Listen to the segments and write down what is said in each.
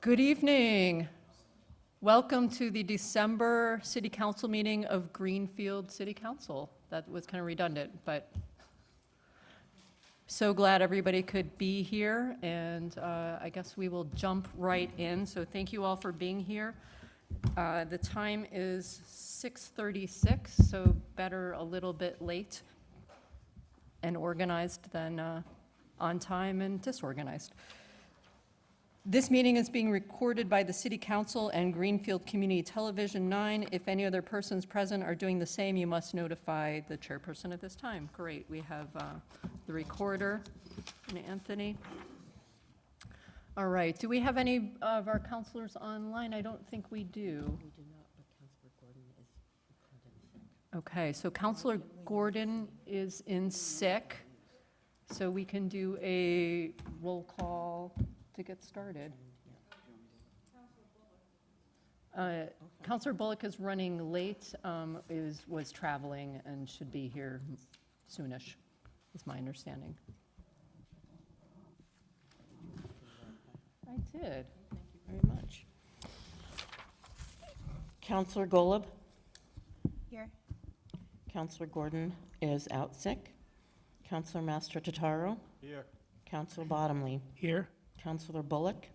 Good evening. Welcome to the December City Council meeting of Greenfield City Council. That was kind of redundant, but so glad everybody could be here, and I guess we will jump right in. So thank you all for being here. The time is 6:36, so better a little bit late and organized than on time and disorganized. This meeting is being recorded by the City Council and Greenfield Community Television 9. If any other persons present are doing the same, you must notify the chairperson at this time. Great, we have the recorder and Anthony. All right, do we have any of our counselors online? I don't think we do. We do not, but Councilor Gordon is Okay, so Councilor Gordon is in sick, so we can do a roll call to get started. Councilor Bullock is running late, was traveling and should be here soonish, is my understanding. I did, thank you very much. Councilor Golub? Here. Councilor Gordon is out sick. Councilor Master-Totaro? Here. Councilor Bottomley? Here. Councilor Bullock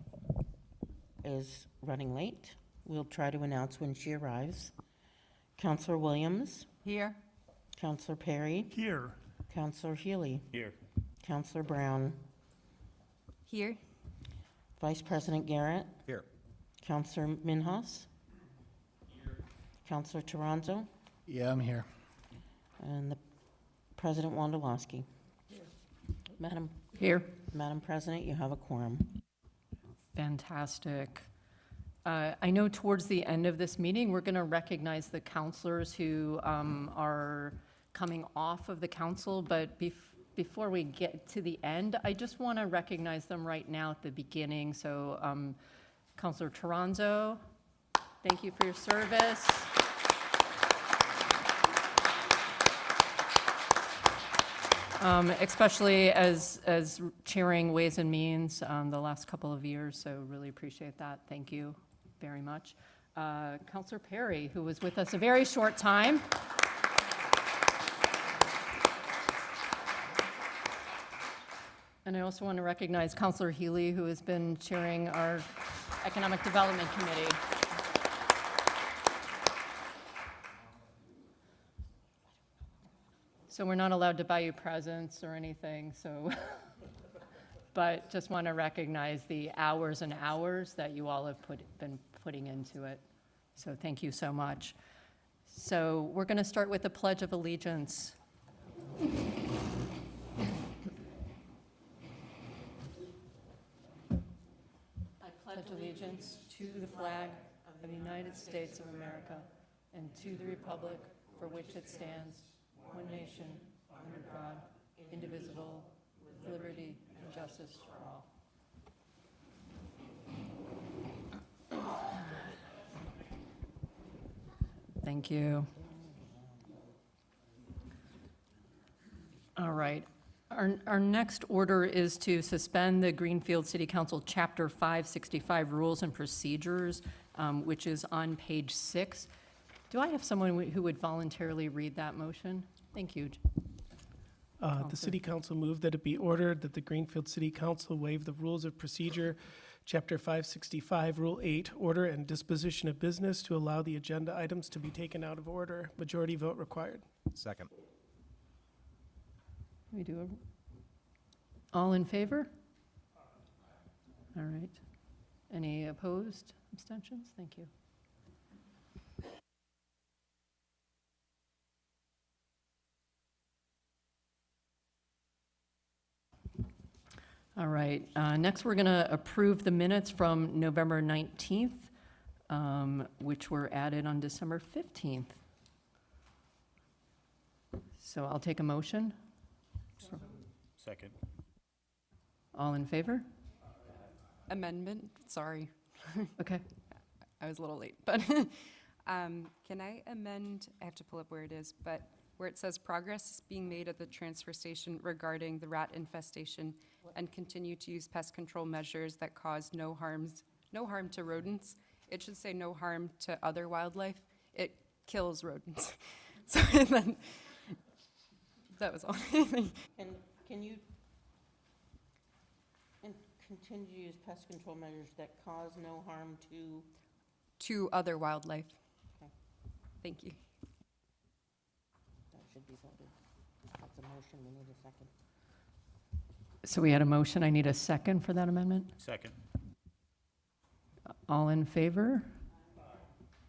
is running late. We'll try to announce when she arrives. Councilor Williams? Here. Councilor Perry? Here. Councilor Healy? Here. Councilor Brown? Here. Vice President Garrett? Here. Councilor Minhas? Here. Councilor Toronzo? Yeah, I'm here. And the President Wondolowski? Here. Madam President, you have a quorum. Fantastic. I know towards the end of this meeting, we're going to recognize the counselors who are coming off of the council, but before we get to the end, I just want to recognize them right now at the beginning. So Councilor Toronzo, thank you for your service. Especially as chairing Ways and Means the last couple of years, so really appreciate that. Thank you very much. Councilor Perry, who was with us a very short time. And I also want to recognize Councilor Healy, who has been chairing our Economic Development Committee. So we're not allowed to buy you presents or anything, so, but just want to recognize the hours and hours that you all have been putting into it. So thank you so much. So we're going to start with the Pledge of Allegiance. I pledge allegiance to the flag of the United States of America and to the republic for which it stands, one nation, under God, indivisible, with liberty and justice for all. Thank you. All right. Our next order is to suspend the Greenfield City Council Chapter 565 Rules and Procedures, which is on page 6. Do I have someone who would voluntarily read that motion? Thank you. The City Council moved that it be ordered that the Greenfield City Council waive the rules of procedure, Chapter 565, Rule 8, order and disposition of business to allow the agenda items to be taken out of order. Majority vote required. Second. We do all in favor? All right. Any opposed? Abstentions? Thank you. All right, next we're going to approve the minutes from November 19th, which were added on December 15th. So I'll take a motion. Second. All in favor? Amendment, sorry, Okay. I was a little late, but can I amend, I have to pull up where it is, but where it says progress is being made at the transfer station regarding the rat infestation and continue to use pest control measures that cause no harms no harm to rodents. It should say no harm to other wildlife. It kills rodents. So then, that was all. And can you, and continue to use pest control measures that cause no harm to, To other wildlife. Okay. Thank you. that should be voted. That's a motion, we need a second. So we had a motion. I need a second for that amendment. Second. All in favor?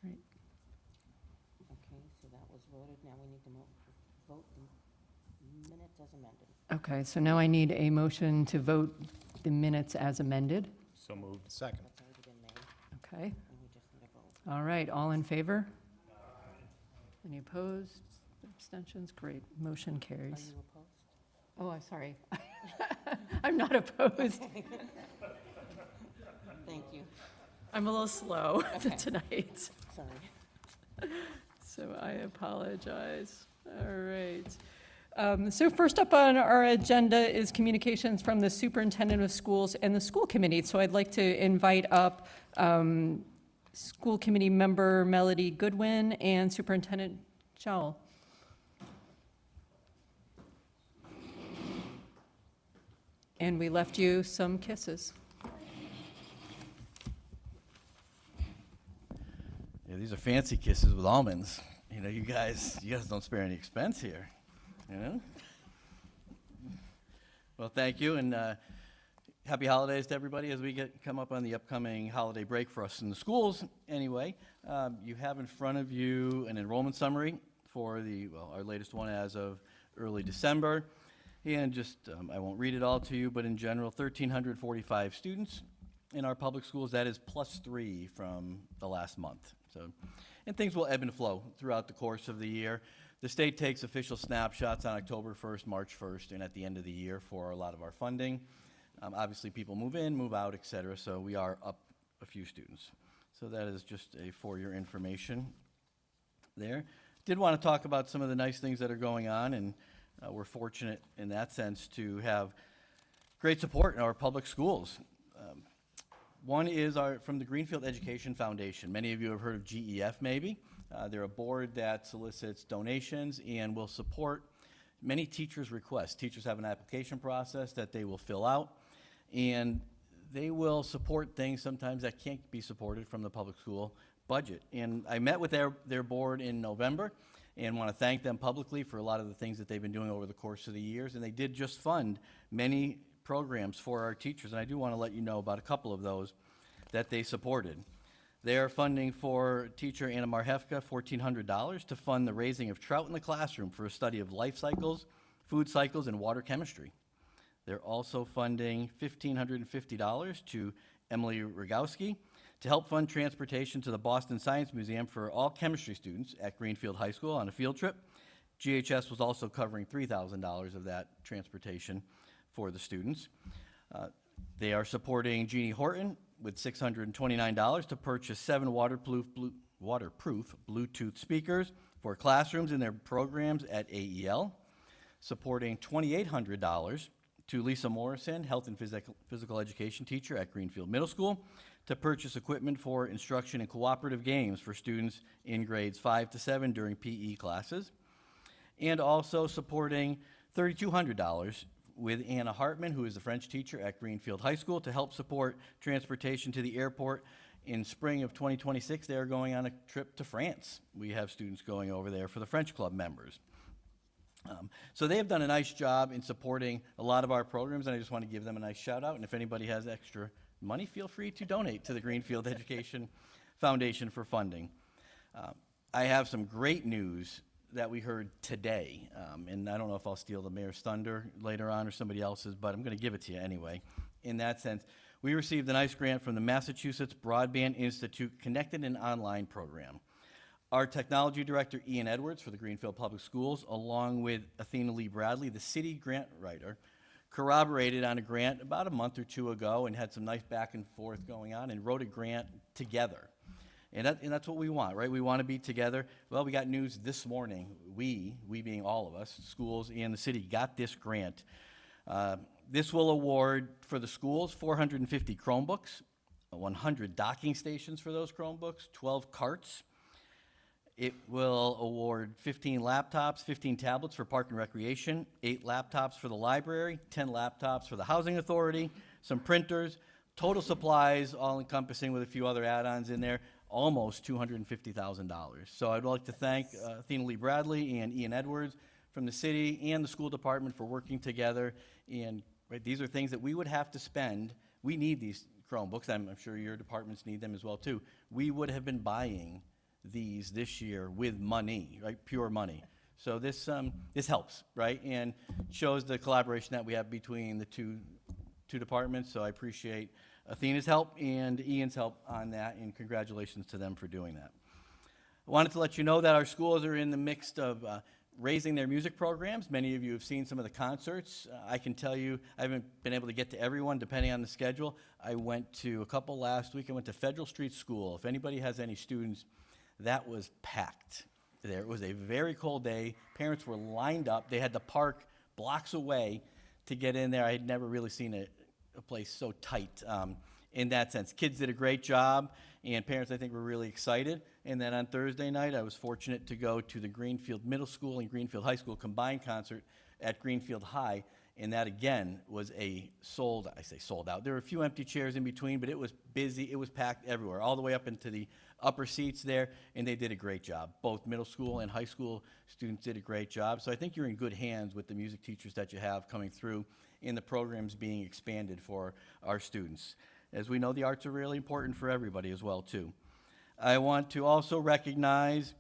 Okay, so that was voted, now we need to vote the minutes as amended. Okay, so now I need a motion to vote the minutes as amended. So moved. Second. That's already been made, Okay, and we just need a vote. all right, all in favor? Any opposed, abstentions? Great, motion Are carries. you opposed? Oh, I'm sorry. I'm not opposed. Thank you, I'm a little slow Okay. tonight, sorry. so I apologize. All right. So first up on our agenda is communications from the superintendent of schools and the school committee. So I'd like to invite up school committee member Melody Goodwin and Superintendent Jowl. And we left you some kisses. Yeah, these are fancy kisses with almonds. You know, you guys don't spare any expense here, you know? Well, thank you, and happy holidays to everybody as we come up on the upcoming holiday break for us in the schools. Anyway, you have in front of you an enrollment summary for our latest one as of early December. And just, I won't read it all to you, but in general, 1,345 students in our public schools. That is +3 from the last month. So, and things will ebb and flow throughout the course of the year. The state takes official snapshots on October 1st, March 1st, and at the end of the year for a lot of our funding. Obviously, people move in, move out, et cetera, so we are up a few students. So that is just for your information there. Did want to talk about some of the nice things that are going on, and we're fortunate in that sense to have great support in our public schools. One is from the Greenfield Education Foundation. Many of you have heard of GEF maybe. They're a board that solicits donations and will support many teachers' requests. Teachers have an application process that they will fill out, and they will support things sometimes that can't be supported from the public school budget. And I met with their board in November and want to thank them publicly for a lot of the things that they've been doing over the course of the years. And they did just fund many programs for our teachers, and I do want to let you know about a couple of those that they supported. They are funding for teacher Anna Marhefka $1,400 to fund the raising of trout in the classroom for a study of life cycles, food cycles, and water chemistry. They're also funding $1,550 to Emily Rogowski to help fund transportation to the Boston Science Museum for all chemistry students at Greenfield High School on a field trip. GHS was also covering $3,000 of that transportation for the students. They are supporting Jeannie Horton with $629 to purchase 7 waterproof Bluetooth speakers for classrooms in their programs at AEL. Supporting $2,800 to Lisa Morrison, health and physical education teacher at Greenfield Middle School, to purchase equipment for instruction in cooperative games for students in grades 5 to 7 during PE classes. And also supporting $3,200 with Anna Hartman, who is the French teacher at Greenfield High School, to help support transportation to the airport. In spring of 2026, they are going on a trip to France. We have students going over there for the French Club members. So they have done a nice job in supporting a lot of our programs, and I just want to give them a nice shout out. And if anybody has extra money, feel free to donate to the Greenfield Education Foundation for funding. I have some great news that we heard today, and I don't know if I'll steal the mayor's thunder later on or somebody else's, but I'm going to give it to you anyway. In that sense, we received a nice grant from the Massachusetts Broadband Institute Connected and Online program. Our technology director, Ian Edwards, for the Greenfield Public Schools, along with Athena Lee Bradley, the city grant writer, corroborated on a grant about a month or two ago and had some nice back and forth going on and wrote a grant together. And that's what we want, right? We want to be together. Well, we got news this morning. We being all of us, schools and the city, got this grant. This will award for the schools 450 Chromebooks, 100 docking stations for those Chromebooks, 12 carts. It will award 15 laptops, 15 tablets for Park and Recreation, 8 laptops for the library, 10 laptops for the Housing Authority, some printers, total supplies, all encompassing with a few other add-ons in there, almost $250,000. So I'd like to thank Athena Lee Bradley and Ian Edwards from the city and the school department for working together. And these are things that we would have to spend. We need these Chromebooks. I'm sure your departments need them as well too. We would have been buying these this year with money, right? Pure money. So this helps, right? And shows the collaboration that we have between the two departments. So I appreciate Athena's help and Ian's help on that, and congratulations to them for doing that. I wanted to let you know that our schools are in the midst of raising their music programs. Many of you have seen some of the concerts. I can tell you, I haven't been able to get to everyone depending on the schedule. I went to a couple last week. I went to Federal Street School. If anybody has any students, that was packed there. It was a very cold day. Parents were lined up. They had to park blocks away to get in there. I had never really seen a place so tight in that sense. Kids did a great job, and parents, I think, were really excited. And then on Thursday night, I was fortunate to go to the Greenfield Middle School and Greenfield High School combined concert at Greenfield High, and that, again, was I say sold out. There were a few empty chairs in between, but it was busy. It was packed everywhere, all the way up into the upper seats there, and they did a great job. Both middle school and high school students did a great job. So I think you're in good hands with the music teachers that you have coming through and the programs being expanded for our students. As we know, the arts are really important for everybody as well, too. I want to also recognize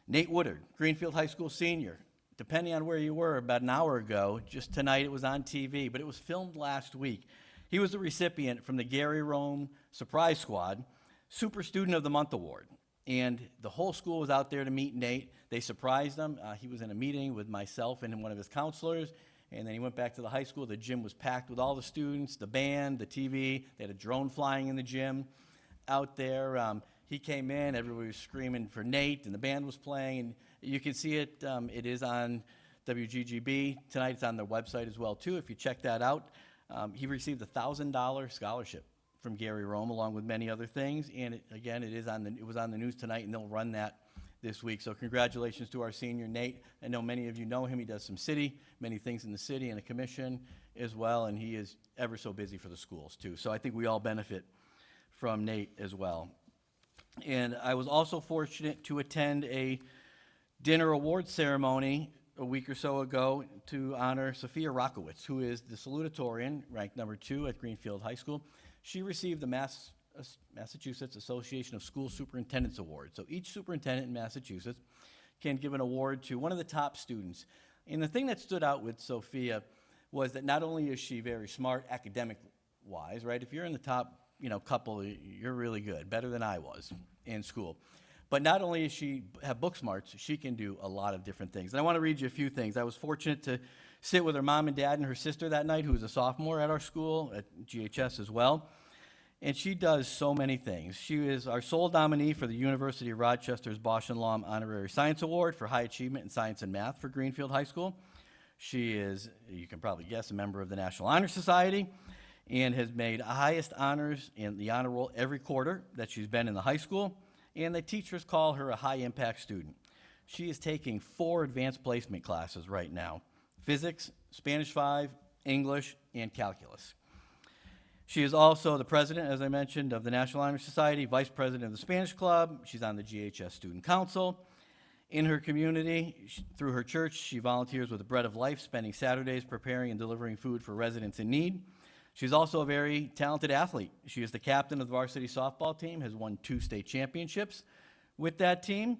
Nate Woodard, Greenfield High School senior. Depending on where you were, about an hour ago, just tonight it was on TV, but it was filmed last week. He was the recipient from the Gary Rome Surprise Squad Super Student of the Month Award. And the whole school was out there to meet Nate. They surprised him. He was in a meeting with myself and one of his counselors. And then he went back to the high school. The gym was packed with all the students, the band, the TV. They had a drone flying in the gym out there. He came in, everybody was screaming for Nate, and the band was playing. And you can see it. It is on WGGB. Tonight it's on their website as well, too, if you check that out. He received a $1,000 scholarship from Gary Rome, along with many other things. And it was on the news tonight, and they'll run that this week. So congratulations to our senior, Nate. I know many of you know him. He does many things in the city and a commission as well, and he is ever so busy for the schools, too. So I think we all benefit from Nate as well. And I was also fortunate to attend a dinner award ceremony a week or so ago to honor Sophia Rockowitz, who is the salutatorian, ranked number 2 at Greenfield High School. She received the Massachusetts Association of School Superintendents Award. So each superintendent in Massachusetts can give an award to one of the top students. And the thing that stood out with Sophia was that not only is she very smart academic-wise, right? If you're in the top, couple, you're really good, better than I was in school. But not only does she have book smarts, she can do a lot of different things. And I want to read you a few things. I was fortunate to sit with her mom and dad and her sister that night, who was a sophomore at our school, at GHS as well. And she does so many things. She is our sole nominee for the University of Rochester's Bosch and Lom Honorary Science Award for High Achievement in Science and Math for Greenfield High School. She is, you can probably guess, a member of the National Honor Society and has made highest honors in the honor roll every quarter that she's been in the high school. And the teachers call her a high-impact student. She is taking 4 advanced placement classes right now: physics, Spanish 5, English, and calculus. She is also the president, as I mentioned, of the National Honor Society, vice president of the Spanish Club. She's on the GHS Student Council. In her community, through her church, she volunteers with the Bread of Life, spending Saturdays preparing and delivering food for residents in need. She's also a very talented athlete. She is the captain of the varsity softball team, has won 2 state championships with that team.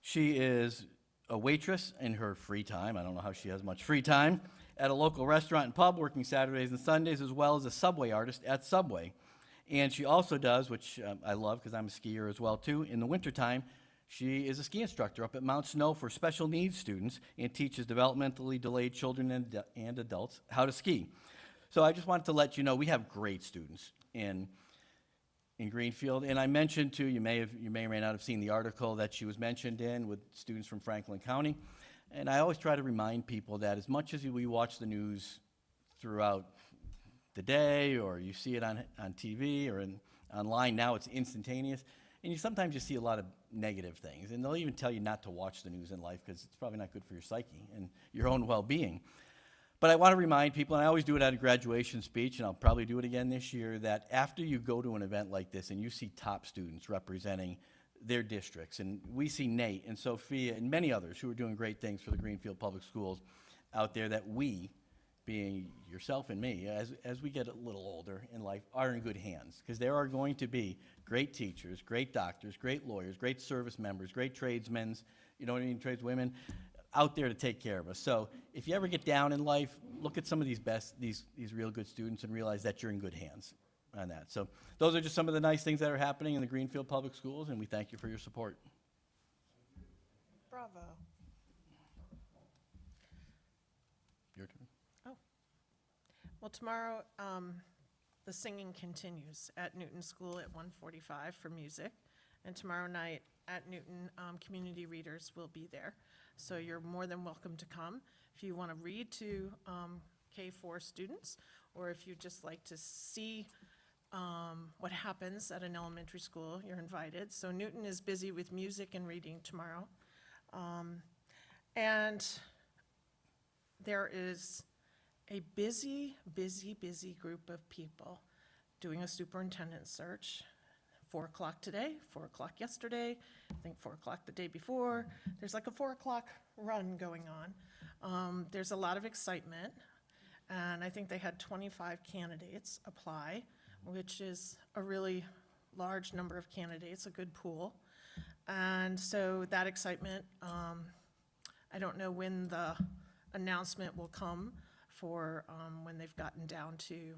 She is a waitress in her free time. I don't know how she has much free time. At a local restaurant and pub, working Saturdays and Sundays, as well as a Subway artist at Subway. And she also does, which I love because I'm a skier as well too, in the wintertime, she is a ski instructor up at Mount Snow for special needs students and teaches developmentally delayed children and adults how to ski. So I just wanted to let you know we have great students in Greenfield. And I mentioned too, you may or may not have seen the article that she was mentioned in with students from Franklin County. And I always try to remind people that as much as we watch the news throughout the day, or you see it on TV or in online now, it's instantaneous. And sometimes you see a lot of negative things. And they'll even tell you not to watch the news in life because it's probably not good for your psyche and your own well-being. But I want to remind people, and I always do it at a graduation speech, and I'll probably do it again this year, that after you go to an event like this and you see top students representing their districts, and we see Nate and Sophia and many others who are doing great things for the Greenfield Public Schools out there, that we, being yourself and me, as we get a little older in life, are in good hands. Because there are going to be great teachers, great doctors, great lawyers, great service members, great tradesmen, you know what I mean, tradeswomen, out there to take care of us. So if you ever get down in life, look at some of these real good students and realize that you're in good hands on that. So those are just some of the nice things that are happening in the Greenfield Public Schools, and we thank you for your support. Bravo. Your turn. Well, tomorrow, the singing continues at Newton School at 1:45 for music. And tomorrow night at Newton, community readers will be there. So you're more than welcome to come. If you want to read to K4 students, or if you'd just like to see what happens at an elementary school, you're invited. So Newton is busy with music and reading tomorrow. And there is a busy group of people doing a superintendent search. 4 o'clock today, 4 o'clock yesterday, I think 4 o'clock the day before. There's like a 4 o'clock run going on. There's a lot of excitement, and I think they had 25 candidates apply, which is a really large number of candidates, a good pool. And so that excitement, I don't know when the announcement will come for when they've gotten down to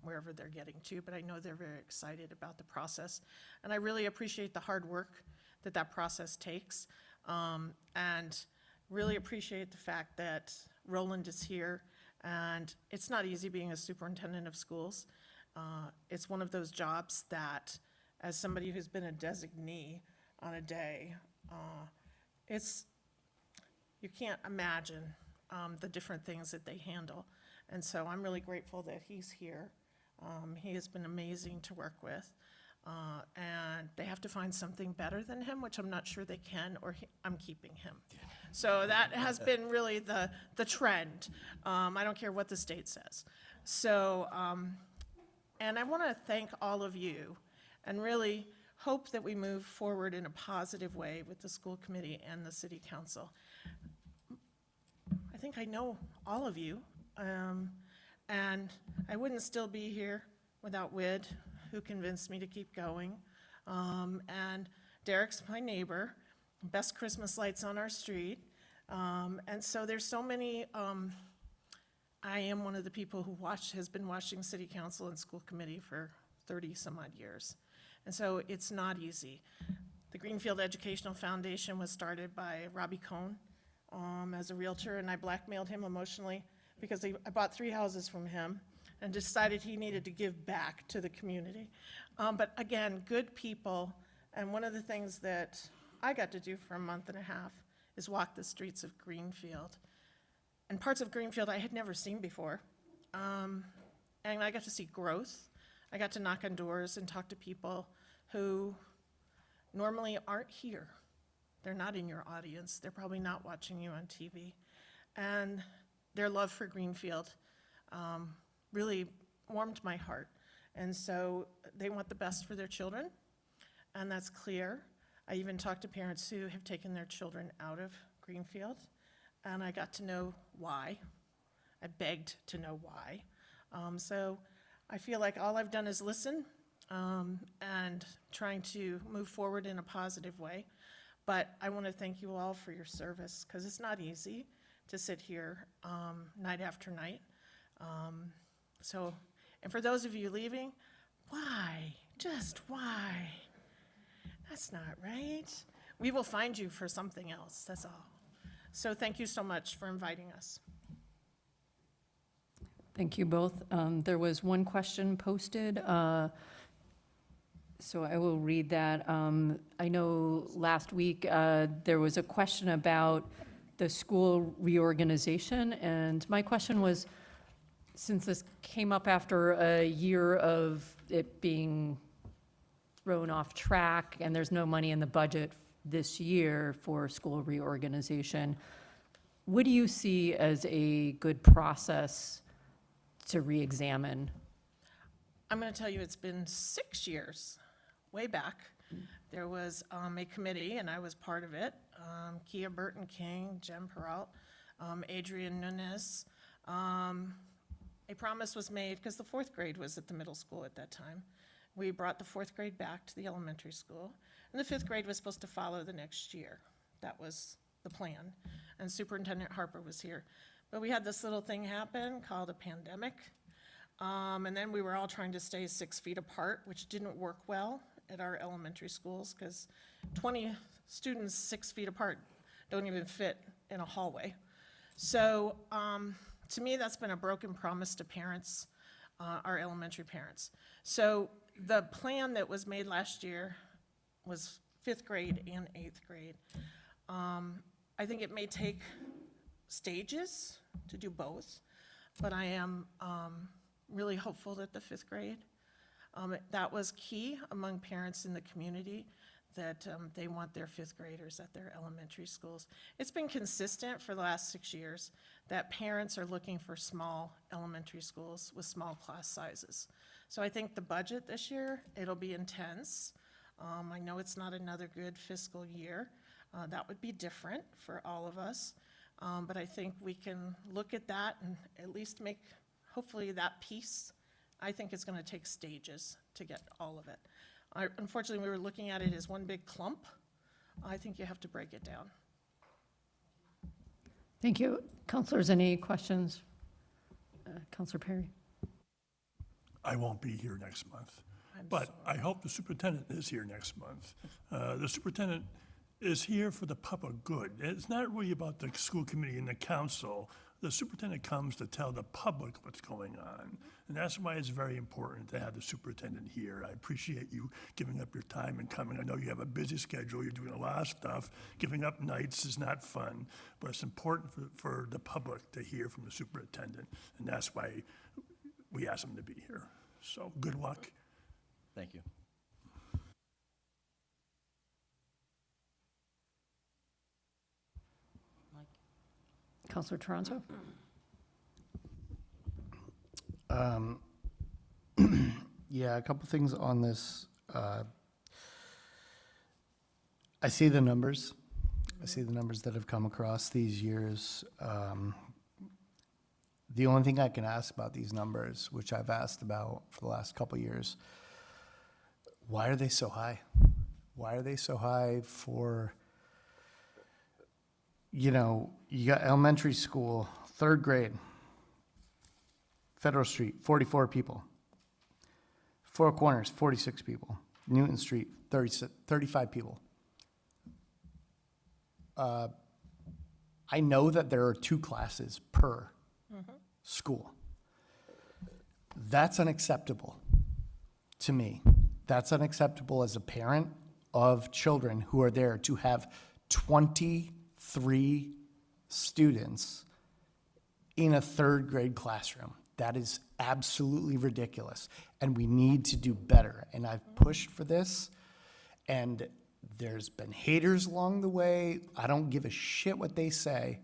wherever they're getting to, but I know they're very excited about the process. And I really appreciate the hard work that that process takes, and really appreciate the fact that Roland is here. And it's not easy being a superintendent of schools. It's one of those jobs that, as somebody who's been a designee on a day, you can't imagine the different things that they handle. And so I'm really grateful that he's here. He has been amazing to work with. And they have to find something better than him, which I'm not sure they can, or I'm keeping him. So that has been really the trend. I don't care what the state says. So, and I want to thank all of you and really hope that we move forward in a positive way with the school committee and the city council. I think I know all of you, and I wouldn't still be here without Wid, who convinced me to keep going. And Derek's my neighbor, best Christmas lights on our street. And so there's so many, I am one of the people who has been watching city council and school committee for 30 some odd years. And so it's not easy. The Greenfield Educational Foundation was started by Robbie Cohn as a realtor, and I blackmailed him emotionally because I bought 3 houses from him and decided he needed to give back to the community. But again, good people, and one of the things that I got to do for a month and a half is walk the streets of Greenfield. And parts of Greenfield I had never seen before. And I got to see growth. I got to knock on doors and talk to people who normally aren't here. They're not in your audience. They're probably not watching you on TV. And their love for Greenfield really warmed my heart. And so they want the best for their children, and that's clear. I even talked to parents who have taken their children out of Greenfield, and I got to know why. I begged to know why. So I feel like all I've done is listen and trying to move forward in a positive way. But I want to thank you all for your service, because it's not easy to sit here night after night. And for those of you leaving, why? Just why? That's not right. We will find you for something else, that's all. So thank you so much for inviting us. Thank you both. There was one question posted, so I will read that. I know last week there was a question about the school reorganization, and my question was, since this came up after a year of it being thrown off track and there's no money in the budget this year for school reorganization, what do you see as a good process to reexamine? I'm going to tell you, it's been 6 years, way back. There was a committee, and I was part of it. Kia Burton King, Jem Peralt, Adrian Nunes. A promise was made, because the fourth grade was at the middle school at that time. We brought the fourth grade back to the elementary school, and the fifth grade was supposed to follow the next year. That was the plan, and Superintendent Harper was here. But we had this little thing happen called a pandemic, and then we were all trying to stay 6 feet apart, which didn't work well at our elementary schools, because 20 students 6 feet apart don't even fit in a hallway. So, to me, that's been a broken promise to parents, our elementary parents. So the plan that was made last year was fifth grade and eighth grade. I think it may take stages to do both, but I am really hopeful that the fifth grade, that was key among parents in the community, that they want their fifth graders at their elementary schools. It's been consistent for the last 6 years that parents are looking for small elementary schools with small class sizes. So I think the budget this year, it'll be intense. I know it's not another good fiscal year. That would be different for all of us. But I think we can look at that and at least make, hopefully, that piece. I think it's going to take stages to get all of it. Unfortunately, we were looking at it as one big clump. I think you have to break it down. Thank you. Counselors, any questions? Counselor Perry? I won't be here next month, I'm but sorry. I hope the superintendent is here next month. The superintendent is here for the public good. It's not really about the school committee and the council. The superintendent comes to tell the public what's going on. And that's why it's very important to have the superintendent here. I appreciate you giving up your time and coming. I know you have a busy schedule, you're doing a lot of stuff. Giving up nights is not fun, but it's important for the public to hear from the superintendent. And that's why we asked him to be here. So good luck. Thank you. Counselor Toronto? Yeah, a couple things on this. I see the numbers. I see the numbers that have come across these years. The only thing I can ask about these numbers, which I've asked about for the last couple of years, why are they so high? Why are they so high for, you know, you got elementary school, third grade, Federal Street, 44 people. Four Corners, 46 people. Newton Street, 35 people. I know that there are 2 classes per school. That's unacceptable to me. That's unacceptable as a parent of children who are there to have 23 students in a third grade classroom. That is absolutely ridiculous, and we need to do better. And I've pushed for this, and there's been haters along the way. I don't give a shit what they say.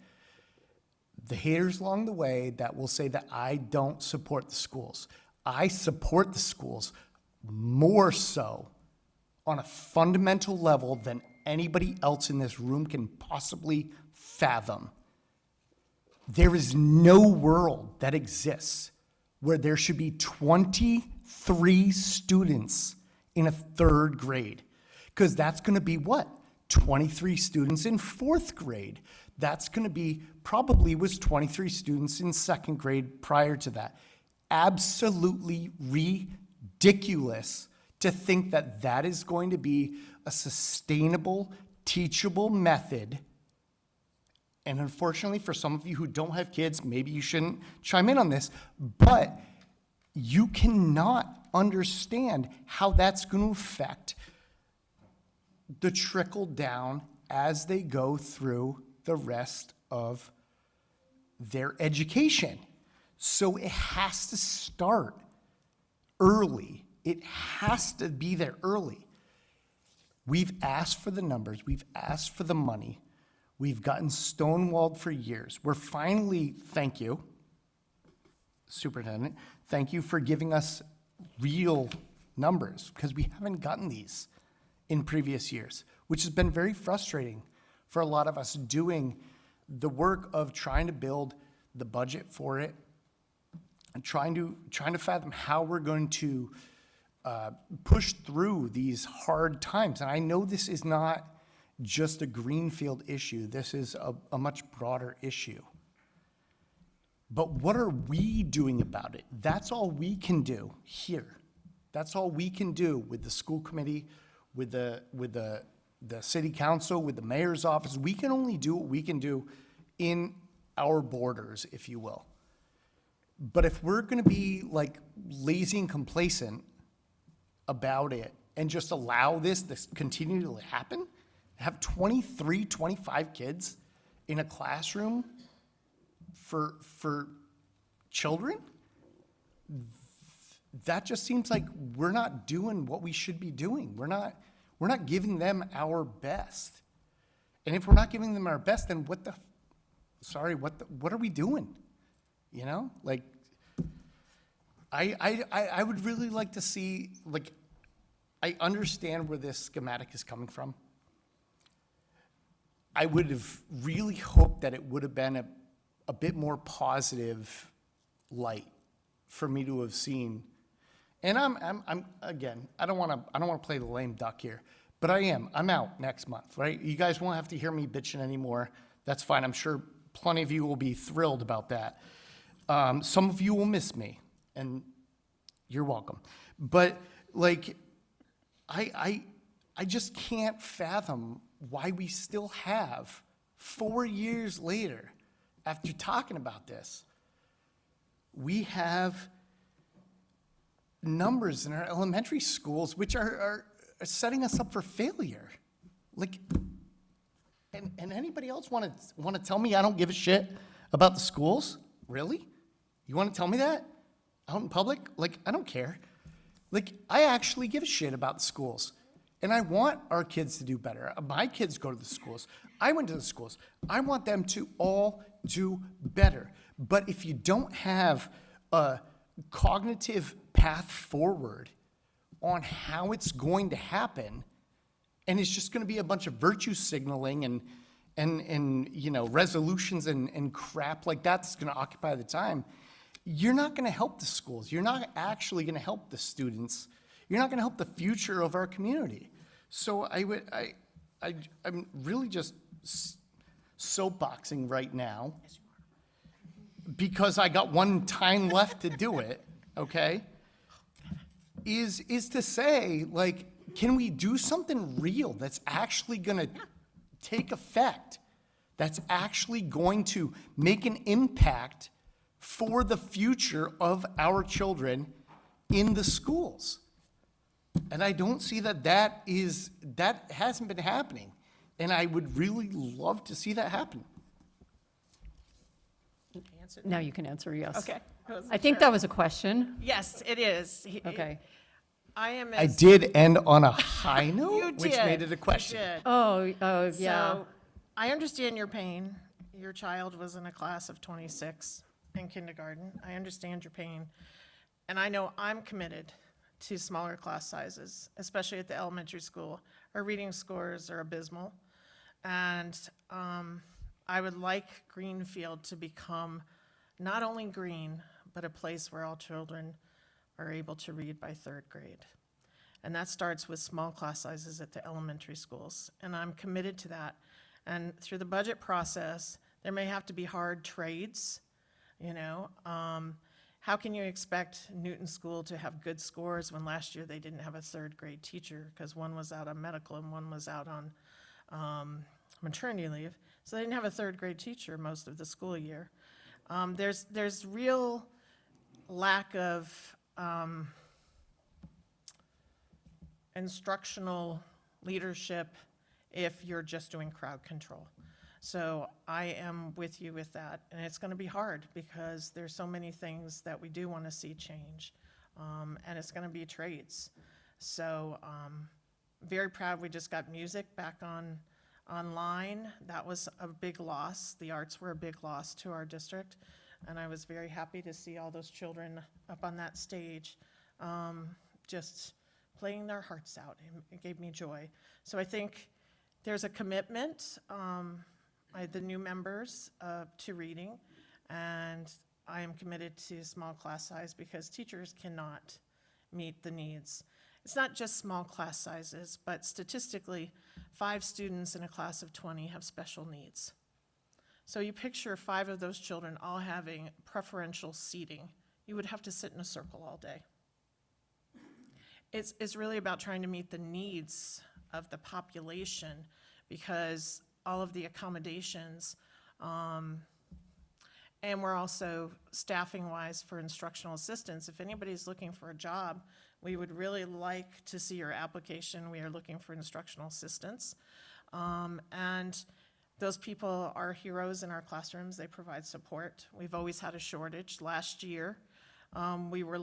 The haters along the way that will say that I don't support the schools. I support the schools more so on a fundamental level than anybody else in this room can possibly fathom. There is no world that exists where there should be 23 students in a third grade. Because that's going to be what? 23 students in fourth grade. That's going to be, probably was 23 students in second grade prior to that. Absolutely ridiculous to think that that is going to be a sustainable, teachable method. And unfortunately, for some of you who don't have kids, maybe you shouldn't chime in on this, but you cannot understand how that's going to affect the trickle down as they go through the rest of their education. So it has to start early. It has to be there early. We've asked for the numbers, we've asked for the money, we've gotten stonewalled for years. We're finally, thank you, Superintendent, thank you for giving us real numbers, because we haven't gotten these in previous years, which has been very frustrating for a lot of us doing the work of trying to build the budget for it and trying to fathom how we're going to push through these hard times. And I know this is not just a Greenfield issue. This is a much broader issue. But what are we doing about it? That's all we can do here. That's all we can do with the school committee, with the city council, with the mayor's office. We can only do what we can do in our borders, if you will. But if we're gonna be like lazy and complacent about it and just allow this continue to happen, have 23, 25 kids in a classroom for children, that just seems like we're not doing what we should be doing. We're not giving them our best. And if we're not giving them our best, then what are we doing? You know, like, I would really like to see, like, I understand where this schematic is coming from. I would have really hoped that it would have been a bit more positive light for me to have seen. And I'm again, I don't want to play the lame duck here, but I'm out next month, right? You guys won't have to hear me bitching anymore. That's fine. I'm sure plenty of you will be thrilled about that. Some of you will miss me, and you're welcome. But like, I just can't fathom why we still have 4 years later, after talking about this, we have numbers in our elementary schools which are setting us up for failure. Like, and anybody else want to tell me I don't give a shit about the schools? Really? You want to tell me that out in public? Like, I don't care. Like, I actually give a shit about the schools. And I want our kids to do better. My kids go to the schools. I went to the schools. I want them to all do better. But if you don't have a cognitive path forward on how it's going to happen, and it's just going to be a bunch of virtue signaling and you know, resolutions and crap like that's going to occupy the time, you're not going to help the schools. You're not actually going to help the students. You're not going to help the future of our community. So I'm really just soapboxing right now because I got one time left to do it, okay? Is to say, like, can we do something real that's actually gonna take effect, that's actually going to make an impact for the future of our children in the schools? And I don't see that hasn't been happening. And I would really love to see that happen. Answer? Now you can answer yes. Okay. wasn't I think sure. that was a question. Yes, it is. Okay. I am I as. did end on a high You note, which did, made it a you question. did. Oh, yeah. So, I understand your pain. Your child was in a class of 26 in kindergarten. I understand your pain. And I know I'm committed to smaller class sizes, especially at the elementary school. Our reading scores are abysmal. And I would like Greenfield to become not only green, but a place where all children are able to read by third grade. And that starts with small class sizes at the elementary schools. And I'm committed to that. And through the budget process, there may have to be hard trades, you know. How can you expect Newton School to have good scores when last year they didn't have a third grade teacher because one was out on medical and one was out on maternity leave? So they didn't have a third grade teacher most of the school year. There's real lack of instructional leadership if you're just doing crowd control. So I am with you with that, and it's going to be hard because there's so many things that we do want to see change, and it's going to be trades. So Very proud we just got music back online. That was a big loss. The arts were a big loss to our district. And I was very happy to see all those children up on that stage, just playing their hearts out. It gave me joy. So I think there's a commitment, the new members, to reading, and I am committed to small class size because teachers cannot meet the needs. It's not just small class sizes, but statistically, 5 students in a class of 20 have special needs. So you picture 5 of those children all having preferential seating. You would have to sit in a circle all day. It's really about trying to meet the needs of the population because all of the accommodations, and we're also staffing-wise for instructional assistants. If anybody's looking for a job, we would really like to see your application. We are looking for instructional assistants. And those people are heroes in our classrooms. They provide support. We've always had a shortage. Last year, we were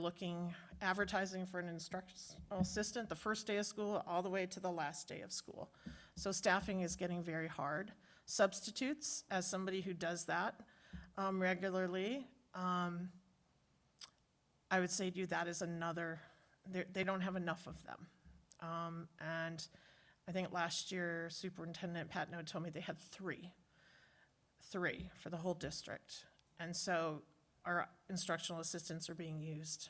advertising for an instructional assistant the first day of school all the way to the last day of school. So staffing is getting very hard. Substitutes, as somebody who does that regularly, I would say to you that is another, they don't have enough of them. And I think last year, Superintendent Patno told me they had three for the whole district. And so our instructional assistants are being used.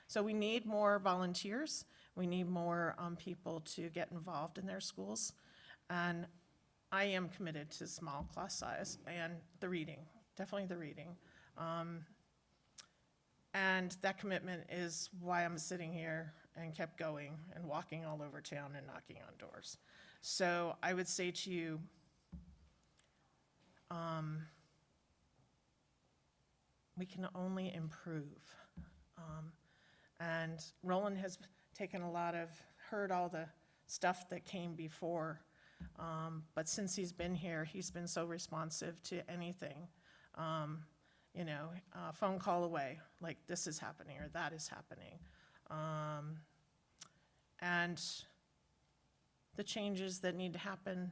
So we need more volunteers. We need more people to get involved in their schools. And I am committed to small class size and the reading, definitely the reading. And that commitment is why I'm sitting here and kept going and walking all over town and knocking on doors. So I would say to you, we can only improve. And Roland has heard all the stuff that came before, but since he's been here, he's been so responsive to anything. Phone call away, like this is happening or that is happening. And the changes that need to happen,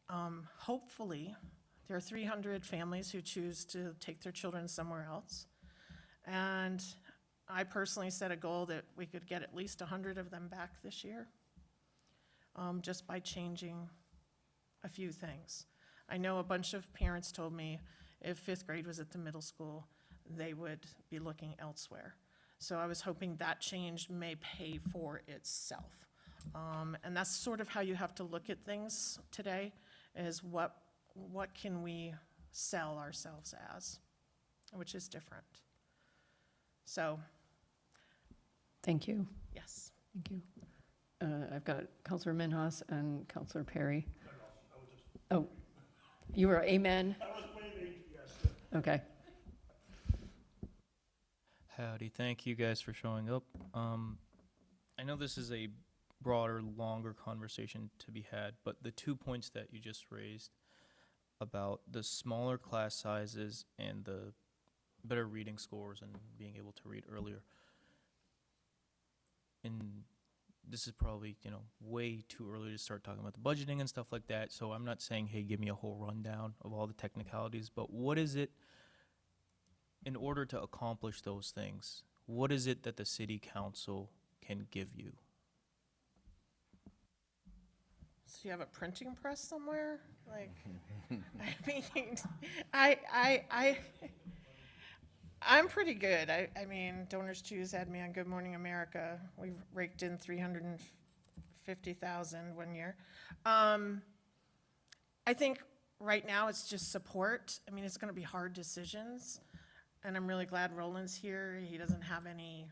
hopefully, there are 300 families who choose to take their children somewhere else. And I personally set a goal that we could get at least 100 of them back this year, just by changing a few things. I know a bunch of parents told me if 5th grade was at the middle school, they would be looking elsewhere. So I was hoping that change may pay for itself. And that's sort of how you have to look at things today, is what can we sell ourselves as, which is different. So, Thank you. yes. Thank you. I've got Counselor Minhas and Counselor Perry. Oh, you were amen? I was waiting, yes. Okay. Howdy, thank you guys for showing up. I know this is a broader, longer conversation to be had, but the 2 points that you just raised about the smaller class sizes and the better reading scores and being able to read earlier. And this is probably, way too early to start talking about the budgeting and stuff like that, so I'm not saying, hey, give me a whole rundown of all the technicalities, but what is it, in order to accomplish those things, what is it that the city council can give you? So you have a printing press somewhere? Like, I'm pretty good. I mean, Donors Choose had me on Good Morning America. We raked in 350,000 one year. I think right now it's just support. I mean, it's going to be hard decisions, and I'm really glad Roland's here. He doesn't have any,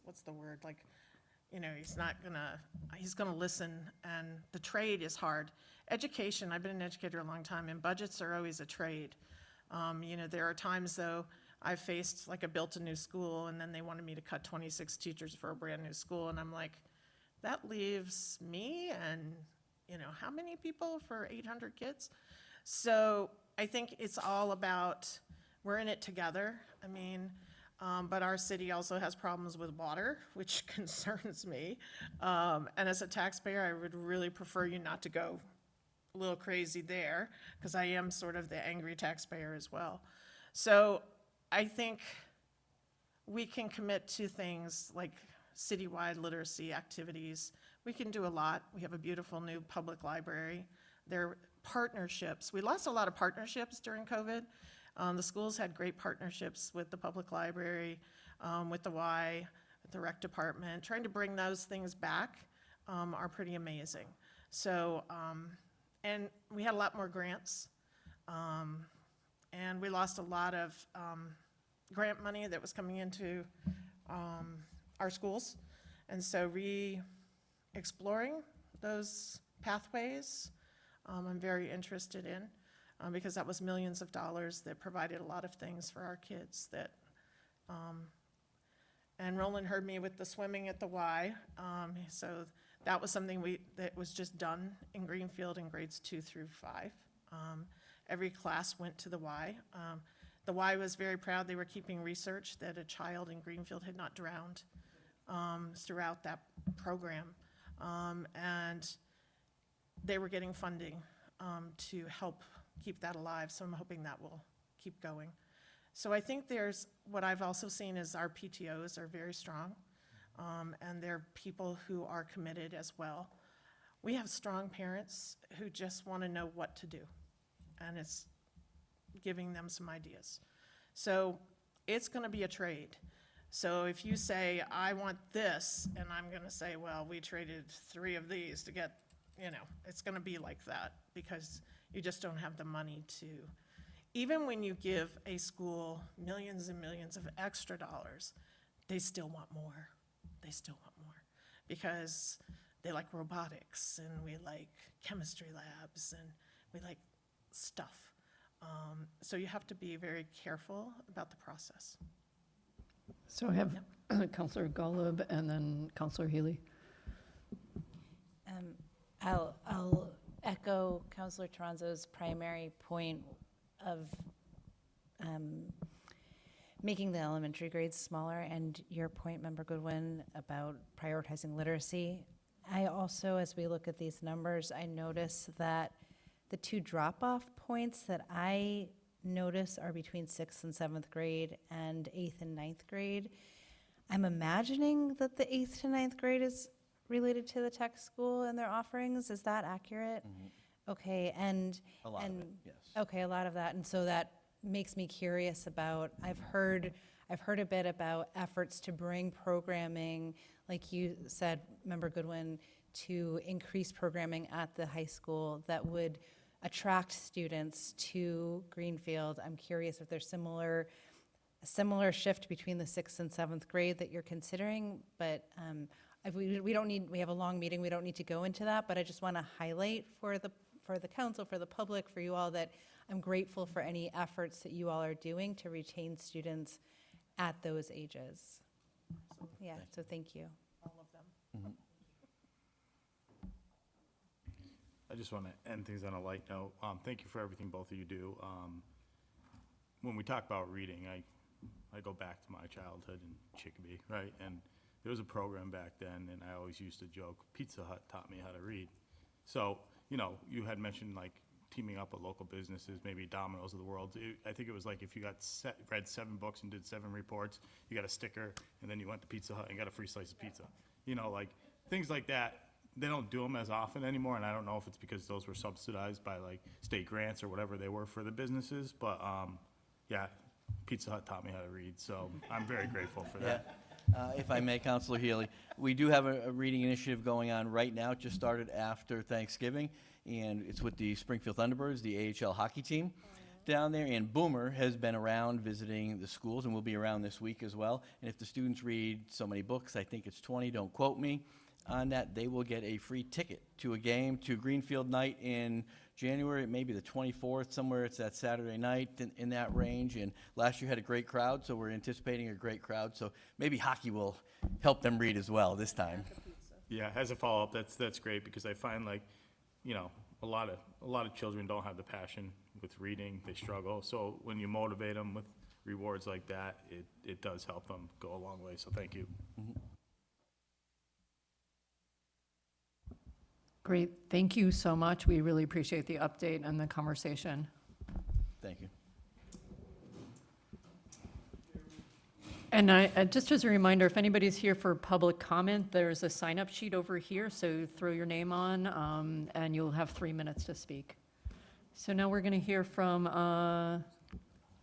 what's the word? He's gonna listen, and the trade is hard. Education, I've been an educator a long time, and budgets are always a trade. There are times, though, I've faced a built a new school, and then they wanted me to cut 26 teachers for a brand new school, and I'm like, that leaves me and, how many people for 800 kids? So I think it's all about, we're in it together. I mean, But our city also has problems with water, which concerns me. And as a taxpayer, I would really prefer you not to go a little crazy there, because I am sort of the angry taxpayer as well. So I think we can commit to things like citywide literacy activities. We can do a lot. We have a beautiful new public library. There are partnerships. We lost a lot of partnerships during COVID. The schools had great partnerships with the public library, with the Y, with the rec department. Trying to bring those things back are pretty amazing. So, and we had a lot more grants. And we lost a lot of grant money that was coming into our schools. And so re-exploring those pathways, I'm very interested in, because that was millions of dollars that provided a lot of things for our kids that, and Roland heard me with the swimming at the Y. So that was something that was just done in Greenfield in grades 2 through 5. Every class went to the Y. The Y was very proud. They were keeping research that a child in Greenfield had not drowned throughout that program. And they were getting funding to help keep that alive, so I'm hoping that will keep going. So I think what I've also seen is our PTOs are very strong, and they're people who are committed as well. We have strong parents who just want to know what to do, and it's giving them some ideas. So it's going to be a trade. So if you say, I want this, and I'm going to say, well, we traded 3 of these to get, it's going to be like that, because you just don't have the money to. Even when you give a school millions and millions of extra dollars, they still want more. They still want more, because they like robotics, and we like chemistry labs, and we like stuff. So you have to be very careful about the process. So I have Counselor Golub and then Counselor Healy. I'll echo Councilor Toronzo's primary point of making the elementary grades smaller, and your point, Member Goodwin, about prioritizing literacy. I also, as we look at these numbers, I notice that the 2 drop-off points that I notice are between 6th and 7th grade and 8th and 9th grade. I'm imagining that the 8th to 9th grade is related to the tech school and their offerings. Is that accurate? Mm-hmm. Okay, and A lot of it, yes. okay, a lot of that, and so that makes me curious about. I've heard a bit about efforts to bring programming, like you said, Member Goodwin, to increase programming at the high school that would attract students to Greenfield. I'm curious if there's a similar shift between the 6th and 7th grade that you're considering, but we have a long meeting, we don't need to go into that, but I just want to highlight for the council, for the public, for you all, that I'm grateful for any efforts that you all are doing to retain students at those ages. Yeah, so thank you. All of them. I just want to end things on a light note. Thank you for everything both of you do. When we talk about reading, I go back to my childhood in Chicopee, right? And there was a program back then, and I always used to joke, Pizza Hut taught me how to read. So, you had mentioned like teaming up with local businesses, maybe Domino's of the world. I think it was like if you read 7 books and did 7 reports, you got a sticker, and then you went to Pizza Hut and got a free slice of pizza. Like things like that. They don't do them as often anymore, and I don't know if it's because those were subsidized by like state grants or whatever they were for the businesses, but yeah, Pizza Hut taught me how to read, so I'm very grateful for that. If I may, Counselor Healy, we do have a reading initiative going on right now. It just started after Thanksgiving, and it's with the Springfield Thunderbirds, the AHL hockey team down there. And Boomer has been around visiting the schools and will be around this week as well. And if the students read so many books, I think it's 20, don't quote me on that, they will get a free ticket to a game, to Greenfield night in January, maybe the 24th, somewhere. It's that Saturday night in that range. And last year had a great crowd, so we're anticipating a great crowd. So maybe hockey will help them read as well this time. Yeah, as a follow-up, that's great, because I find like, a lot of children don't have the passion with reading. They struggle. So when you motivate them rewards like that, it does help them go a long way, so thank you. Great, thank you so much. We really appreciate the update and the conversation. Thank you. And just as a reminder, if anybody's here for public comment, there's a sign-up sheet over here, so throw your name on, and you'll have 3 minutes to speak. So now we're going to hear from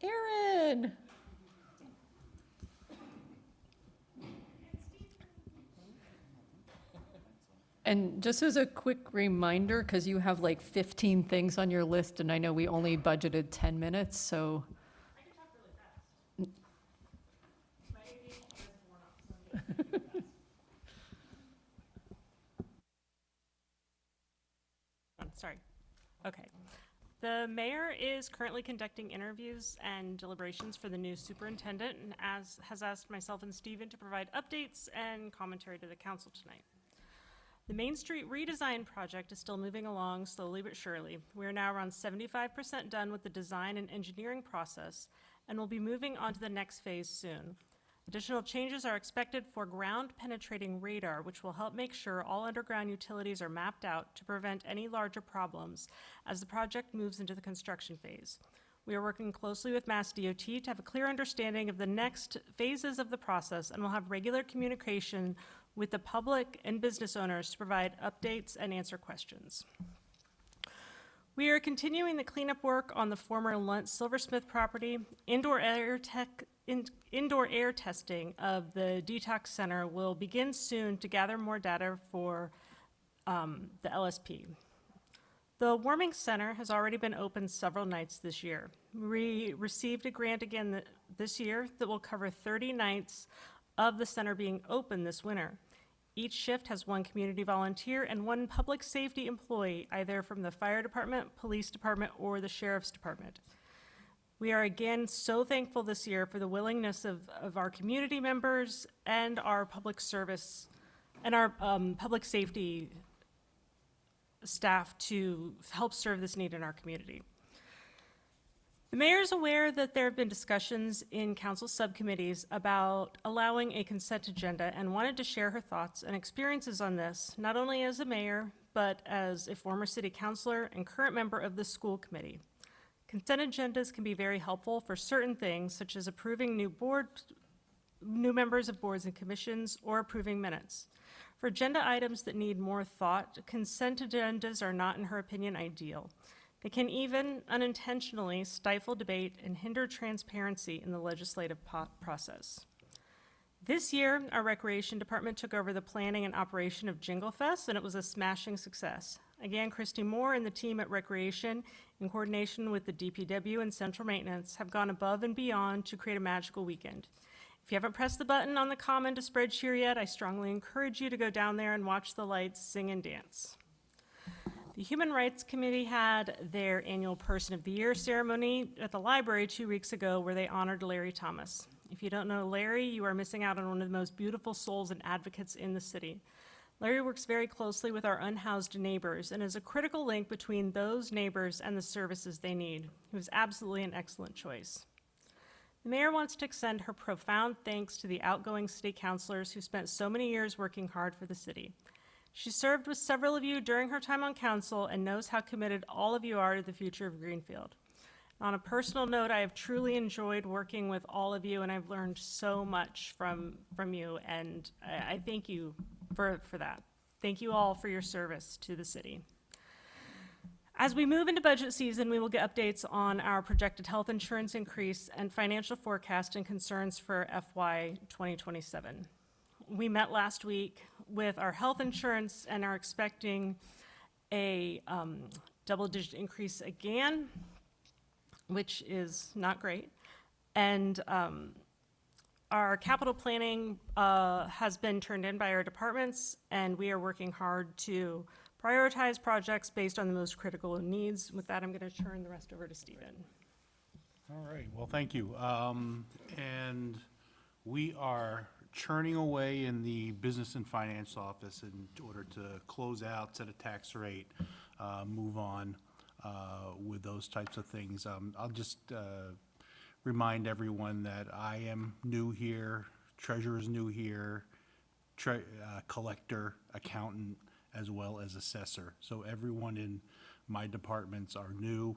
Aaron. And just as a quick reminder, because you have like 15 things on your list, and I know we only budgeted 10 minutes, so. Sorry. Okay. The mayor is currently conducting interviews and deliberations for the new superintendent, and has asked myself and Stephen to provide updates and commentary to the council tonight. The Main Street redesign project is still moving along slowly but surely. We are now around 75% done with the design and engineering process, and will be moving on to the next phase soon. Additional changes are expected for ground-penetrating radar, which will help make sure all underground utilities are mapped out to prevent any larger problems as the project moves into the construction phase. We are working closely with Mass DOT to have a clear understanding of the next phases of the process, and will have regular communication with the public and business owners to provide updates and answer questions. We are continuing the cleanup work on the former Lunt Silversmith property. Indoor air testing of the detox center will begin soon to gather more data for the LSP. The warming center has already been open several nights this year. We received a grant again this year that will cover 30 nights of the center being open this winter. Each shift has one community volunteer and one public safety employee, either from the fire department, police department, or the sheriff's department. We are again so thankful this year for the willingness of our community members and our public service and our public safety staff to help serve this need in our community. The mayor is aware that there have been discussions in council subcommittees about allowing a consent agenda, and wanted to share her thoughts and experiences on this, not only as a mayor, but as a former city councilor and current member of the school committee. Consent agendas can be very helpful for certain things, such as approving new members of boards and commissions, or approving minutes. For agenda items that need more thought, consent agendas are not, in her opinion, ideal. They can even unintentionally stifle debate and hinder transparency in the legislative process. This year, our recreation department took over the planning and operation of Jingle Fest, and it was a smashing success. Again, Christy Moore and the team at Recreation, in coordination with the DPW and Central Maintenance, have gone above and beyond to create a magical weekend. If you haven't pressed the button on the common to spread cheer yet, I strongly encourage you to go down there and watch the lights, sing, and dance. The Human Rights Committee had their annual Person of the Year ceremony at the library 2 weeks ago, where they honored Larry Thomas. If you don't know Larry, you are missing out on one of the most beautiful souls and advocates in the city. Larry works very closely with our unhoused neighbors and is a critical link between those neighbors and the services they need. He was absolutely an excellent choice. The mayor wants to extend her profound thanks to the outgoing city councilors who spent so many years working hard for the city. She served with several of you during her time on council and knows how committed all of you are to the future of Greenfield. On a personal note, I have truly enjoyed working with all of you, and I've learned so much from you, and I thank you for that. Thank you all for your service to the city. As we move into budget season, we will get updates on our projected health insurance increase and financial forecast and concerns for FY 2027. We met last week with our health insurance and are expecting a double-digit increase again, which is not great. And our capital planning has been turned in by our departments, and we are working hard to prioritize projects based on the most critical needs. With that, I'm going to turn the rest over to Stephen. All right, well, thank you. And we are churning away in the business and finance office in order to close out, set a tax rate, move on with those types of things. I'll just remind everyone that I am new here, treasurer's new here, collector, accountant, as well as assessor. So everyone in my departments are new.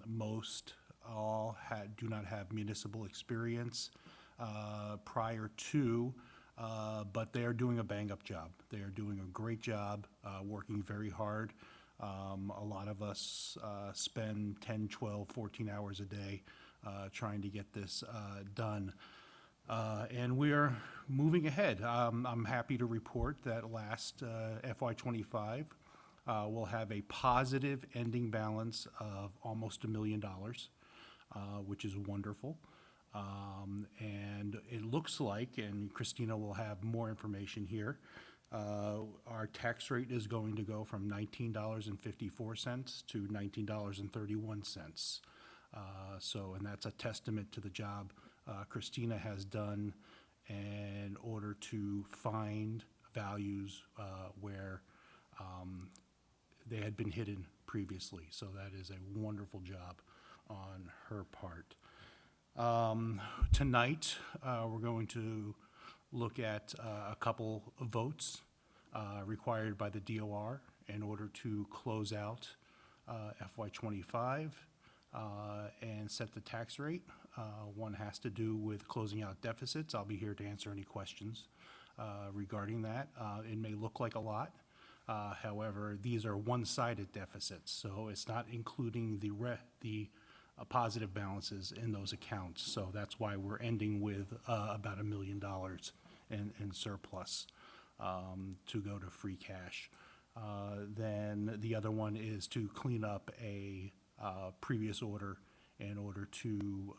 Most all do not have municipal experience prior to, but they are doing a bang-up job. They are doing a great job, working very hard. A lot of us spend 10, 12, 14 hours a day trying to get this done. And we are moving ahead. I'm happy to report that last FY25, we'll have a positive ending balance of almost $1 million, which is wonderful. And it looks like, and Christina will have more information here, our tax rate is going to go from $19.54 to $19.31. So, and that's a testament to the job Christina has done in order to find values where they had been hidden previously. So that is a wonderful job on her part. Tonight, we're going to look at a couple of votes required by the DOR in order to close out FY25 and set the tax rate. One has to do with closing out deficits. I'll be here to answer any questions regarding that. It may look like a lot. However, these are one-sided deficits, so it's not including the positive balances in those accounts. So that's why we're ending with about $1 million in surplus to go to free cash. Then the other one is to clean up a previous order in order to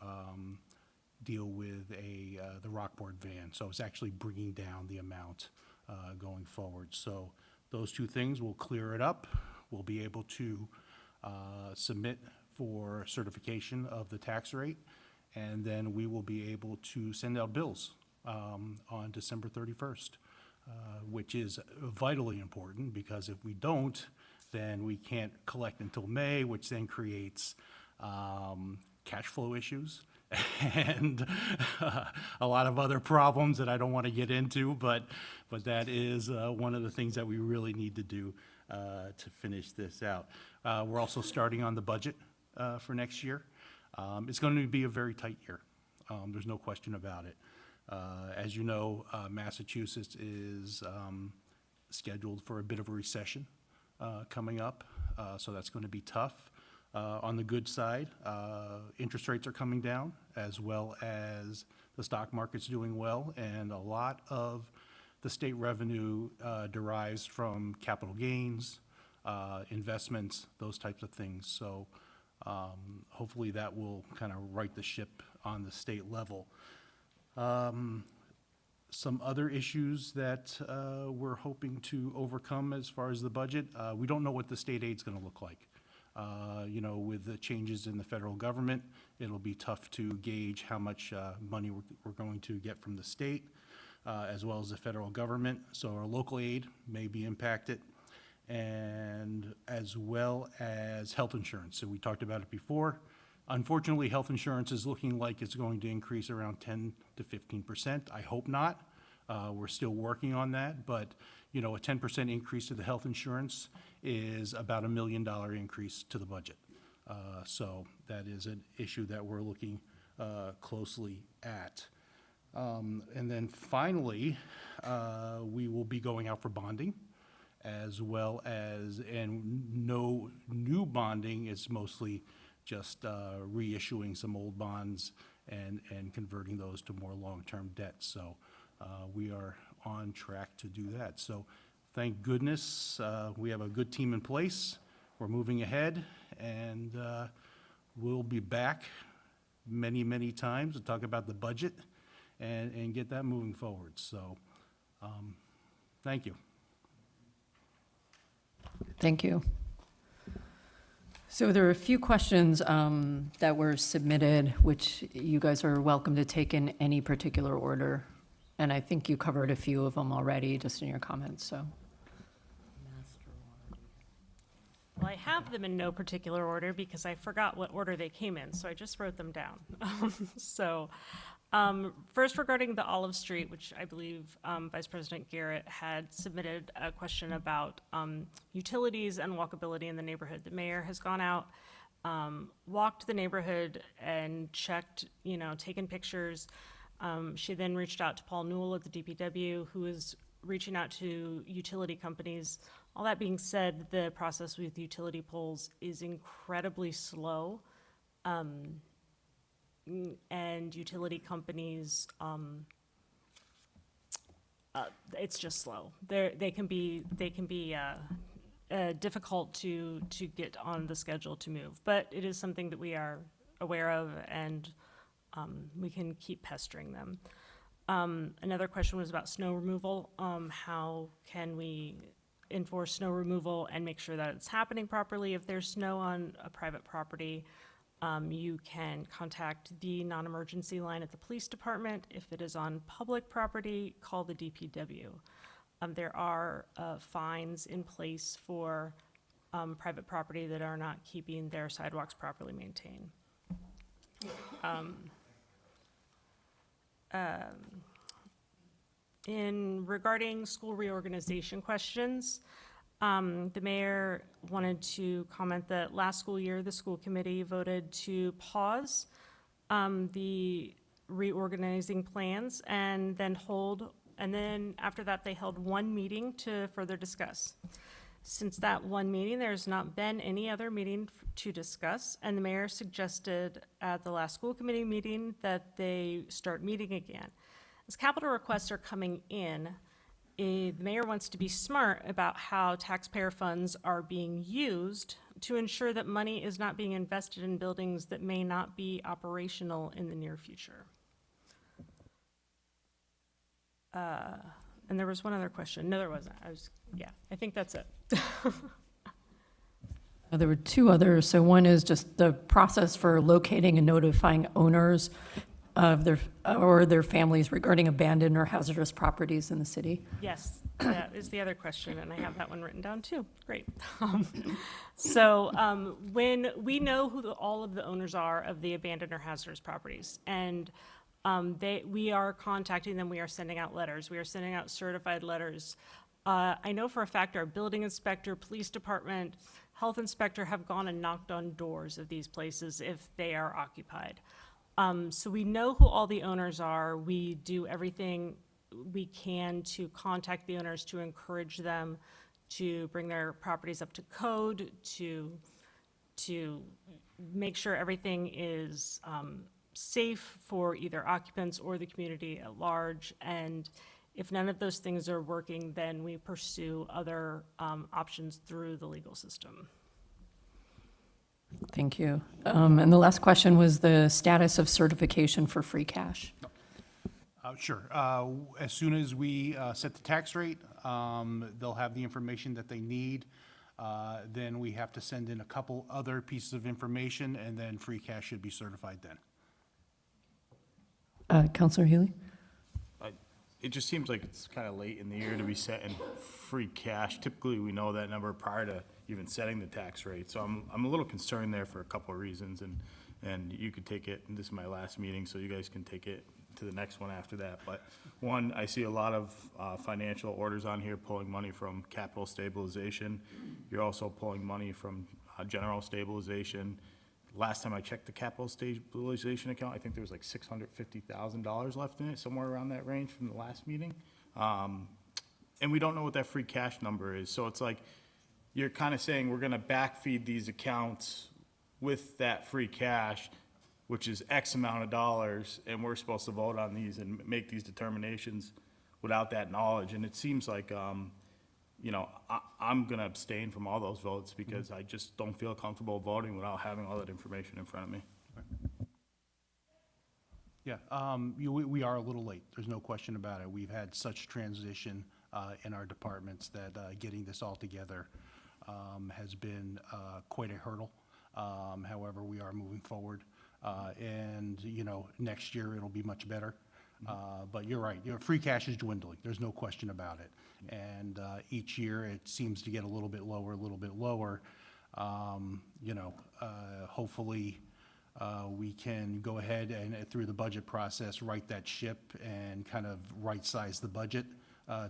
deal with the Rockport van. So it's actually bringing down the amount going forward. So those two things will clear it up. We'll be able to submit for certification of the tax rate, and then we will be able to send out bills on December 31st, which is vitally important, because if we don't, then we can't collect until May, which then creates cash flow issues and a lot of other problems that I don't want to get into, but that is one of the things that we really need to do to finish this out. We're also starting on the budget for next year. It's going to be a very tight year. There's no question about it. As you know, Massachusetts is scheduled for a bit of a recession coming up, so that's going to be tough. On the good side, interest rates are coming down, as well as the stock market's doing well, and a lot of the state revenue derives from capital gains, investments, those types of things. So hopefully that will kind of right the ship on the state level. Some other issues that we're hoping to overcome as far as the budget, we don't know what the state aid's going to look like. You know, with the changes in the federal government, it'll be tough to gauge how much money we're going to get from the state, as well as the federal government. So our local aid may be impacted, and as well as health insurance. So we talked about it before. Unfortunately, health insurance is looking like it's going to increase around 10 to 15%. I hope not. We're still working on that, but you know, a 10% increase to the health insurance is about $1 million increase to the budget. So that is an issue that we're looking closely at. And then finally, we will be going out for bonding, as well as, and no new bonding, it's mostly just reissuing some old bonds and converting those to more long-term debt. So we are on track to do that. So thank goodness we have a good team in place. We're moving ahead, and we'll be back many, many times to talk about the budget and get that moving forward. So thank you. Thank you. So there are a few questions that were submitted, which you guys are welcome to take in any particular order. And I think you covered a few of them already, just in your comments, so. Well, I have them in no particular order because I forgot what order they came in, so I just wrote them down. So, first regarding the Olive Street, which I believe Vice President Garrett had submitted a question about utilities and walkability in the neighborhood. The mayor has gone out, walked the neighborhood and checked, taken pictures. She then reached out to Paul Newell at the DPW, who is reaching out to utility companies. All that being said, the process with utility poles is incredibly slow. And utility companies, it's just slow. They can be difficult to get on the schedule to move, but it is something that we are aware of, and we can keep pestering them. Another question was about snow removal. How can we enforce snow removal and make sure that it's happening properly? If there's snow on a private property, you can contact the non-emergency line at the police department. If it is on public property, call the DPW. There are fines in place for private property that are not keeping their sidewalks properly maintained. In regarding school reorganization questions, the mayor wanted to comment that last school year, the school committee voted to pause the reorganizing plans and then after that, they held one meeting to further discuss. Since that one meeting, there's not been any other meeting to discuss, and the mayor suggested at the last school committee meeting that they start meeting again. As capital requests are coming in, the mayor wants to be smart about how taxpayer funds are being used to ensure that money is not being invested in buildings that may not be operational in the near future. And there was one other question. No, there wasn't. I think that's it. There were two others. So one is just the process for locating and notifying owners of their families regarding abandoned or hazardous properties in the city. Yes, that is the other question, and I have that one written down too. Great. So when we know who all of the owners are of the abandoned or hazardous properties, and we are contacting them, we are sending out letters, we are sending out certified letters. I know for a fact our building inspector, police department, health inspector have gone and knocked on doors of these places if they are occupied. So we know who all the owners are. We do everything we can to contact the owners, to encourage them to bring their properties up to code, to make sure everything is safe for either occupants or the community at large. And if none of those things are working, then we pursue other options through the legal system. Thank you. And the last question was the status of certification for free cash. Sure. As soon as we set the tax rate, they'll have the information that they need. Then we have to send in a couple other pieces of information, and then free cash should be certified then. Councilor Healy? It just seems like it's kind of late in the year to be setting free cash. Typically, we know that number prior to even setting the tax rate. So I'm a little concerned there for a couple of reasons, and you could take it, and this is my last meeting, so you guys can take it to the next one after that. But one, I see a lot of financial orders on here pulling money from capital stabilization. You're also pulling money from general stabilization. Last time I checked the capital stabilization account, I think there was like $650,000 left in it, somewhere around that range from the last meeting. And we don't know what that free cash number is. So it's like, you're kind of saying we're gonna backfeed these accounts with that free cash, which is X amount of dollars, and we're supposed to vote on these and make these determinations without that knowledge. And it seems like, I'm gonna abstain from all those votes because I just don't feel comfortable voting without having all that information in front of me. Yeah, we are a little late. There's no question about it. We've had such transition in our departments that getting this all together has been quite a hurdle. However, we are moving forward. And, next year it'll be much better. But you're right, free cash is dwindling. There's no question about it. And each year it seems to get a little bit lower. Hopefully, we can go ahead and through the budget process, right that ship and kind of right-size the budget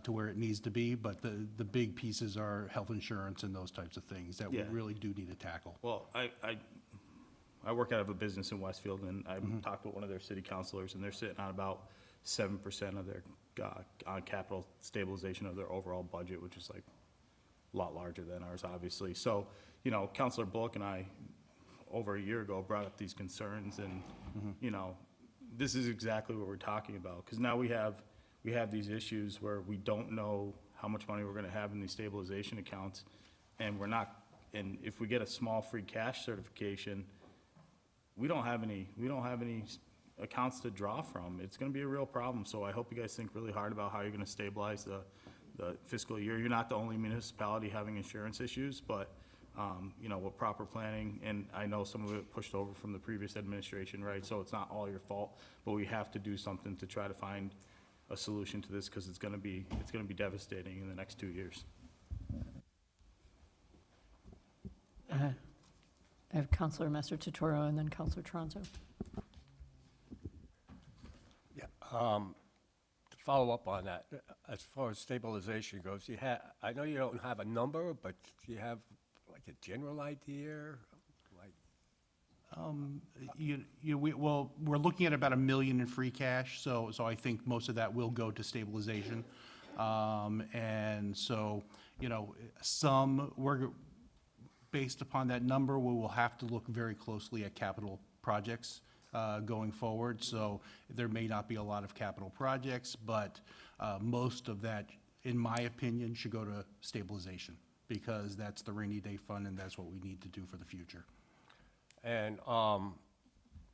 to where it needs to be. But the big pieces are health insurance and those types of things that we Yeah. really do need to tackle. Well, I work out of a business in Westfield, and I talked with one of their city councilors, and they're sitting on about 7% of their, on capital stabilization of their overall budget, which is like a lot larger than ours, obviously. So, Councilor Bullock and I, over a year ago, brought up these concerns, and, this is exactly what we're talking about. Because now we have these issues where we don't know how much money we're gonna have in these stabilization accounts, and and if we get a small free cash certification, we don't have any accounts to draw from. It's gonna be a real problem, so I hope you guys think really hard about how you're gonna stabilize the fiscal year. You're not the only municipality having insurance issues, but, with proper planning, and I know some of it pushed over from the previous administration, right? So it's not all your fault, but we have to do something to try to find a solution to this, because it's gonna be devastating in the next 2 years. I have Counselor Messer Totoro and then Counselor Tronzo. Yeah, to follow up on that, as far as stabilization goes, I know you don't have a number, but do you have like a general idea? Like, We're looking at about $1 million in free cash, so I think most of that will go to stabilization. And so, based upon that number, we will have to look very closely at capital projects going forward. So there may not be a lot of capital projects, but most of that, in my opinion, should go to stabilization, because that's the rainy day fund, and that's what we need to do for the future. and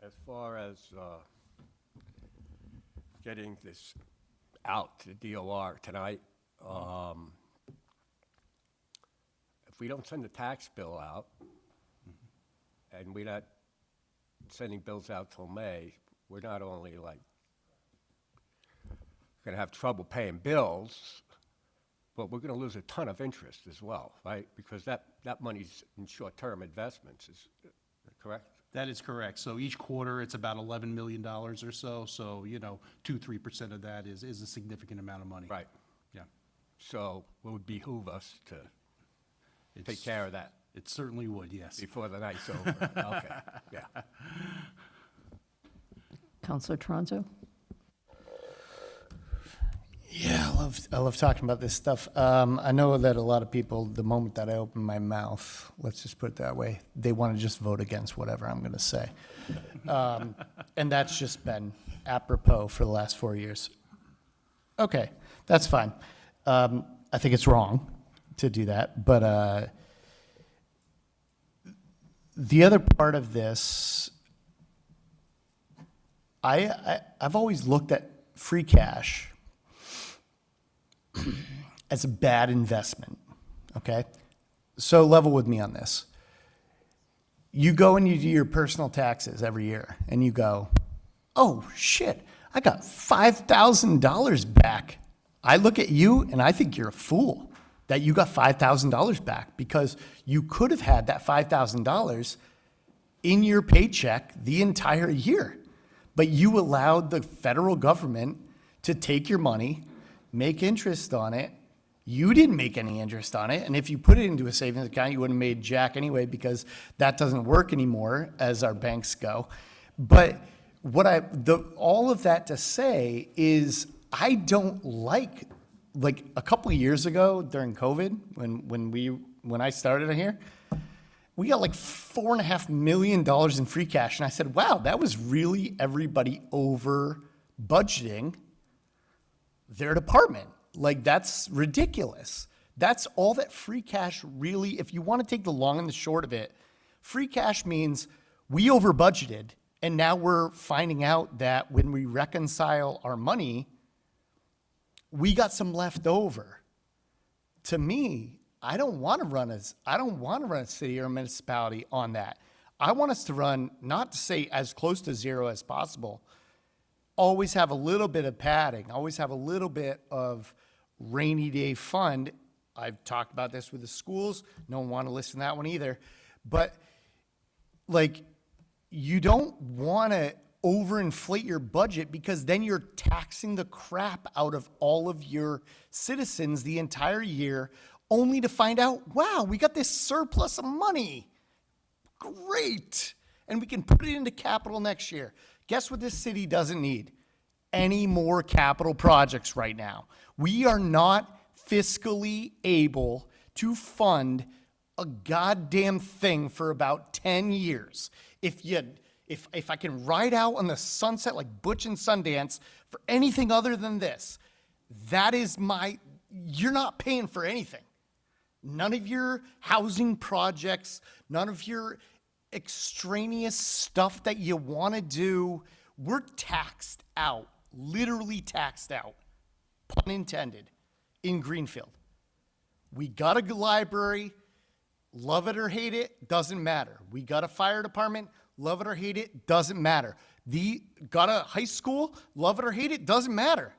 as far as getting this out to DOR tonight, if we don't send the tax bill out, and we're not sending bills out till May, we're not only like gonna have trouble paying bills, but we're gonna lose a ton of interest as well, right? Because that money's in short-term investments, is that correct? That is correct. So each quarter, it's about $11 million or so. So, 2-3% of that is a significant amount of money. Right. Yeah. So it would behoove us to take It's- care of that It certainly would, yes. before the night's over. Okay, yeah. Counselor Tronzo? Yeah, I love talking about this stuff. I know that a lot of people, the moment that I open my mouth, let's just put it that way, they want to just vote against whatever I'm going to say. And that's just been apropos for the last 4 years. Okay, that's fine. I think it's wrong to do that, but the other part of this, I've always looked at free cash as a bad investment, okay? So level with me on this. You go and you do your personal taxes every year, and you go, oh, shit, I got $5,000 back. I look at you, and I think you're a fool that you got $5,000 back, because you could have had that $5,000 in your paycheck the entire year. But you allowed the federal government to take your money, make interest on it. You didn't make any interest on it. And if you put it into a savings account, you wouldn't have made jack anyway, because that doesn't work anymore as our banks go. But all of that to say is, I don't like a couple of years ago during COVID, when I started here, we got like $4.5 million in free cash. And I said, wow, that was really everybody over budgeting their department. Like, that's ridiculous. That's all that free cash really, if you want to take the long and the short of it, free cash means we over budgeted, and now we're finding out that when we reconcile our money, we got some left over. To me, I don't want to run a city or a municipality on that. I want us to run, not to say as close to zero as possible, always have a little bit of padding, always have a little bit of rainy day fund I've talked about this with the schools. No one want to listen to that one either. But like, you don't want to overinflate your budget because then you're taxing the crap out of all of your citizens the entire year only to find out, wow, we got this surplus of money. Great. And we can put it into capital next year. Guess what this city doesn't need? Any more capital projects right now. We are not fiscally able to fund a goddamn thing for about 10 years. If I can ride out on the sunset like Butch and Sundance for anything other than this, that is you're not paying for anything. None of your housing projects, none of your extraneous stuff that you want to do, we're taxed out, literally taxed out, pun intended, in Greenfield. We got a library, love it or hate it, doesn't matter. We got a fire department, love it or hate it, doesn't matter. Got a high school, love it or hate it, doesn't matter.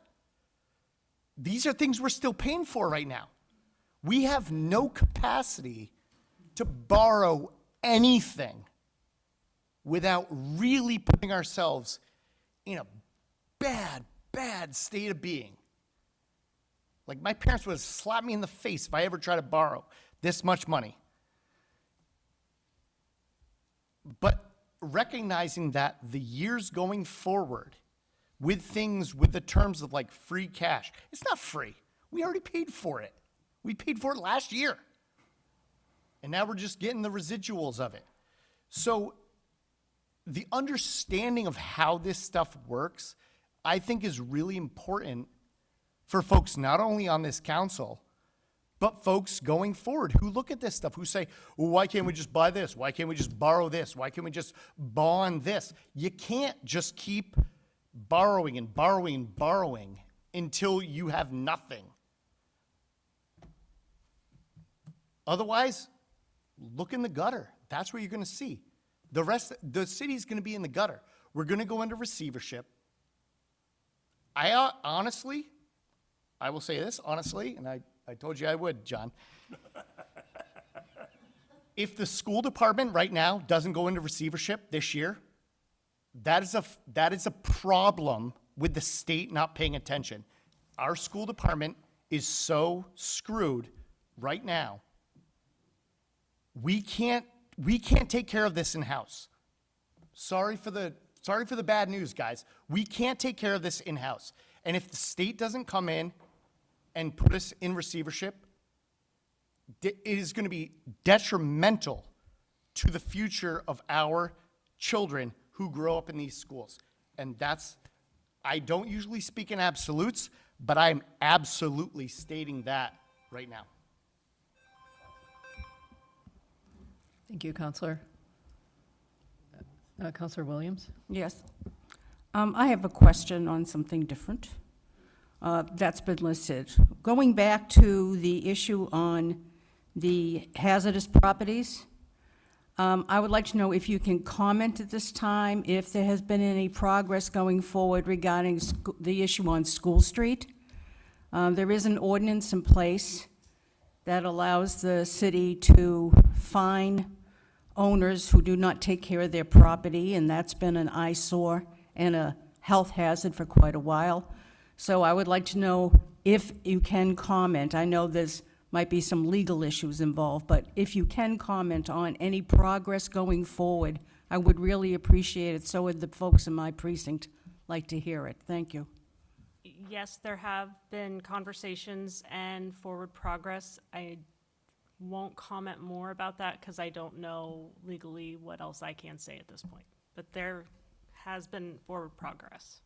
These are things we're still paying for right now. We have no capacity to borrow anything without really putting ourselves in a bad, bad state of being. Like, my parents would have slapped me in the face if I ever tried to borrow this much money. But recognizing that the years going forward with the terms of like free cash, it's not free. We already paid for it. We paid for it last year. And now we're just getting the residuals of it. So the understanding of how this stuff works, I think, is really important for folks not only on this council, but folks going forward who look at this stuff, who say, well, why can't we just buy this? Why can't we just borrow this? Why can't we just bond this? You can't just keep borrowing and borrowing and borrowing until you have nothing. Otherwise, look in the gutter. That's what you're going to see. The city's going to be in the gutter. We're going to go into receivership. I will say this honestly, and I told you I would, John. If the school department right now doesn't go into receivership this year, that is a problem with the state not paying attention. Our school department is so screwed right now. We can't take care of this in-house. Sorry for the bad news, guys. We can't take care of this in-house. And if the state doesn't come in and put us in receivership, it is going to be detrimental to the future of our children who grow up in these schools. And I don't usually speak in absolutes, but I'm absolutely stating that right now. Thank you, Counselor. Counselor Williams? Yes. I have a question on something different that's been listed. Going back to the issue on the hazardous properties, I would like to know if you can comment at this time if there has been any progress going forward regarding the issue on School Street. There is an ordinance in place that allows the city to fine owners who do not take care of their property, and that's been an eyesore and a health hazard for quite a while. So I would like to know if you can comment. I know there's might be some legal issues involved, but if you can comment on any progress going forward, I would really appreciate it. So would the folks in my precinct like to hear it. Thank you. Yes, there have been conversations and forward progress. I won't comment more about that because I don't know legally what else I can say at this point. But there has been forward progress.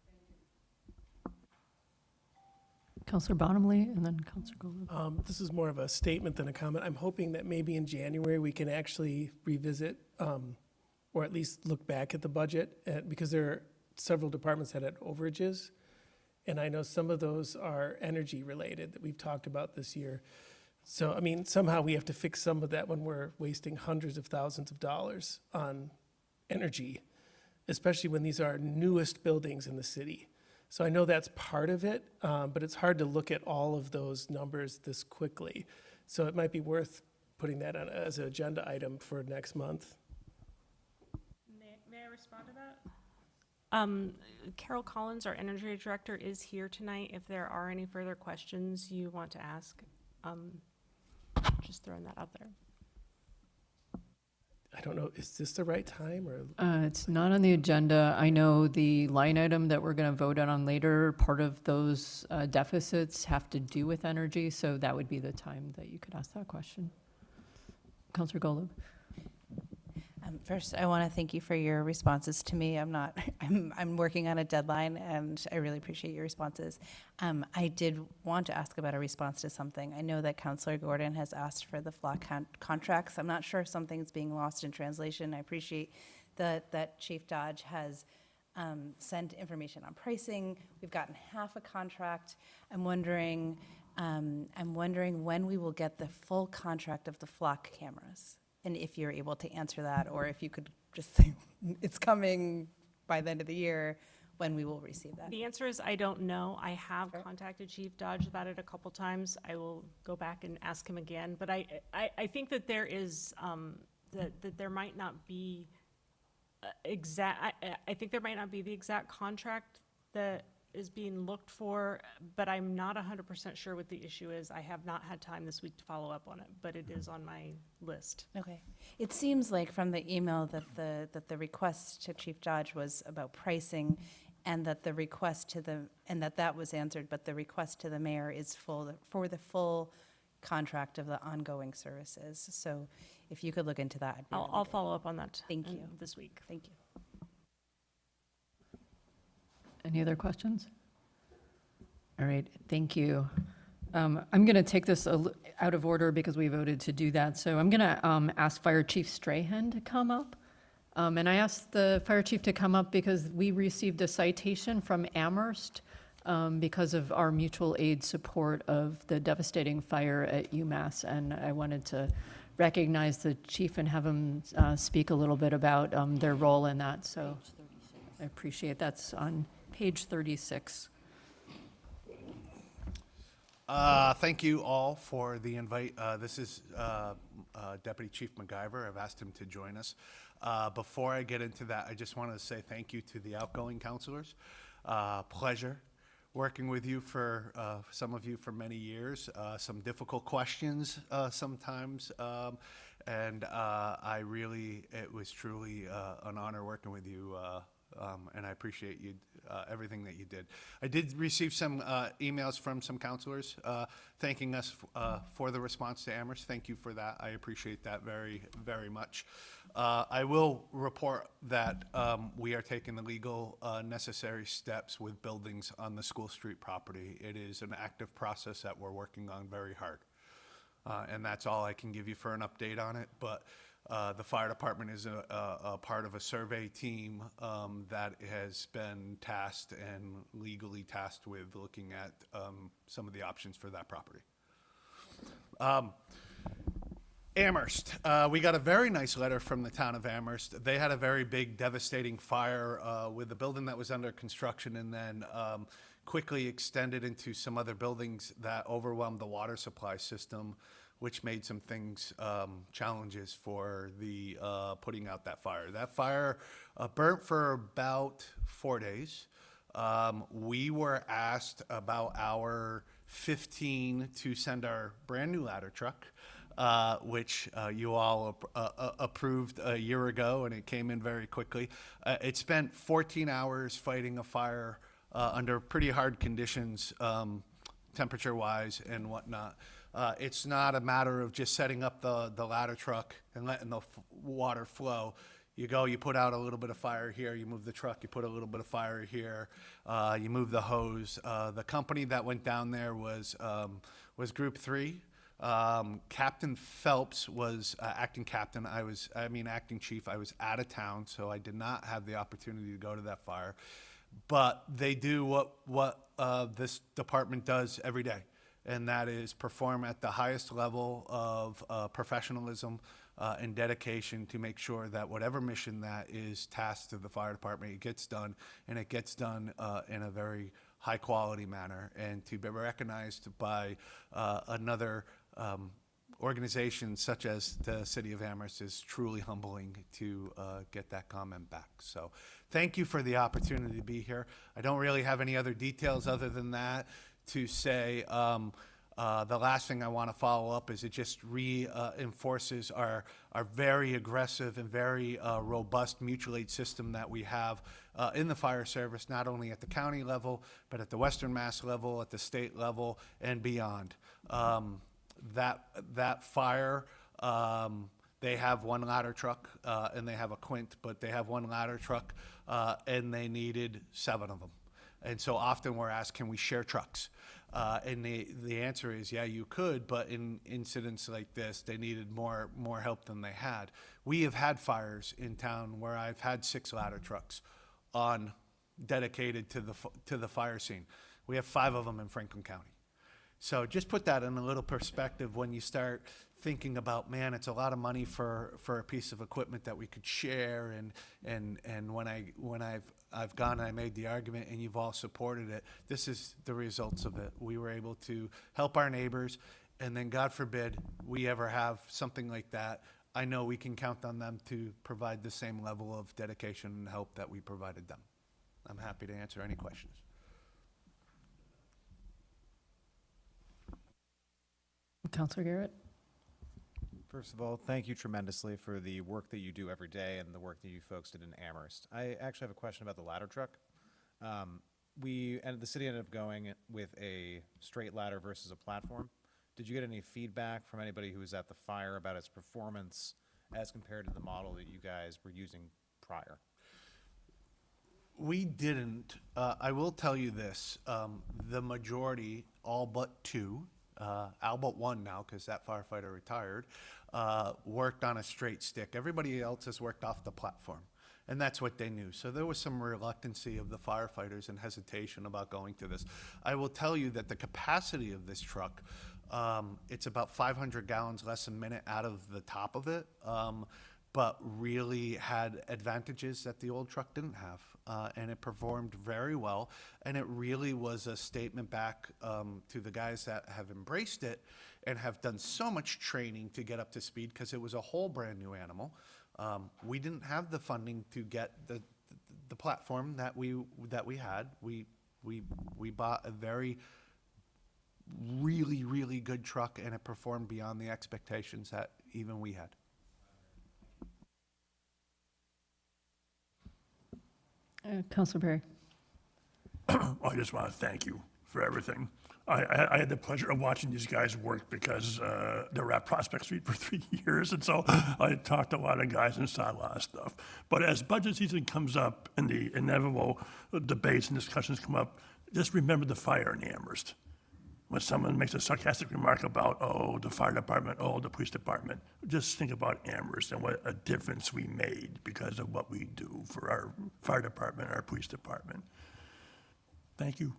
Counselor Bottomley and then Counselor Goldberg. This is more of a statement than a comment. I'm hoping that maybe in January we can actually revisit or at least look back at the budget because there are several departments that had overages. And I know some of those are energy related that we've talked about this year. So, I mean, somehow we have to fix some of that when we're wasting hundreds of thousands of dollars on energy, especially when these are newest buildings in the city. So I know that's part of it, but it's hard to look at all of those numbers this quickly. So it might be worth putting that on as an agenda item for next month. May I respond to that? Carol Collins, our energy director, is here tonight. If there are any further questions you want to ask, just throwing that out there. I don't know, is this the right time or? It's not on the agenda. I know the line item that we're going to vote on later, part of those deficits have to do with energy, so that would be the time that you could ask that question. Councilor Golub? First, I want to thank you for your responses to me. I'm working on a deadline, and I really appreciate your responses. I did want to ask about a response to something. I know that Councilor Gordon has asked for the flock contracts. I'm not sure if something's being lost in translation. I appreciate that Chief Dodge has sent information on pricing. We've gotten half a contract. I'm wondering when we will get the full contract of the flock cameras. And if you're able to answer that, or if you could just say, it's coming by the end of the year, when we will receive that. The answer is I don't know. I have contacted Chief Dodge about it a couple times. I will go back and ask him again. But I think that there is, that there might not be I think there might not be the exact contract that is being looked for, but I'm not 100% sure what the issue is. I have not had time this week to follow up on it, but it is on my list. Okay. It seems like from the email that the request to Chief Dodge was about pricing, and that the request to that was answered, but the request to the mayor is for the full contract of the ongoing services. So if you could look into that, I'd be really I'll good. follow up on that. Thank you. This week. Thank you. Any other questions? All right, thank you. I'm going to take this out of order because we voted to do that. So I'm going to ask Fire Chief Strahan to come up. And I asked the fire chief to come up because we received a citation from Amherst because of our mutual aid support of the devastating fire at UMass. And I wanted to recognize the chief and have him speak a little bit about their role in that. So I appreciate that's on page 36. Thank you all for the invite. This is Deputy Chief MacGyver. I've asked him to join us. Before I get into that, I just wanted to say thank you to the outgoing counselors. Pleasure working with you for some of you for many years. Some difficult questions sometimes. And it was truly an honor working with you. And I appreciate you, everything that you did. I did receive some emails from some counselors thanking us for the response to Amherst. Thank you for that. I appreciate that very, very much. I will report that we are taking the legal necessary steps with buildings on the School Street property. It is an active process that we're working on very hard. And that's all I can give you for an update on it. But the fire department is a part of a survey team that has been tasked and legally tasked with looking at some of the options for that property. Amherst, we got a very nice letter from the town of Amherst. They had a very big, devastating fire with the building that was under construction, and then quickly extended into some other buildings that overwhelmed the water supply system, which made some things, challenges for the putting out that fire. That fire burnt for about 4 days. We were asked about hour 15 to send our brand new ladder truck, which you all approved a year ago, and it came in very quickly. It spent 14 hours fighting a fire under pretty hard conditions, temperature-wise and whatnot. It's not a matter of just setting up the ladder truck and letting the water flow. You go, you put out a little bit of fire here, you move the truck, you put a little bit of fire here, you move the hose. The company that went down there was Group 3. Captain Phelps was acting captain. Acting chief. I was out of town, so I did not have the opportunity to go to that fire. But they do what this department does every day, and that is perform at the highest level of professionalism and dedication to make sure that whatever mission that is tasked to the fire department, it gets done, and it gets done in a very high-quality manner. And to be recognized by another organizations such as the City of Amherst is truly humbling to get that comment back. So thank you for the opportunity to be here. I don't really have any other details other than that to say. The last thing I want to follow up is it just reinforces our very aggressive and very robust mutual aid system that we have in the fire service, not only at the county level, but at the Western Mass level, at the state level, and beyond. That fire, they have one ladder truck and they have a quint, but they have one ladder truck and they needed 7 of them. And so often we're asked, can we share trucks? And the answer is, yeah, you could, but in incidents like this, they needed more help than they had. We have had fires in town where I've had 6 ladder trucks dedicated to the fire scene. We have 5 of them in Franklin County. So just put that in a little perspective when you start thinking about, man, it's a lot of money for a piece of equipment that we could share. And when I've gone and I made the argument and you've all supported it, this is the results of it. We were able to help our neighbors, and then God forbid we ever have something like that. I know we can count on them to provide the same level of dedication and help that we provided them. I'm happy to answer any questions. Counselor Garrett? First of all, thank you tremendously for the work that you do every day and the work that you folks did in Amherst. I actually have a question about the ladder truck. The city ended up going with a straight ladder versus a platform. Did you get any feedback from anybody who was at the fire about its performance as compared to the model that you guys were using prior? We didn't. I will tell you this. The majority, all but 2, all but 1 now because that firefighter retired, worked on a straight stick. Everybody else has worked off the platform, and that's what they knew. So there was some reluctancy of the firefighters and hesitation about going to this. I will tell you that the capacity of this truck, it's about 500 gallons less a minute out of the top of it, but really had advantages that the old truck didn't have. And it performed very well, and it really was a statement back to the guys that have embraced it and have done so much training to get up to speed because it was a whole brand new animal. We didn't have the funding to get the platform that we had. We bought a very really good truck, and it performed beyond the expectations that even we had. Counselor Perry? I just want to thank you for everything. I had the pleasure of watching these guys work because they were at Prospect Street for 3 years, and so I talked to a lot of guys and saw a lot of stuff. But as budget season comes up and the inevitable debates and discussions come up, just remember the fire in Amherst. When someone makes a sarcastic remark about, oh, the fire department, oh, the police department, just think about Amherst and what a difference we made because of what we do for our fire department, our police department. Thank you.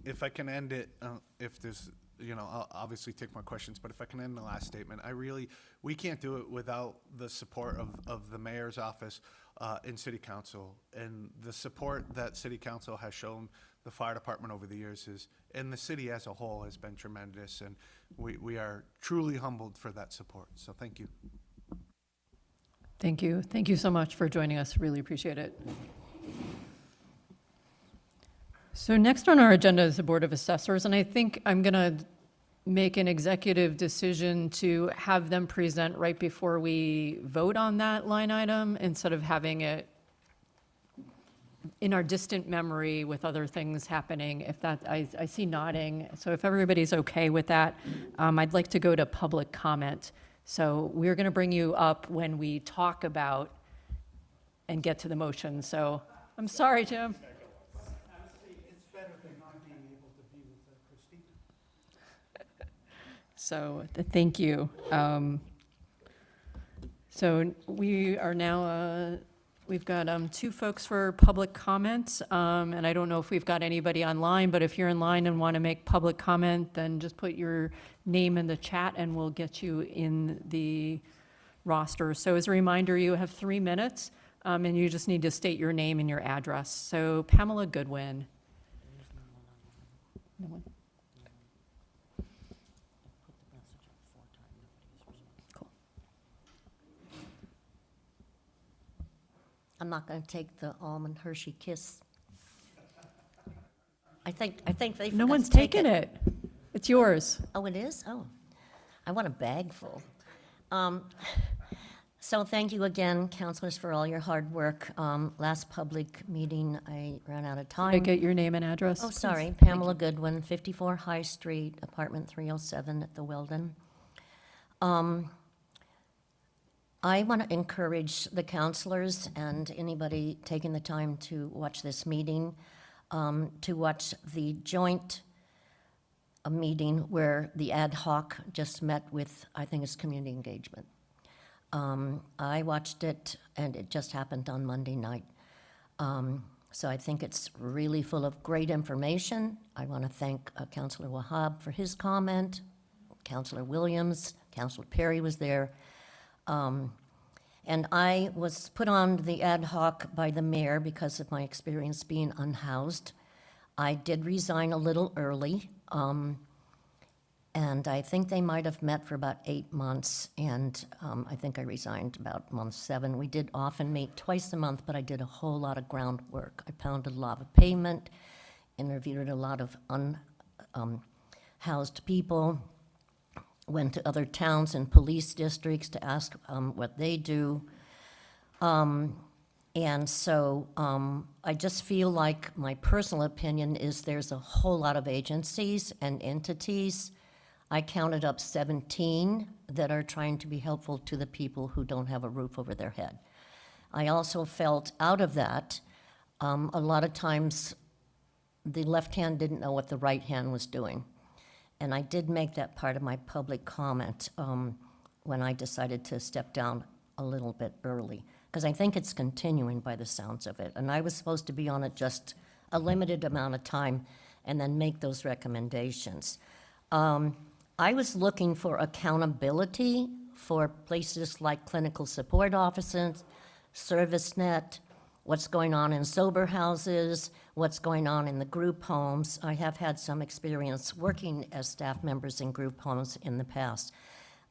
If I can end it, if there's, I'll obviously take more questions, but if I can end the last statement, we can't do it without the support of the mayor's office and city council. And the support that city council has shown the fire department over the years and the city as a whole has been tremendous, and we are truly humbled for that support. So thank you. Thank you. Thank you so much for joining us. Really appreciate it. So next on our agenda is the Board of Assessors, and I think I'm going to make an executive decision to have them present right before we vote on that line item instead of having it in our distant memory with other things happening. If that, I see nodding. So if everybody's okay with that, I'd like to go to public comment. So we're going to bring you up when we talk about and get to the motion. So I'm sorry, Jim. So thank you. So we are now, we've got 2 folks for public comments, and I don't know if we've got anybody online, but if you're in line and want to make public comment, then just put your name in the chat and we'll get you in the roster. So as a reminder, you have 3 minutes, and you just need to state your name and your address. So Pamela Goodwin. No one. I'm not going to take the almond Hershey Kiss. I think they No forgot one's to take taken it. It's yours. Oh, it is? Oh, I want a bag full. So thank you again, counselors, for all your hard work. Last public meeting, I ran out of time. Can I get your name and address? Oh, please? sorry, Pamela Goodwin, 54 High Street, apartment 307 at the Weldon. I want to encourage the counselors and anybody taking the time to watch this meeting, to watch the joint meeting where the ad hoc just met with, I think it's community engagement. I watched it, and it just happened on Monday night. So I think it's really full of great information. I want to thank Councillor Wahab for his comment, Councillor Williams, Councillor Perry was there. And I was put on the ad hoc by the mayor because of my experience being unhoused. I did resign a little early, and I think they might have met for about 8 months, and I think I resigned about month 7. We did often meet twice a month, but I did a whole lot of groundwork. I pounded a lot of pavement, interviewed a lot of unhoused people, went to other towns and police districts to ask what they do. And so I just feel like my personal opinion is there's a whole lot of agencies and entities. I counted up 17 that are trying to be helpful to the people who don't have a roof over their head. I also felt out of that, a lot of times the left hand didn't know what the right hand was doing. And I did make that part of my public comment when I decided to step down a little bit early, because I think it's continuing by the sounds of it. And I was supposed to be on it just a limited amount of time and then make those recommendations. I was looking for accountability for places like clinical support offices, ServiceNet, what's going on in sober houses, what's going on in the group homes. I have had some experience working as staff members in group homes in the past.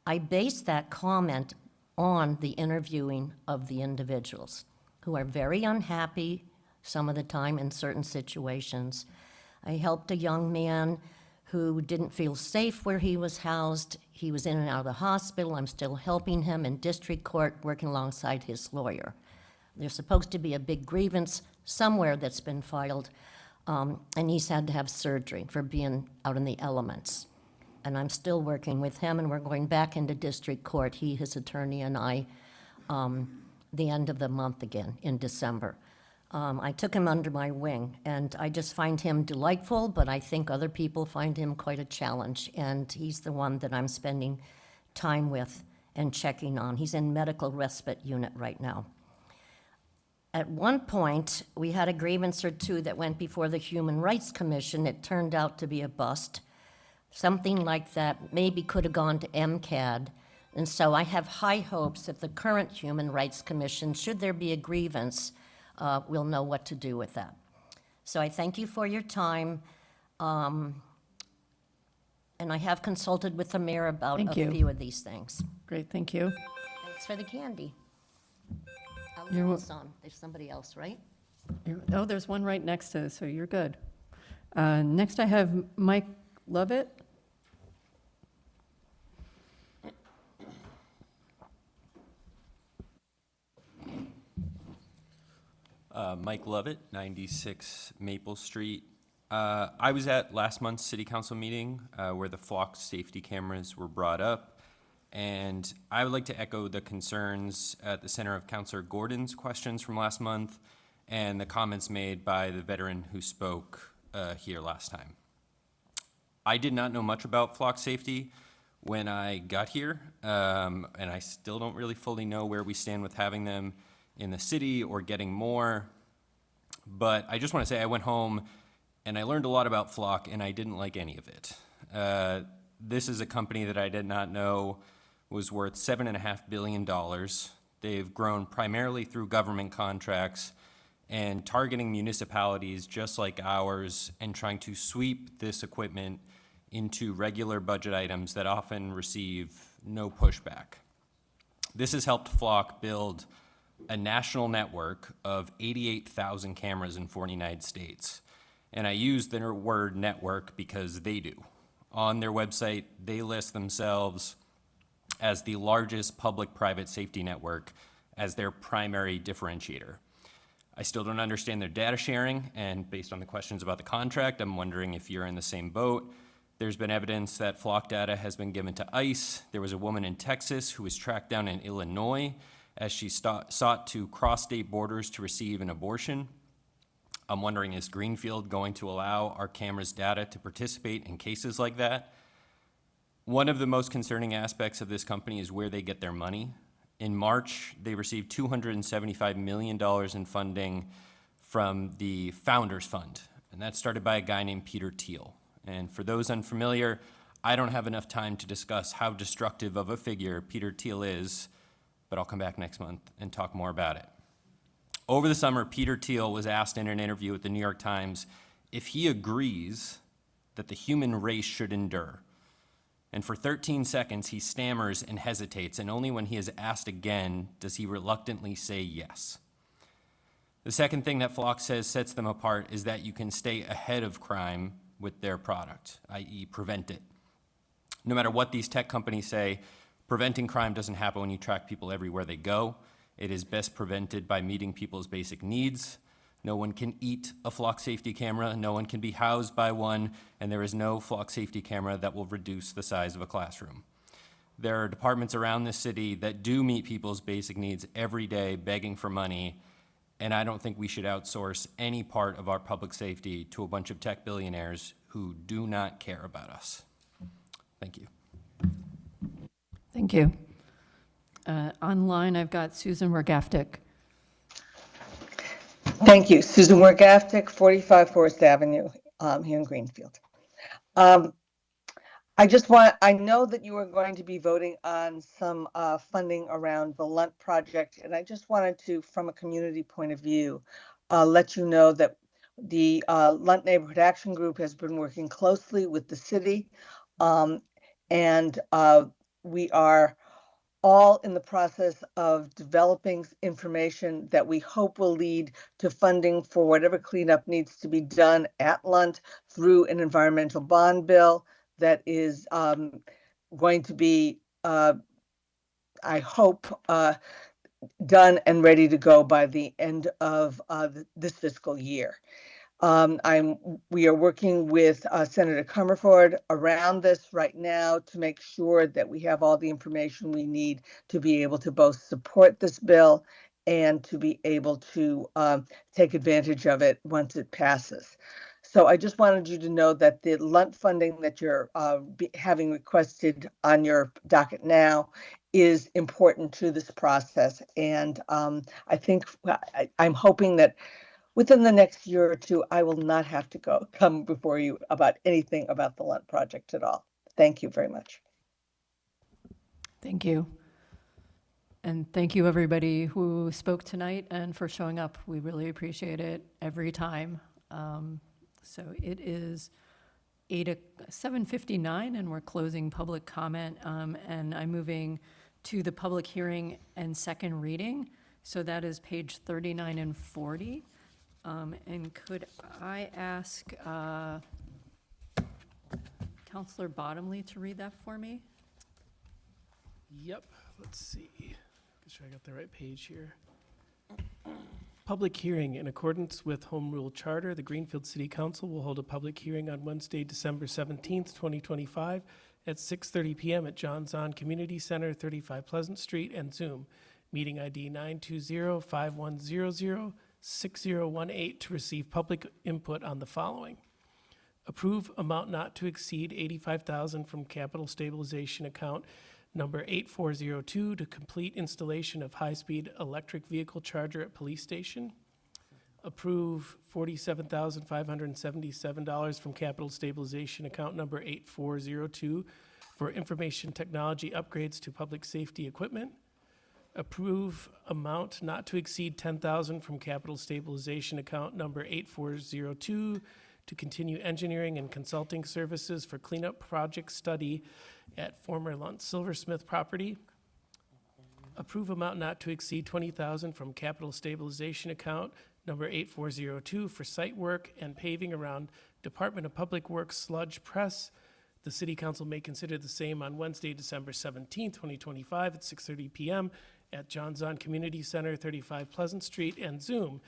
I based that comment on the interviewing of the individuals who are very unhappy some of the time in certain situations. I helped a young man who didn't feel safe where he was housed. He was in and out of the hospital. I'm still helping him in district court, working alongside his lawyer. There's supposed to be a big grievance somewhere that's been filed, and he's had to have surgery for being out in the elements. And I'm still working with him, and we're going back into district court, he, his attorney, and I, the end of the month again, in December. I took him under my wing, and I just find him delightful, but I think other people find him quite a challenge, and he's the one that I'm spending time with and checking on. He's in medical respite unit right now. At one point, we had a grievance or two that went before the Human Rights Commission. It turned out to be a bust. Something like that maybe could have gone to MCAD. And so I have high hopes that the current Human Rights Commission, should there be a grievance, we'll know what to do with that. So I thank you for your time. And I have consulted with the mayor about Thank a you. few of these things. Great, thank you. Thanks for the candy. I'll You're leave wel- this on. There's somebody else, right? Oh, there's one right next to, so you're good. Next, I have Mike Lovett. Mike Lovett, 96 Maple Street. I was at last month's city council meeting where the flock safety cameras were brought up, and I would like to echo the concerns at the center of Councilor Gordon's questions from last month and the comments made by the veteran who spoke here last time. I did not know much about flock safety when I got here, and I still don't really fully know where we stand with having them in the city or getting more. But I just want to say I went home and I learned a lot about Flock, and I didn't like any of it. This is a company that I did not know was worth $7.5 billion. They've grown primarily through government contracts and targeting municipalities just like ours and trying to sweep this equipment into regular budget items that often receive no pushback. This has helped Flock build a national network of 88,000 cameras in 40 United States. And I use the word network because they do. On their website, they list themselves as the largest public-private safety network as their primary differentiator. I still don't understand their data sharing, and based on the questions about the contract, I'm wondering if you're in the same boat. There's been evidence that flock data has been given to ICE. There was a woman in Texas who was tracked down in Illinois as she sought to cross state borders to receive an abortion. I'm wondering, is Greenfield going to allow our cameras data to participate in cases like that? One of the most concerning aspects of this company is where they get their money. In March, they received $275 million in funding from the Founders Fund, and that started by a guy named Peter Thiel. And for those unfamiliar, I don't have enough time to discuss how destructive of a figure Peter Thiel is, but I'll come back next month and talk more about it. Over the summer, Peter Thiel was asked in an interview with the New York Times if he agrees that the human race should endure. And for 13 seconds, he stammers and hesitates, and only when he is asked again does he reluctantly say yes. The second thing that Flock says sets them apart is that you can stay ahead of crime with their product, i.e. prevent it. No matter what these tech companies say, preventing crime doesn't happen when you track people everywhere they go. It is best prevented by meeting people's basic needs. No one can eat a flock safety camera, no one can be housed by one, and there is no flock safety camera that will reduce the size of a classroom. There are departments around the city that do meet people's basic needs every day, begging for money, and I don't think we should outsource any part of our public safety to a bunch of tech billionaires who do not care about us. Thank you. Thank you. Online, I've got Susan Wergaftig. Thank you. Susan Wergaftig, 45 Forest Avenue, here in Greenfield. I know that you are going to be voting on some funding around the Lunt project, and I just wanted to, from a community point of view, let you know that the Lunt Neighborhood Action Group has been working closely with the city, and we are all in the process of developing information that we hope will lead to funding for whatever cleanup needs to be done at Lunt through an environmental bond bill that is going to be, I hope, done and ready to go by the end of this fiscal year. We are working with Senator Comerford around this right now to make sure that we have all the information we need to be able to both support this bill and to be able to take advantage of it once it passes. So I just wanted you to know that the Lunt funding that you're having requested on your docket now is important to this process. And I think I'm hoping that within the next year or two, I will not have to come before you about anything about the Lunt project at all. Thank you very much. Thank you. And thank you, everybody who spoke tonight and for showing up. We really appreciate it every time. So it is 7:59, and we're closing public comment, and I'm moving to the public hearing and second reading. So that is page 39 and 40. And could I ask Counselor Bottomley to read that for me? Yep, let's see. Make sure I got the right page here. Public hearing. In accordance with Home Rule Charter, the Greenfield City Council will hold a public hearing on Wednesday, December 17th, 2025 at 6:30 p.m. at John Zahn Community Center, 35 Pleasant Street, and Zoom. Meeting ID 920-5100-6018 to receive public input on the following. Approve amount not to exceed $85,000 from capital stabilization account number 8402 to complete installation of high-speed electric vehicle charger at police station. Approve $47,577 from capital stabilization account number 8402 for information technology upgrades to public safety equipment. Approve amount not to exceed $10,000 from capital stabilization account number 8402 to continue engineering and consulting services for cleanup project study at former Lunt Silversmith property. Approve amount not to exceed 20,000 from capital stabilization account number 8402 for site work and paving around Department of Public Works sludge press. The city council may consider the same on Wednesday, December 17th, 2025 at 6:30 PM at John Zahn Community Center, 35 Pleasant Street, and Zoom.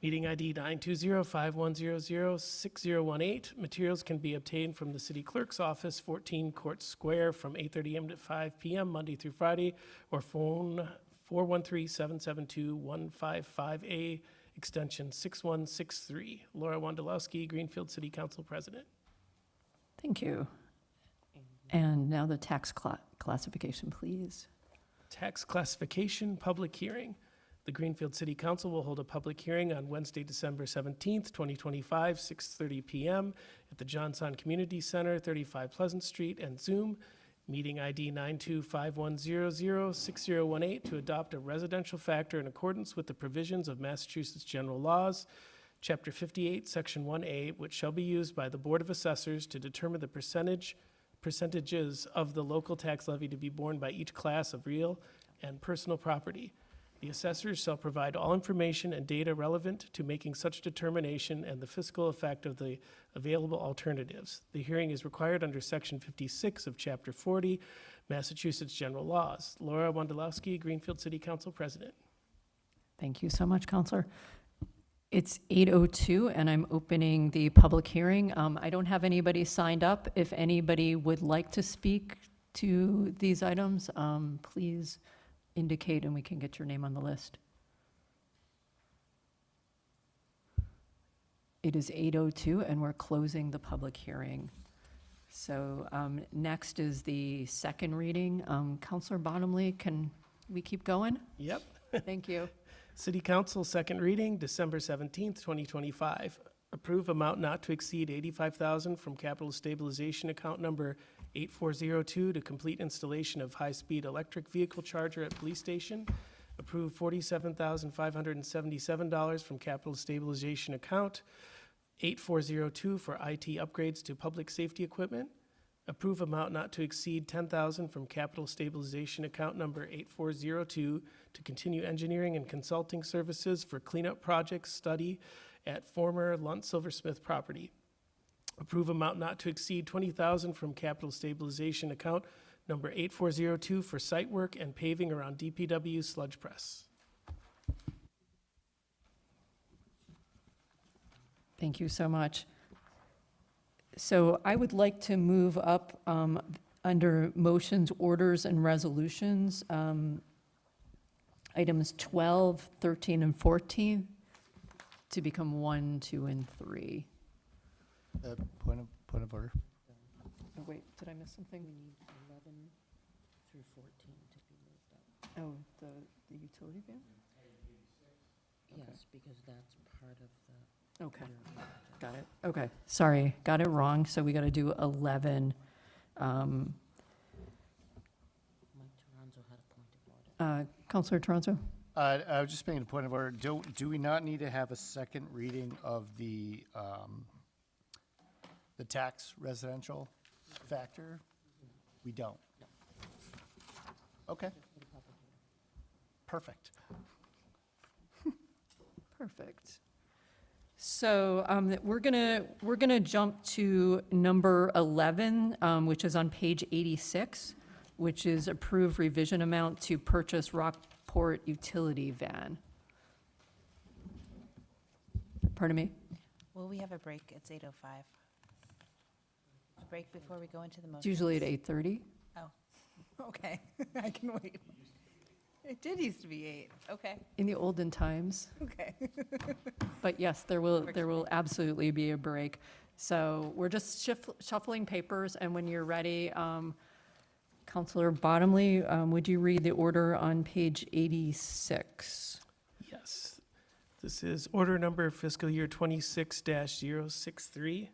Meeting ID 920-5100-6018. Materials can be obtained from the city clerk's office, 14 Court Square, from 8:30 a.m. to 5 p.m., Monday through Friday, or phone 413-772-155A, extension 6163. Laura Wondolowski, Greenfield City Council President. Thank you. And now the tax classification, please. Tax classification, public hearing. The Greenfield City Council will hold a public hearing on Wednesday, December 17th, 2025, 6:30 p.m. at the Johnson Community Center, 35 Pleasant Street, and Zoom. Meeting ID 925-100-6018 to adopt a residential factor in accordance with the provisions of Massachusetts general laws, Chapter 58, Section 1A, which shall be used by the Board of Assessors to determine the percentages of the local tax levy to be borne by each class of real and personal property. The assessors shall provide all information and data relevant to making such determination and the fiscal effect of the available alternatives. The hearing is required under Section 56 of Chapter 40, Massachusetts General Laws. Laura Wondolowski, Greenfield City Council President. Thank you so much, Counselor. It's 8:02, and I'm opening the public hearing. I don't have anybody signed up. If anybody would like to speak to these items, please indicate and we can get your name on the list. It is 8:02, and we're closing the public hearing. So next is the second reading. Counselor Bottomley, can we keep going? Yep. Thank you. City Council, second reading, December 17th, 2025. Approve amount not to exceed $85,000 from capital stabilization account number 8402 to complete installation of high-speed electric vehicle charger at police station. Approve $47,577 from capital stabilization account 8402 for IT upgrades to public safety equipment. Approve amount not to exceed $10,000 from capital stabilization account number 8402 to continue engineering and consulting services for cleanup projects study at former Lunt Silversmith property. Approve amount not to exceed $20,000 from capital stabilization account number 8402 for site work and paving around DPW sludge press. Thank you so much. So I would like to move up under motions, orders, and resolutions, items 12, 13, and 14 to become 1, 2, and 3. Point of order. Oh, wait, did I miss something? We need 11 through 14 to be moved up. Oh, the utility van? Yes, because that's part of the. Okay, got it. Okay, sorry, got it wrong. So we got to do 11. Mike Toronzo had a point of order. Counselor Toronto? I was just making a point of order. Do we not need to have a second reading of the tax residential factor? We don't. Okay. Perfect. Perfect. So we're gonna jump to number 11, which is on page 86, which is approve revision amount to purchase Rockport utility van. Pardon me? Will we have a break? It's 8:05. Break before we go into the motion. It's usually at 8:30. Oh, okay. I can wait. It did used to be 8. Okay. In the olden times. Okay. But yes, there will absolutely be a break. So we're just shuffling papers, and when you're ready, Counselor Bottomley, would you read the order on page 86? Yes. This is order number fiscal year 26-063.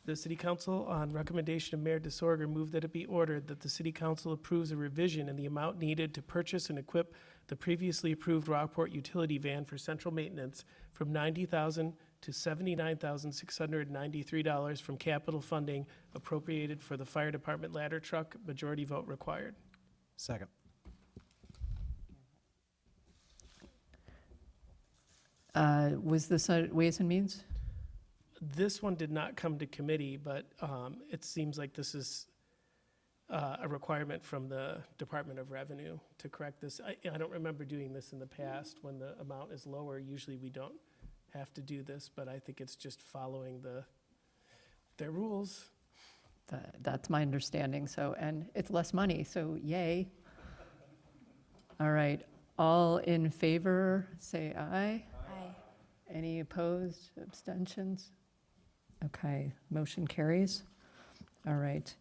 The City Council, on recommendation of Mayor DeSorger, move that it be ordered that the City Council approves a revision in the amount needed to purchase and equip the previously approved Rockport utility van for central maintenance from $90,000 to $79,693 from capital funding appropriated for the fire department ladder truck. Majority vote required. Second. Was this a Ways and Means? This one did not come to committee, but it seems like this is a requirement from the Department of Revenue to correct this. I don't remember doing this in the past. When the amount is lower, usually we don't have to do this, but I think it's just following their rules. That's my understanding, so, and it's less money, so yay. All right, all in favor, say aye. Aye. Any opposed, abstentions? Okay, motion carries. All right.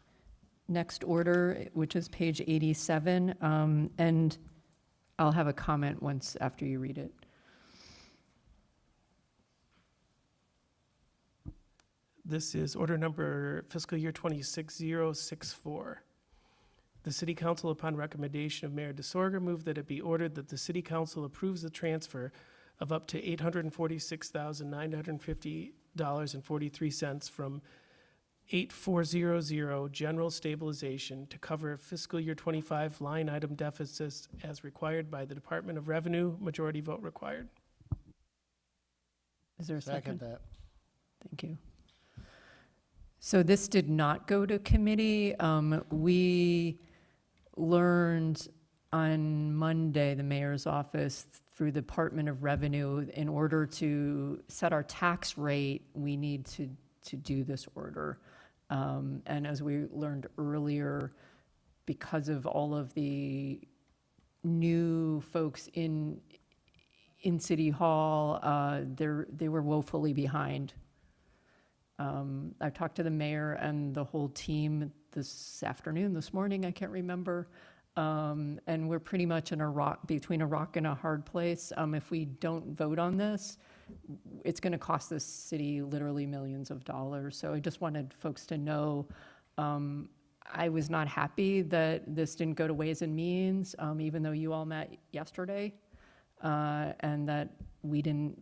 Next order, which is page 87, and I'll have a comment once after you read it. This is order number fiscal year 26064. The City Council, upon recommendation of Mayor DeSorger, move that it be ordered that the City Council approves the transfer of up to $846,950.43 from 8400 general stabilization to cover fiscal year 25 line item deficits as required by the Department of Revenue, majority vote required. Is there a second? that. Thank you. So this did not go to committee. We learned on Monday, the mayor's office, through the Department of Revenue, in order to set our tax rate, we need to do this order. And as we learned earlier, because of all of the new folks in City Hall, they were woefully behind. I talked to the mayor and the whole team this morning, I can't remember. And we're pretty much between a rock and a hard place. If we don't vote on this, it's going to cost this city literally millions of dollars. So I just wanted folks to know, I was not happy that this didn't go to Ways and Means, even though you all met yesterday, and that we don't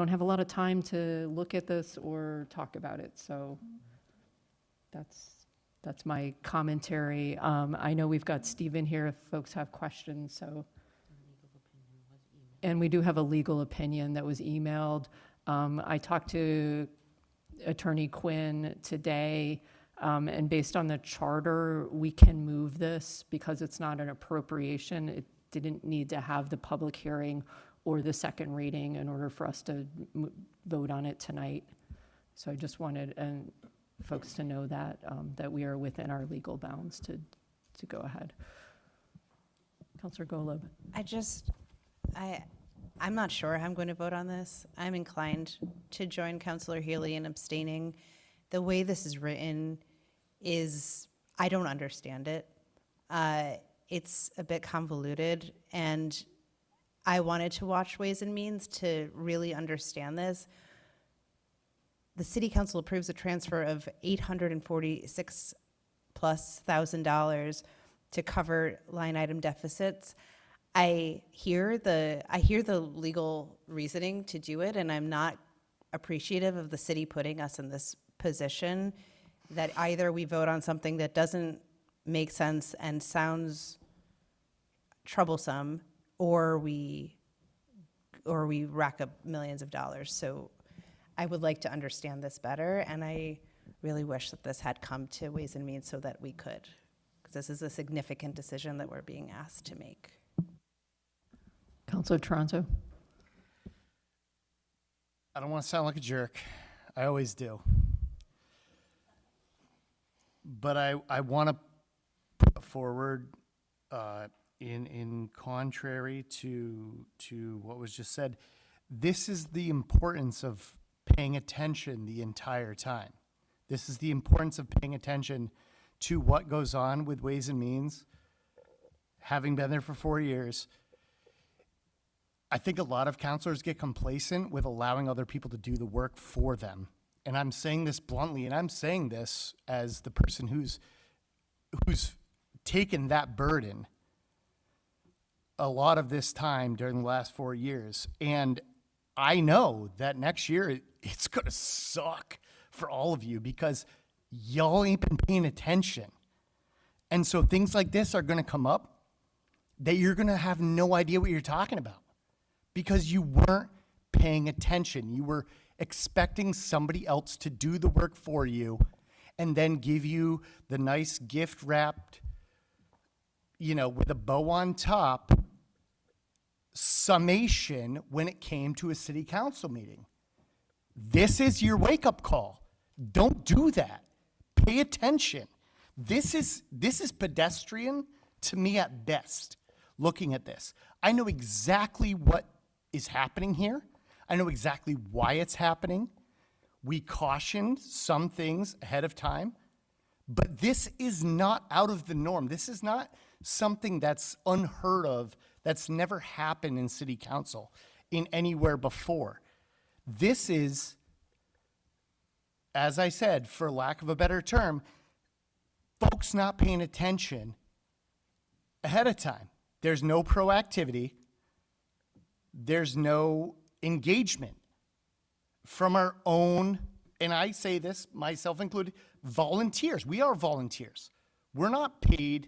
have a lot of time to look at this or talk about it. So that's my commentary. I know we've got Stephen here if folks have questions, so. And we do have a legal opinion that was emailed. I talked to Attorney Quinn today, and based on the charter, we can move this because it's not an appropriation. It didn't need to have the public hearing or the second reading in order for us to vote on it tonight. So I just wanted folks to know that, that we are within our legal bounds to go ahead. Counselor Golub. I'm not sure how I'm going to vote on this. I'm inclined to join Counselor Healy in abstaining. The way this is written is, I don't understand it. It's a bit convoluted, and I wanted to watch Ways and Means to really understand this. The City Council approves a transfer of $846,000+ to cover line item deficits. I hear the legal reasoning to do it, and I'm not appreciative of the city putting us in this position that either we vote on something that doesn't make sense and sounds troublesome, or we rack up millions of dollars. So I would like to understand this better, and I really wish that this had come to Ways and Means so that we could, because this is a significant decision that we're being asked to make. Counselor Toronto. I don't want to sound like a jerk. I always do. But I want to put forward, in contrary to what was just said, this is the importance of paying attention the entire time. This is the importance of paying attention to what goes on with Ways and Means. Having been there for 4 years, I think a lot of counselors get complacent with allowing other people to do the work for them. And I'm saying this bluntly, and I'm saying this as the person who's taken that burden a lot of this time during the last 4 years. And I know that next year it's going to suck for all of you because y'all ain't been paying attention. And so things like this are going to come up that you're going to have no idea what you're talking about because you weren't paying attention. You were expecting somebody else to do the work for you and then give you the nice gift wrapped, with a bow on top summation when it came to a city council meeting. This is your wake-up call. Don't do that. Pay attention. This is pedestrian to me at best, looking at this. I know exactly what is happening here. I know exactly why it's happening. We cautioned some things ahead of time, but this is not out of the norm. This is not something that's unheard of, that's never happened in city council in anywhere before. This is, as I said, for lack of a better term, folks not paying attention ahead of time. There's no proactivity. There's no engagement from our own, and I say this, myself included, volunteers. We are volunteers. We're not paid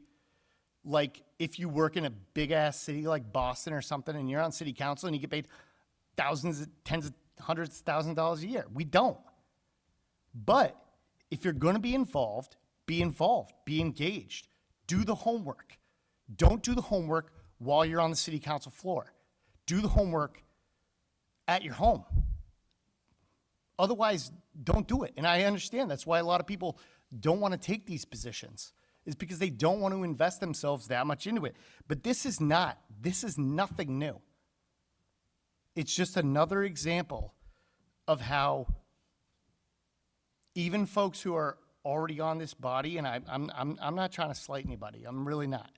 like if you work in a big-ass city like Boston or something and you're on city council and you get paid thousands, tens of hundreds of thousands of dollars a year. We don't. But if you're going to be involved, be engaged, do the homework. Don't do the homework while you're on the city council floor. Do the homework at your home. Otherwise, don't do it. And I understand that's why a lot of people don't want to take these positions, is because they don't want to invest themselves that much into it. But this is nothing new. It's just another example of how even folks who are already on this body, and I'm not trying to slight anybody, I'm really not.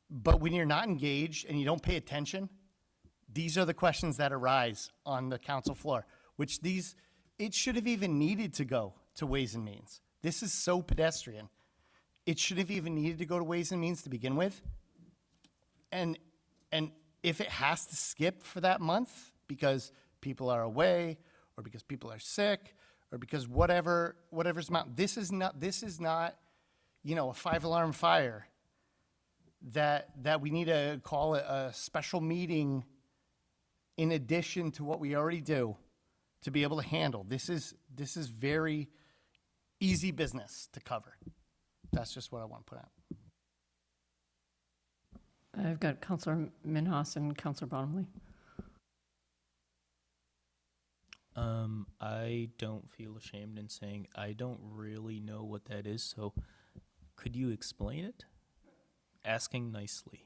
But when you're not engaged and you don't pay attention, these are the questions that arise on the council floor, which it should have even needed to go to Ways and Means. This is so pedestrian. It should have even needed to go to Ways and Means to begin with. And if it has to skip for that month because people are away or because people are sick or because whatever's amount, this is not, a 5-alarm fire that we need to call a special meeting in addition to what we already do to be able to handle. This is very easy business to cover. That's just what I want to put out. I've got Councilor Minhas and Councilor Bottomley. I don't feel ashamed in saying I don't really know what that is, so could you explain it? Asking nicely.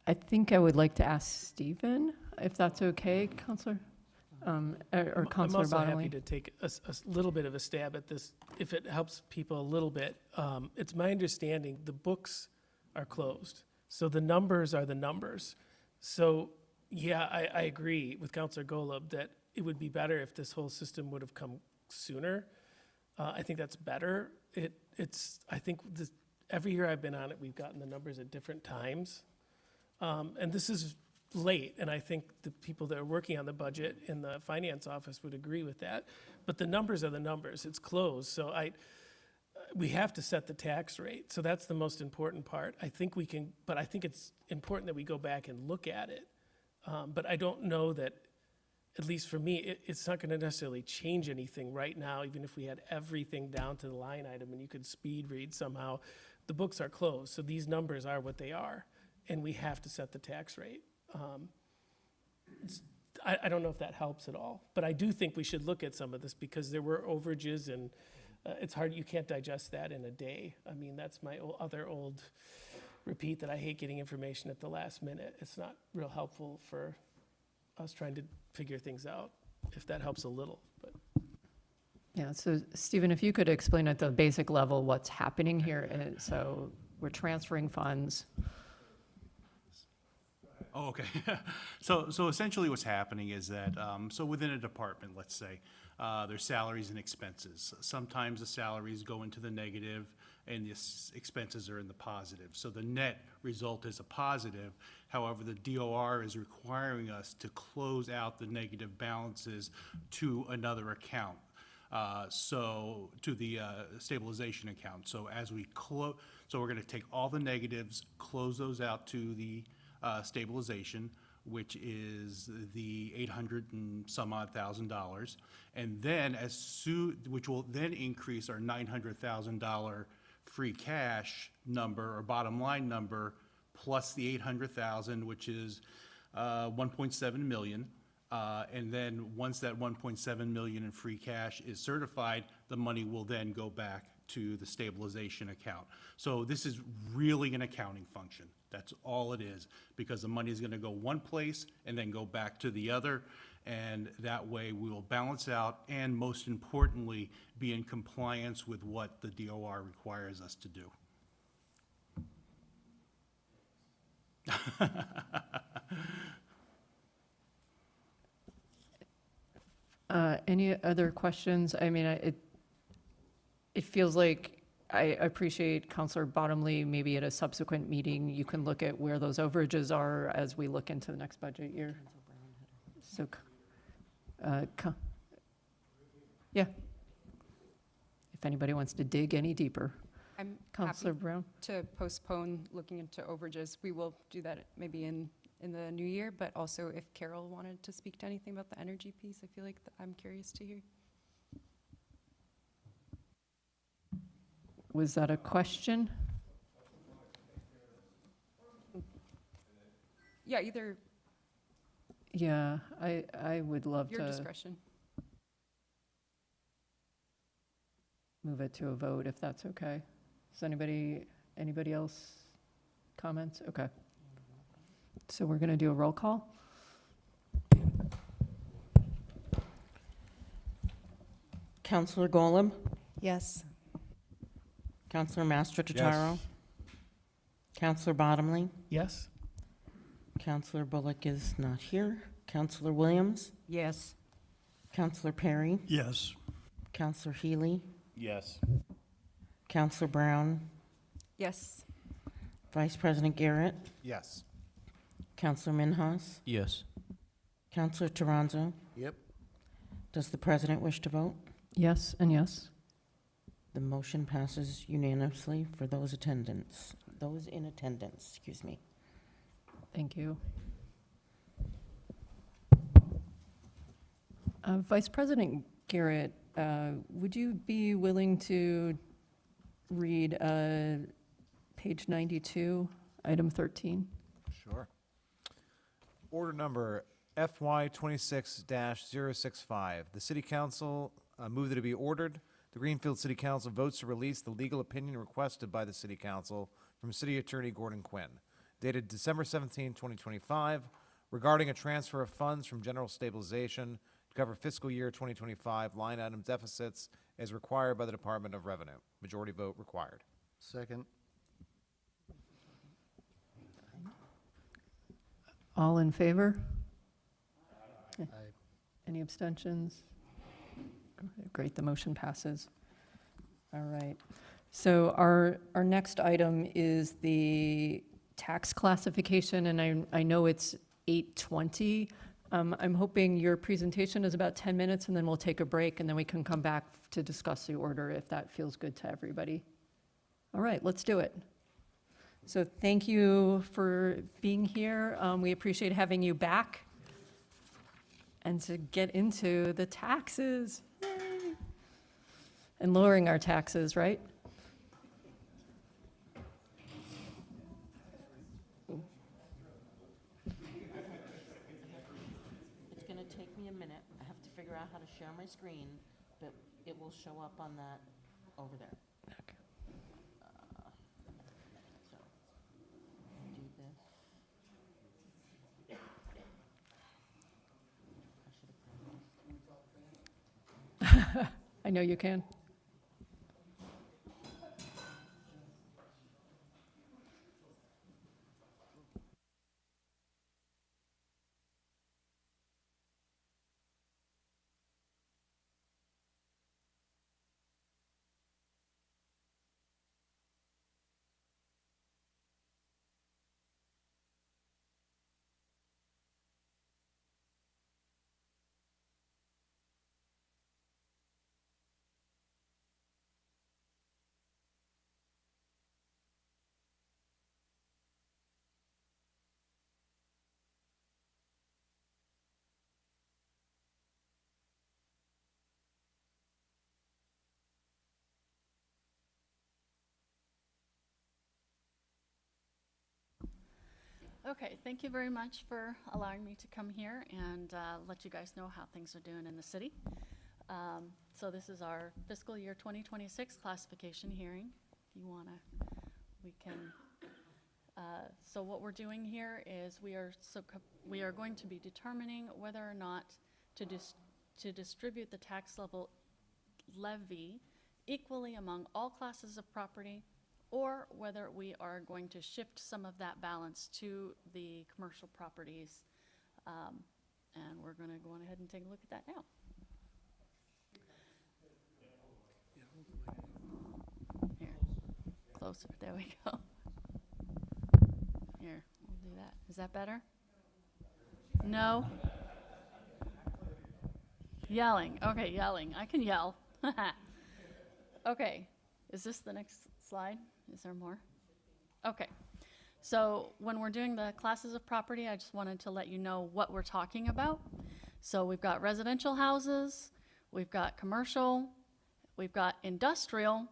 I think I would like to ask Stephen, if that's okay, Councilor, or Councilor I'm also Bottomley. happy to take a little bit of a stab at this, if it helps people a little bit. It's my understanding the books are closed, so the numbers are the numbers. So, yeah, I agree with Councilor Golub that it would be better if this whole system would have come sooner. I think that's better. I think every year I've been on it, we've gotten the numbers at different times. And this is late, and I think the people that are working on the budget in the finance office would agree with that. But the numbers are the numbers. It's closed, so we have to set the tax rate. So that's the most important part. I think we can, but I think it's important that we go back and look at it. But I don't know that, at least for me, it's not going to necessarily change anything right now, even if we had everything down to the line item and you could speed read somehow. The books are closed, so these numbers are what they are, and we have to set the tax rate. I don't know if that helps at all, but I do think we should look at some of this because there were overages, and it's hard. You can't digest that in a day. I mean, that's my other old repeat that I hate getting information at the last minute. It's not real helpful for us trying to figure things out, if that helps a little. But Yeah, so Stephen, if you could explain at the basic level what's happening here. So we're transferring funds. Oh, okay. So essentially what's happening is that, so within a department, let's say, there's salaries and expenses. Sometimes the salaries go into the negative and the expenses are in the positive. So the net result is a positive. However, the DOR is requiring us to close out the negative balances to another account. So, to the stabilization account. So as we so we're going to take all the negatives, close those out to the stabilization, which is the 800 and some odd $1,000. And then which will then increase our $900,000 free cash number or bottom line number, plus the 800,000, which is 1.7 million. And then once that 1.7 million in free cash is certified, the money will then go back to the stabilization account. So this is really an accounting function. That's all it is, because the money is going to go one place and then go back to the other. And that way we will balance out and, most importantly, be in compliance with what the DOR requires us to do. Any other questions? I mean, it feels like I appreciate Counselor Bottomley, maybe at a subsequent meeting, you can look at where those overages are as we look into the next budget year. So, yeah. If anybody wants to dig any deeper. I'm Counselor happy Brown? to postpone looking into overages. We will do that maybe in the new year, but also if Carol wanted to speak to anything about the energy piece, I feel like I'm curious to hear. Was that a question? Yeah, either Yeah, I would love your to discretion. move it to a vote if that's okay. Does anybody else comments? Okay. So we're going to do a roll call. Counselor Golub, Yes. Counselor Mastrotaro, Counselor Bottomley, Yes? Counselor Bullock is not here, Counselor Williams, Yes. Counselor Perry, Yes. Counselor Healy, Yes. Counselor Brown, Yes. Vice President Garrett, Yes. Counselor Minhas, Yes. Counselor Toronzo. Yep. Does the president wish to vote? Yes and yes. The motion passes unanimously for those in attendance, excuse me. Thank you. Vice President Garrett, would you be willing to read page 92, item 13? Sure. Order number FY 26-065. The City Council move that it be ordered. The Greenfield City Council votes to release the legal opinion requested by the City Council from City Attorney Gordon Quinn, dated December 17, 2025, regarding a transfer of funds from general stabilization to cover fiscal year 2025 line item deficits as required by the Department of Revenue. Majority vote required. Second. All in favor? Aye. Any abstentions? Great, the motion passes. All right. So our next item is the tax classification, and I know it's 8:20. I'm hoping your presentation is about 10 minutes, and then we'll take a break, and then we can come back to discuss the order if that feels good to everybody. All right, let's do it. So thank you for being here. We appreciate having you back. And to get into the taxes. Yay. And lowering our taxes, right? It's going to take me a minute. I have to figure out how to share my screen, but it will show up on that over there. Okay. So, do this. I should have practiced. I know you can. Okay, thank you very much for allowing me to come here and let you guys know how things are doing in the city. So this is our fiscal year 2026 classification hearing. If you want to, we can. So what we're doing here is we are going to be determining whether or not to distribute the tax levy equally among all classes of property, or whether we are going to shift some of that balance to the commercial properties. And we're going to go on ahead and take a look at that now. Here, closer, there we go. Here, we'll do that. Is that better? No? Yelling, okay, yelling. I can yell. Okay, is this the next slide? Is there more? Okay, so when we're doing the classes of property, I just wanted to let you know what we're talking about. So we've got residential houses, we've got commercial, we've got industrial,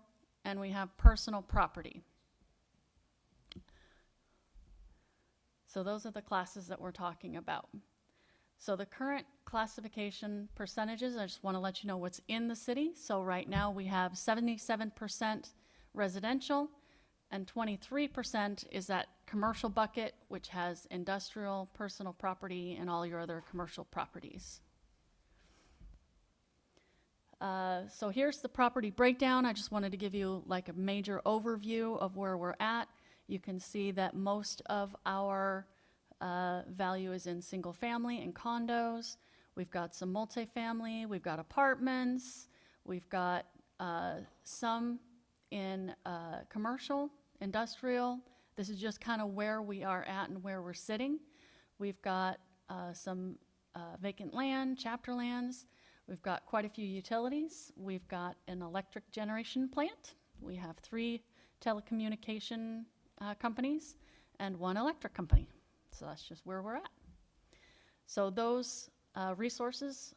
and we have personal property. So those are the classes that we're talking about. So the current classification percentages, I just want to let you know what's in the city. So right now we have 77% residential, and 23% is that commercial bucket, which has industrial, personal property, and all your other commercial properties. So here's the property breakdown. I just wanted to give you like a major overview of where we're at. You can see that most of our value is in single family and condos. We've got some multifamily, we've got apartments, we've got some in commercial, industrial. This is just kind of where we are at and where we're sitting. We've got some vacant land, chapter lands. We've got quite a few utilities. We've got an electric generation plant. We have 3 telecommunication companies and 1 electric company. So that's just where we're at. So those resources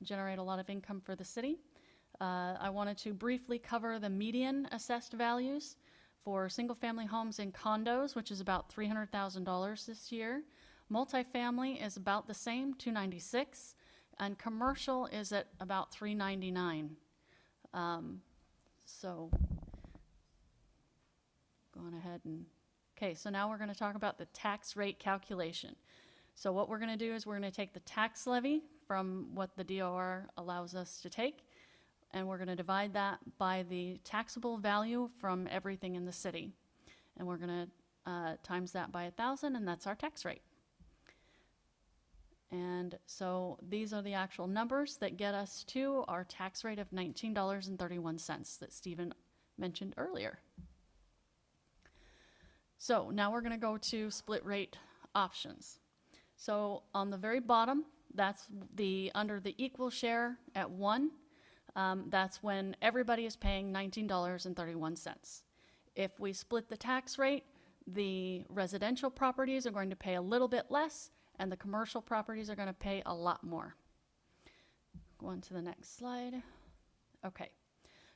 generate a lot of income for the city. I wanted to briefly cover the median assessed values for single-family homes and condos, which is about $300,000 this year. Multifamily is about the same, $296,000, and commercial is at about $399,000. So going ahead and, okay, so now we're going to talk about the tax rate calculation. So what we're going to do is we're going to take the tax levy from what the DOR allows us to take, and we're going to divide that by the taxable value from everything in the city. And we're going to times that by 1,000, and that's our tax rate. And so these are the actual numbers that get us to our tax rate of $19.31 that Stephen mentioned earlier. So now we're going to go to split rate options. So on the very bottom, that's under the equal share at 1. That's when everybody is paying $19.31. If we split the tax rate, the residential properties are going to pay a little bit less, and the commercial properties are going to pay a lot more. Go on to the next slide. Okay,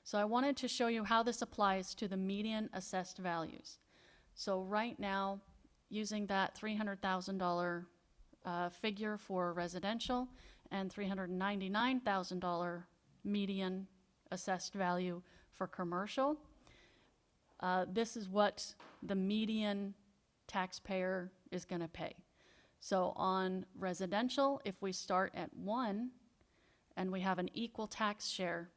so I wanted to show you how this applies to the median assessed values. So right now, using that $300,000 figure for residential and $399,000 median assessed value for commercial, this is what the median taxpayer is going to pay. So on residential, if we start at 1 and we have an equal tax share,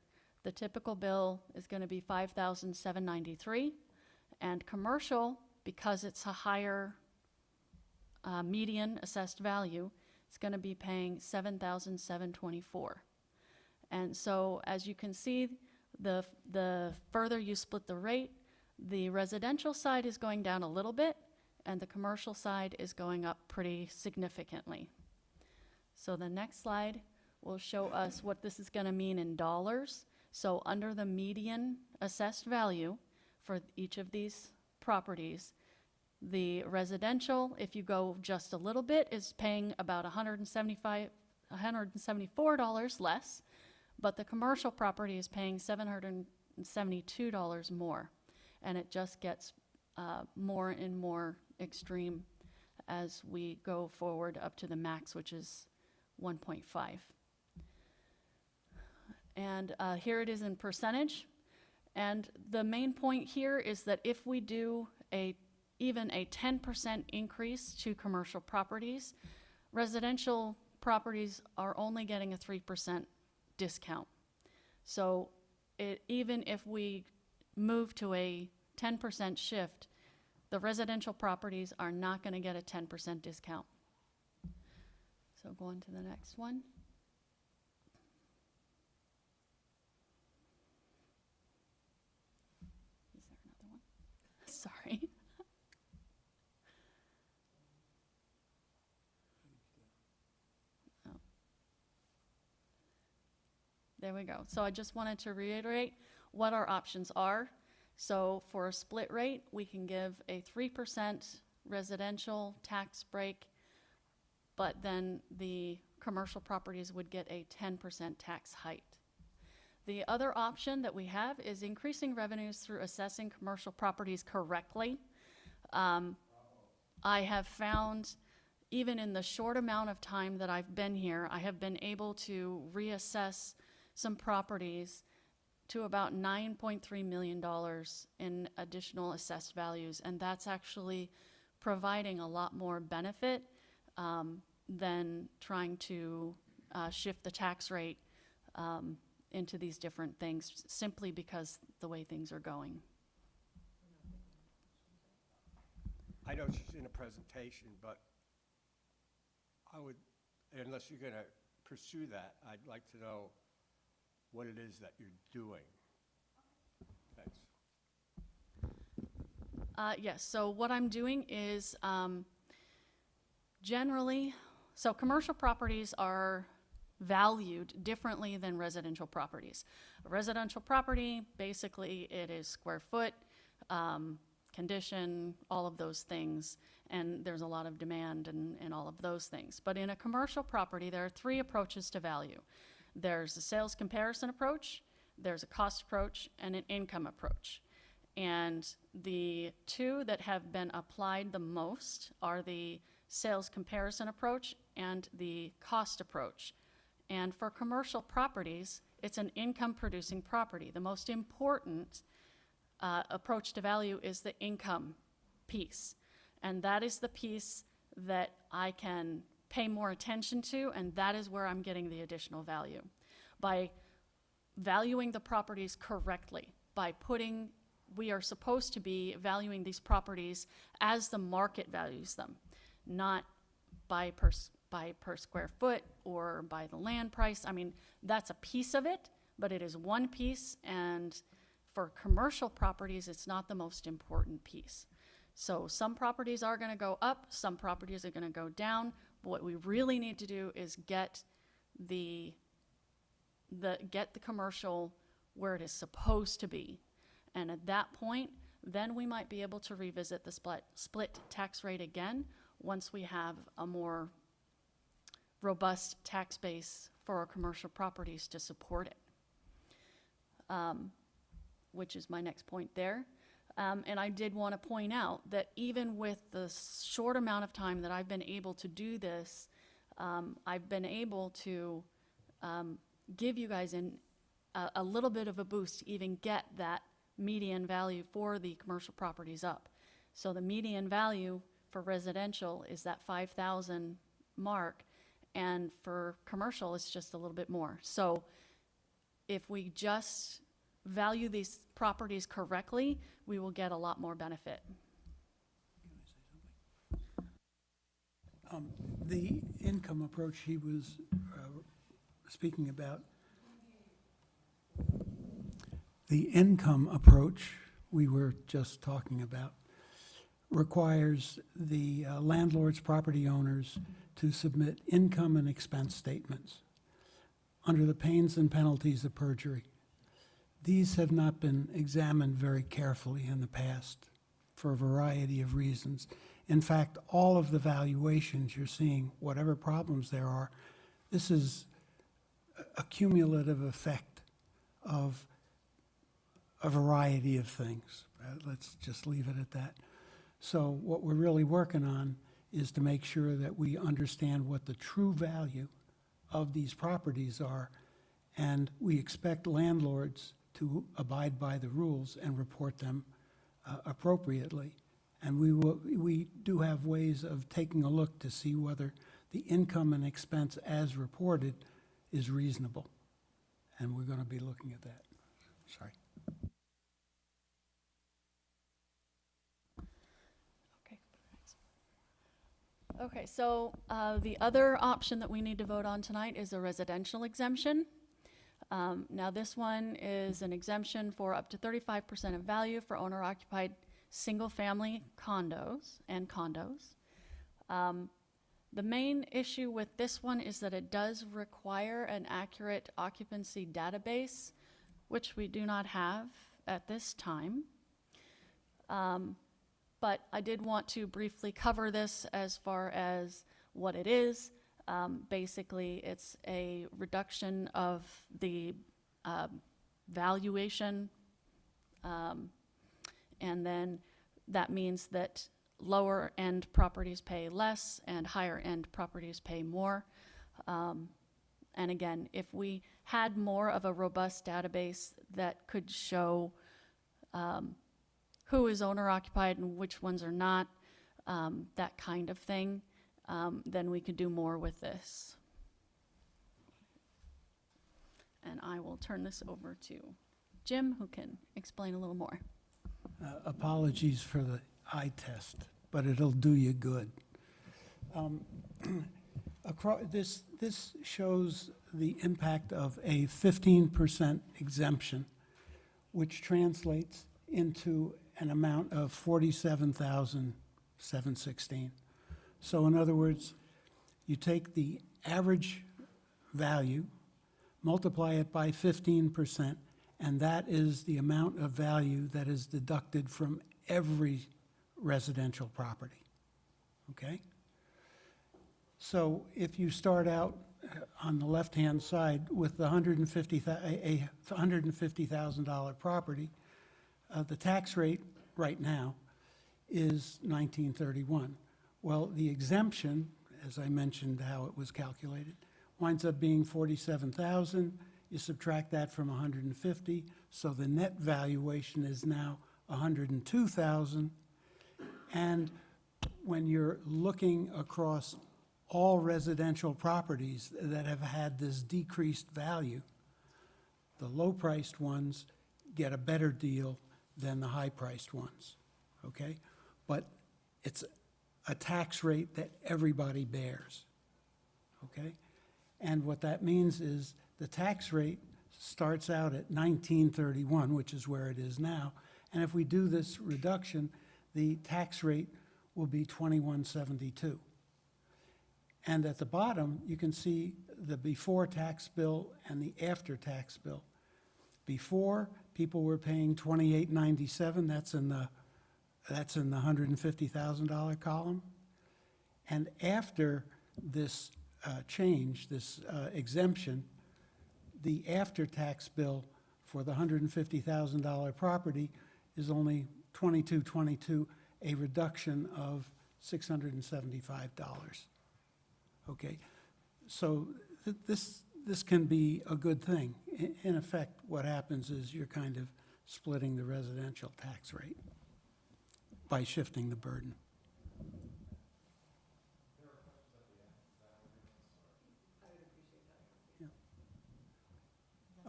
the typical bill is going to be $5,793, and commercial, because it's a higher median assessed value, it's going to be paying $7,724. And so as you can see, the further you split the rate, the residential side is going down a little bit, and the commercial side is going up pretty significantly. So the next slide will show us what this is going to mean in dollars. So under the median assessed value for each of these properties, the residential, if you go just a little bit, is paying about $174 less, but the commercial property is paying $772 more, and it just gets more and more extreme as we go forward up to the max, which is 1.5. And here it is in percentage. And the main point here is that if we do even a 10% increase to commercial properties, residential properties are only getting a 3% discount. So even if we move to a 10% shift, the residential properties are not going to get a 10% discount. So go on to the next one. Is there another one? Sorry. Oh. There we go. So I just wanted to reiterate what our options are. So for a split rate, we can give a 3% residential tax break, but then the commercial properties would get a 10% tax hike. The other option that we have is increasing revenues through assessing commercial properties correctly. I have found, even in the short amount of time that I've been here, I have been able to reassess some properties to about $9.3 million in additional assessed values, and that's actually providing a lot more benefit than trying to shift the tax rate into these different things, simply because the way things are going. I know she's in a presentation, but I would, unless you're going to pursue that, I'd like to know what it is that you're doing. Thanks. Yes, so what I'm doing is generally, so commercial properties are valued differently than residential properties. A residential property, basically it is square foot, condition, all of those things, and there's a lot of demand and all of those things. But in a commercial property, there are three approaches to value. There's a sales comparison approach, there's a cost approach, and an income approach. And the two that have been applied the most are the sales comparison approach and the cost approach. And for commercial properties, it's an income producing property. The most important approach to value is the income piece. And that is the piece that I can pay more attention to, and that is where I'm getting the additional value. By valuing the properties correctly, by putting, we are supposed to be valuing these properties as the market values them, not by per square foot or by the land price. I mean, that's a piece of it, but it is one piece, and for commercial properties, it's not the most important piece. So some properties are going to go up, some properties are going to go down. What we really need to do is get the commercial where it is supposed to be. And at that point, then we might be able to revisit the split tax rate again once we have a more robust tax base for our commercial properties to support it, which is my next point there. And I did want to point out that even with the short amount of time that I've been able to do this, I've been able to give you guys a little bit of a boost to even get that median value for the commercial properties up. So the median value for residential is that 5,000 mark, and for commercial, it's just a little bit more. So if we just value these properties correctly, we will get a lot more benefit. The income approach he was speaking about, the income approach we were just talking about requires the landlord's property owners to submit income and expense statements under the pains and penalties of perjury. These have not been examined very carefully in the past for a variety of reasons. In fact, all of the valuations you're seeing, whatever problems there are, this is a cumulative effect of a variety of things. Let's just leave it at that. So what we're really working on is to make sure that we understand what the true value of these properties are, and we expect landlords to abide by the rules and report them appropriately. And we do have ways of taking a look to see whether the income and expense as reported is reasonable. And we're going to be looking at that. Sorry. Okay, so the other option that we need to vote on tonight is a residential exemption. Now, this one is an exemption for up to 35% of value for owner-occupied single-family condos and condos. The main issue with this one is that it does require an accurate occupancy database, which we do not have at this time. But I did want to briefly cover this as far as what it is. Basically, it's a reduction of the valuation, and then that means that lower end properties pay less and higher end properties pay more. And again, if we had more of a robust database that could show who is owner occupied and which ones are not, that kind of thing, then we could do more with this. And I will turn this over to Jim, who can explain a little more. Apologies for the eye test, but it'll do you good. This shows the impact of a 15% exemption, which translates into an amount of $47,716. So in other words, you take the average value, multiply it by 15%, and that is the amount of value that is deducted from every residential property, okay? So if you start out on the left-hand side with the $150,000 property, the tax rate right now is 1931. Well, the exemption, as I mentioned how it was calculated, winds up being 47,000. You subtract that from 150, so the net valuation is now 102,000. And when you're looking across all residential properties that have had this decreased value, the low-priced ones get a better deal than the high-priced ones, okay? But it's a tax rate that everybody bears, okay? And what that means is the tax rate starts out at 1931, which is where it is now, and if we do this reduction, the tax rate will be 2172. And at the bottom, you can see the before tax bill and the after tax bill. Before, people were paying $28.97. That's in the $150,000 column. And after this change, this exemption, the after-tax bill for the $150,000 property is only $22.22, a reduction of $675. Okay, so this can be a good thing. In effect, what happens is you're kind of splitting the residential tax rate by shifting the burden.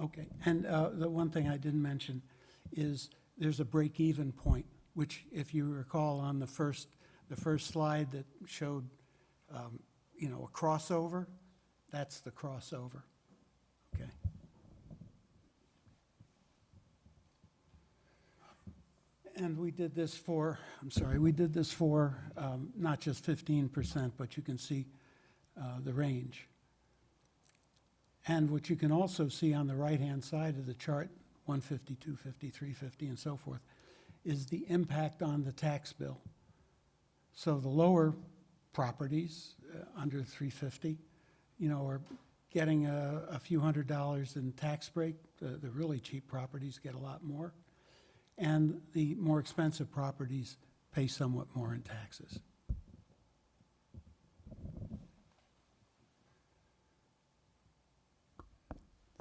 Okay, and the one thing I didn't mention is there's a break-even point, which, if you recall on the first slide that showed, a crossover, that's the crossover, okay? And we did this for, not just 15%, but you can see the range. And what you can also see on the right-hand side of the chart, 150, 250, 350, and so forth, is the impact on the tax bill. So the lower properties, under 350, are getting a few $100s in tax break. The really cheap properties get a lot more. And the more expensive properties pay somewhat more in taxes.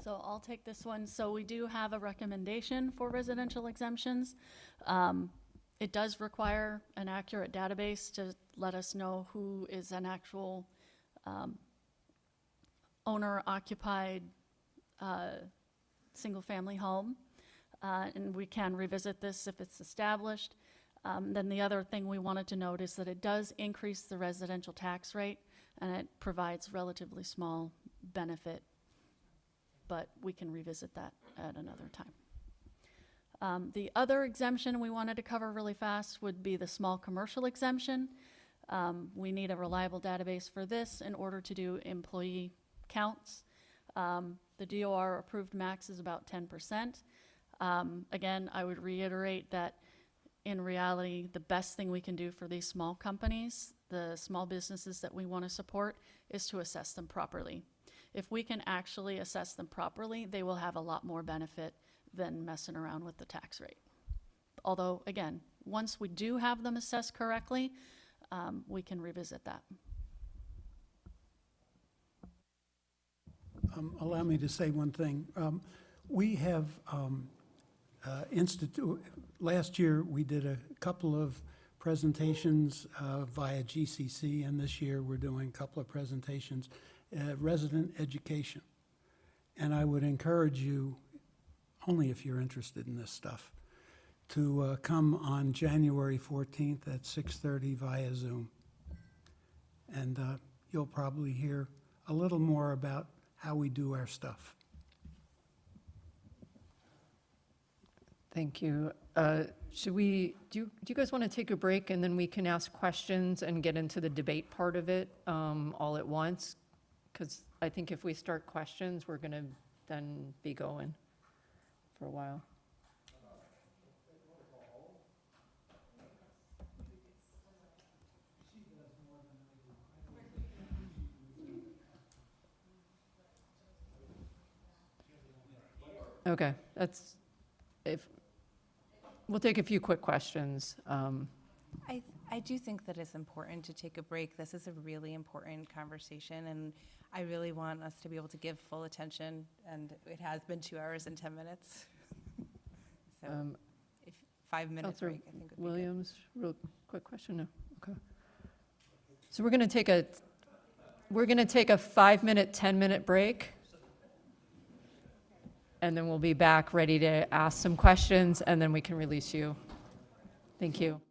So I'll take this one. So we do have a recommendation for residential exemptions. It does require an accurate database to let us know who is an actual owner-occupied single-family home. And we can revisit this if it's established. Then the other thing we wanted to note is that it does increase the residential tax rate, and it provides relatively small benefit, but we can revisit that at another time. The other exemption we wanted to cover really fast would be the small commercial exemption. We need a reliable database for this in order to do employee counts. The DOR approved max is about 10%. Again, I would reiterate that in reality, the best thing we can do for these small companies, the small businesses that we want to support, is to assess them properly. If we can actually assess them properly, they will have a lot more benefit than messing around with the tax rate. Although, again, once we do have them assessed correctly, we can revisit that. Allow me to say one thing. We have last year, we did a couple of presentations via GCC, and this year we're doing a couple of presentations, resident education. And I would encourage you, only if you're interested in this stuff, to come on January 14th at 6:30 via Zoom. And you'll probably hear a little more about how we do our stuff. Thank you. Do you guys want to take a break and then we can ask questions and get into the debate part of it all at once? Because I think if we start questions, we're going to then be going for a while. Okay, we'll take a few quick questions. I do think that it's important to take a break. This is a really important conversation, and I really want us to be able to give full attention, and it has been 2 hours and 10 minutes. So if 5 minutes Counselor break, I think would be good. Williams, real quick question, no, okay. So we're going to take a 5-minute, 10-minute break. And then we'll be back ready to ask some questions, and then we can release you. Thank you.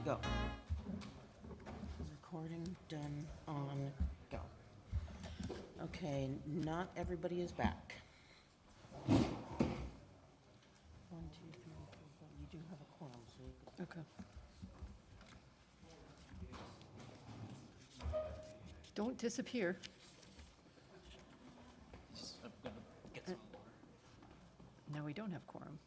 go. Recording done on go. Okay, not everybody is back. 1, 2, 3, 4, 5. You do have a quorum, so you could. Okay. Don't disappear. No, we don't have quorum.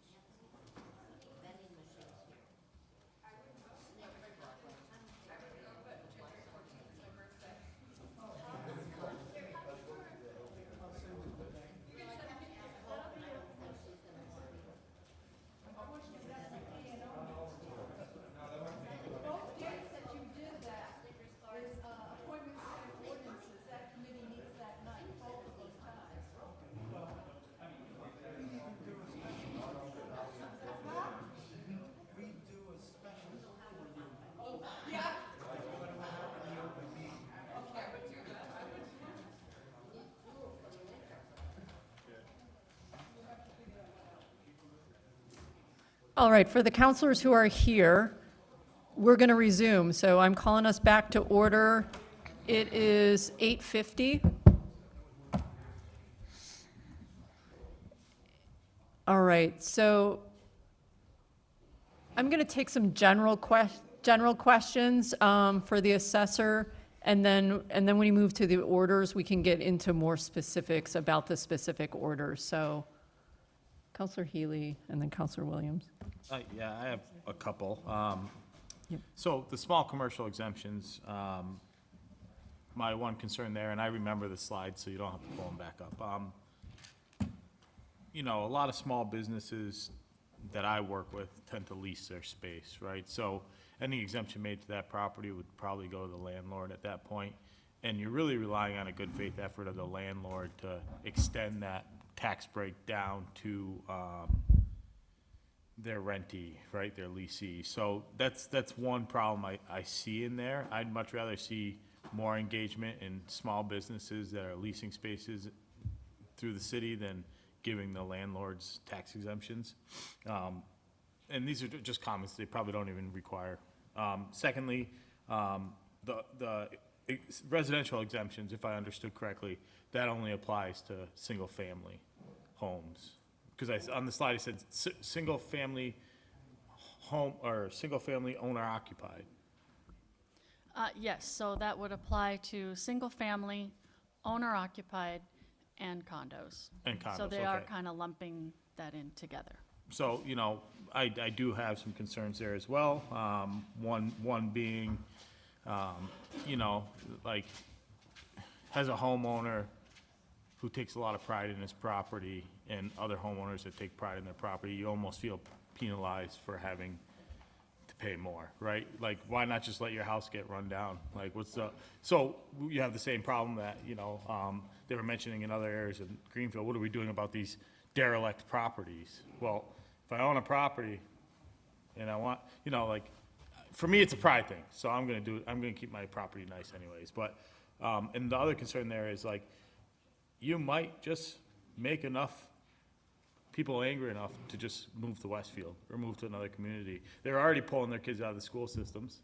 All right, for the counselors who are here, we're going to resume. So I'm calling us back to order. It is 8:50. All right, so I'm going to take some general questions for the assessor, and then when we move to the orders, we can get into more specifics about the specific orders. So Counselor Healy and then Counselor Williams. Yeah, I have a couple. Yep. So the small commercial exemptions, my one concern there, and I remember the slides, so you don't have to pull them back up. You know, a lot of small businesses that I work with tend to lease their space, right? So any exemption made to that property would probably go to the landlord at that point. And you're really relying on a good faith effort of the landlord to extend that tax break down to their rentee, right, their leasee. So that's one problem I see in there. I'd much rather see more engagement in small businesses that are leasing spaces through the city than giving the landlords tax exemptions. And these are just comments they probably don't even require. Secondly, the residential exemptions, if I understood correctly, that only applies to single-family homes. Because on the slide it said single-family home or single-family owner-occupied. Yes, so that would apply to single-family, owner-occupied, and condos. And condos, So they are okay. kind of lumping that in together. So, you know, I do have some concerns there as well. One being, you know, like, as a homeowner who takes a lot of pride in his property and other homeowners that take pride in their property, you almost feel penalized for having to pay more, right? Like, why not just let your house get run down? Like, so you have the same problem that, you know, they were mentioning in other areas in Greenfield. What are we doing about these derelict properties? Well, if I own a property and I want, you know, like, for me, it's a pride thing. So I'm going to keep my property nice anyways. But, and the other concern there is, like, you might just make enough people angry enough to just move to Westfield or move to another community. They're already pulling their kids out of the school systems.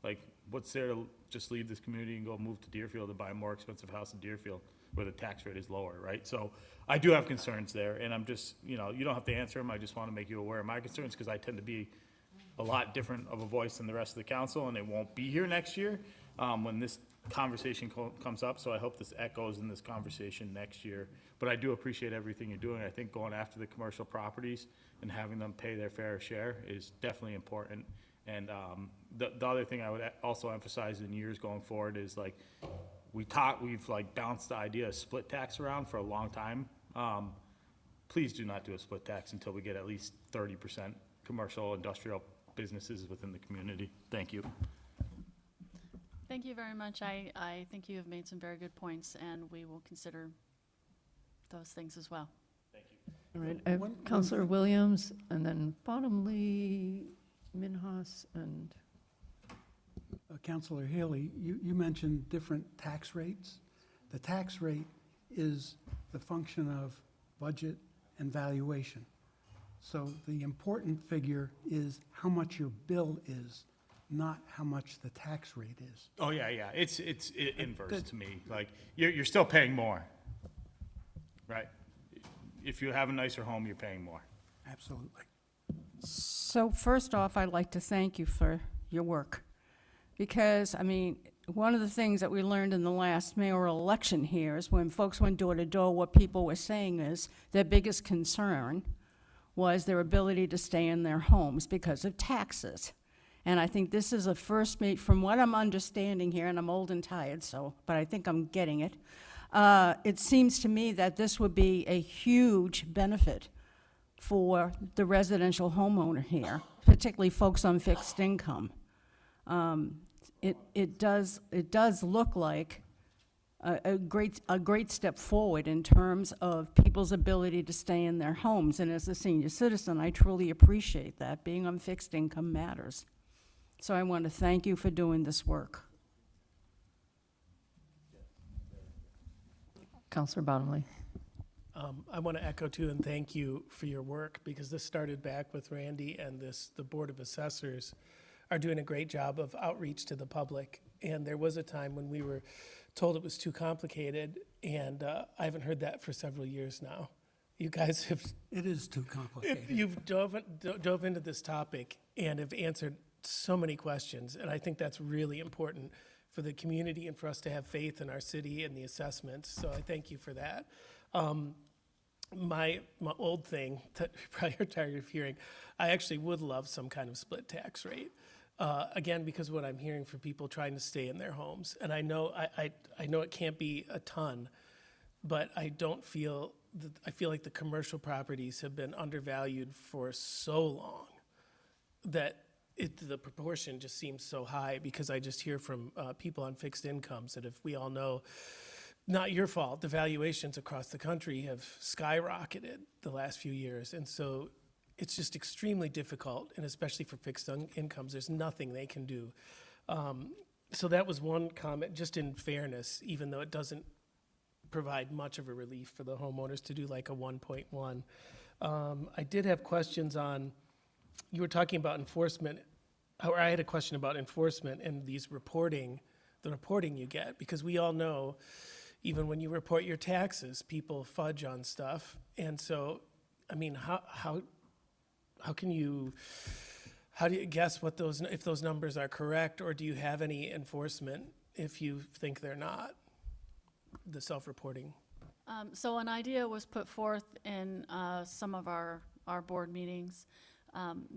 Like, what's there to just leave this community and go move to Deerfield and buy a more expensive house in Deerfield where the tax rate is lower, right? So I do have concerns there, and I'm just, you know, you don't have to answer them. I just want to make you aware of my concerns because I tend to be a lot different of a voice than the rest of the council, and it won't be here next year when this conversation comes up. So I hope this echoes in this conversation next year. But I do appreciate everything you're doing. I think going after the commercial properties and having them pay their fair share is definitely important. And the other thing I would also emphasize in years going forward is, like, we've like bounced the idea of split tax around for a long time. Please do not do a split tax until we get at least 30% commercial industrial businesses within the community. Thank you. Thank you very much. I think you have made some very good points, and we will consider those things as well. Thank you. All right, I have Counselor Williams, and then Bottomley, Minhas, and Counselor Haley, you mentioned different tax rates. The tax rate is the function of budget and valuation. So the important figure is how much your bill is, not how much the tax rate is. Oh, yeah, yeah, it's inverse to me, like, you're still paying more, right? If you have a nicer home, you're paying more. Absolutely. So first off, I'd like to thank you for your work. Because, I mean, one of the things that we learned in the last mayoral election here is when folks went door to door, what people were saying is their biggest concern was their ability to stay in their homes because of taxes. And I think this is a first meet, from what I'm understanding here, and I'm old and tired, so, but I think I'm getting it. It seems to me that this would be a huge benefit for the residential homeowner here, particularly folks on fixed income. It does look like a great step forward in terms of people's ability to stay in their homes. And as a senior citizen, I truly appreciate that. Being on fixed income matters. So I want to thank you for doing this work. Counselor Bonnelly. I want to echo too and thank you for your work, because this started back with Randy, and the Board of Assessors are doing a great job of outreach to the public. And there was a time when we were told it was too complicated, and I haven't heard that for several years now. You guys have... It is too complicated. You've dove into this topic and have answered so many questions, and I think that's really important for the community and for us to have faith in our city and the assessments, so I thank you for that. My old thing that you're probably tired of hearing, I actually would love some kind of split tax rate. Again, because what I'm hearing for people trying to stay in their homes, and I know I know it can't be a ton, but I feel like the commercial properties have been undervalued for so long that the proportion just seems so high, because I just hear from people on fixed incomes that, if we all know, not your fault, the valuations across the country have skyrocketed the last few years. And so it's just extremely difficult, and especially for fixed incomes, there's nothing they can do. So that was one comment, just in fairness, even though it doesn't provide much of a relief for the homeowners to do like a 1.1. I did have questions on, you were talking about enforcement, or I had a question about enforcement and the reporting you get, because we all know, even when you report your taxes, people fudge on stuff. And so, I mean, how do you guess if those numbers are correct, or do you have any enforcement if you think they're not, the self-reporting? So an idea was put forth in some of our board meetings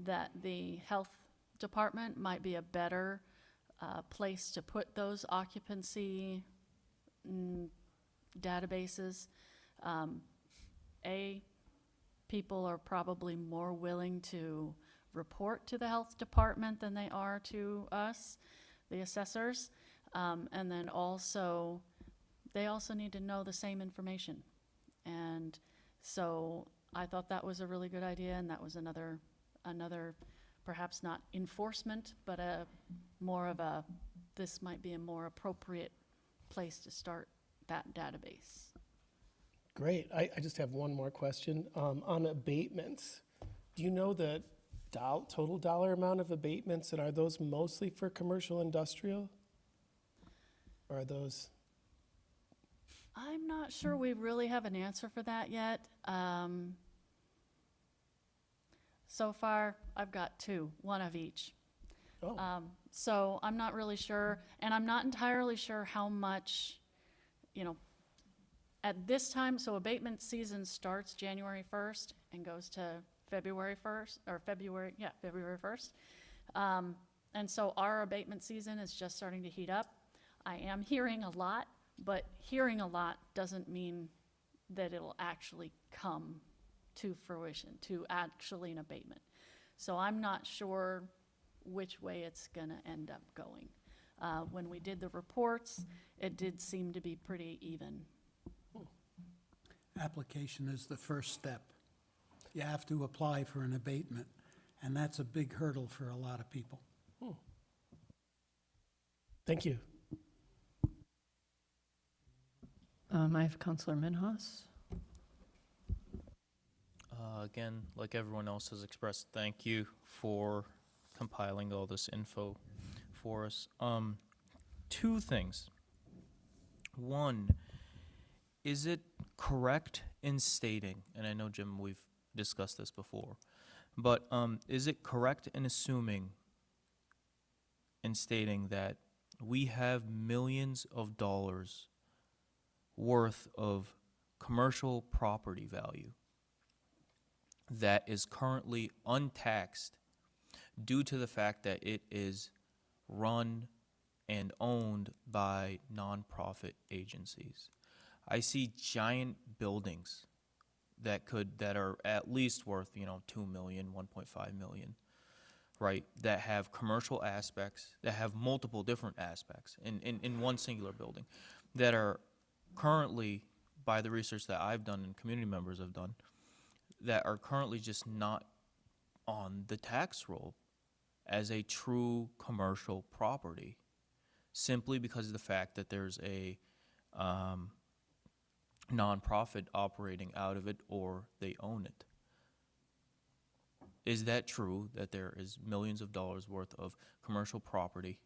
that the health department might be a better place to put those occupancy databases. People are probably more willing to report to the health department than they are to us, the assessors. And then also, they also need to know the same information. And so I thought that was a really good idea, and that was another perhaps not enforcement, but this might be a more appropriate place to start that database. Great. I just have one more question. On abatements, do you know the total dollar amount of abatements, and are those mostly for commercial industrial? Or are those? I'm not sure we really have an answer for that yet. So far, I've got two, one of each. Oh. So I'm not really sure, and I'm not entirely sure how much, at this time, so abatement season starts January 1st and goes to February 1st, or February 1st. And so our abatement season is just starting to heat up. I am hearing a lot, but hearing a lot doesn't mean that it'll actually come to fruition, to actually an abatement. So I'm not sure which way it's gonna end up going. When we did the reports, it did seem to be pretty even. Application is the first step. You have to apply for an abatement, and that's a big hurdle for a lot of people. Thank you. I have Counselor Minhas. Again, like everyone else has expressed, thank you for compiling all this info for us. Two things. One, is it correct in stating, and I know, Jim, we've discussed this before, but is it correct in assuming, in stating that we have millions of dollars worth of commercial property value that is currently untaxed due to the fact that it is run and owned by nonprofit agencies? I see giant buildings that are at least worth, 2 million, 1.5 million, right? That have commercial aspects, that have multiple different aspects in one singular building, that are currently, by the research that I've done and community members have done, that are currently just not on the tax roll as a true commercial property, simply because of the fact that there's a nonprofit operating out of it, or they own it. Is that true, that there is millions of dollars worth of commercial property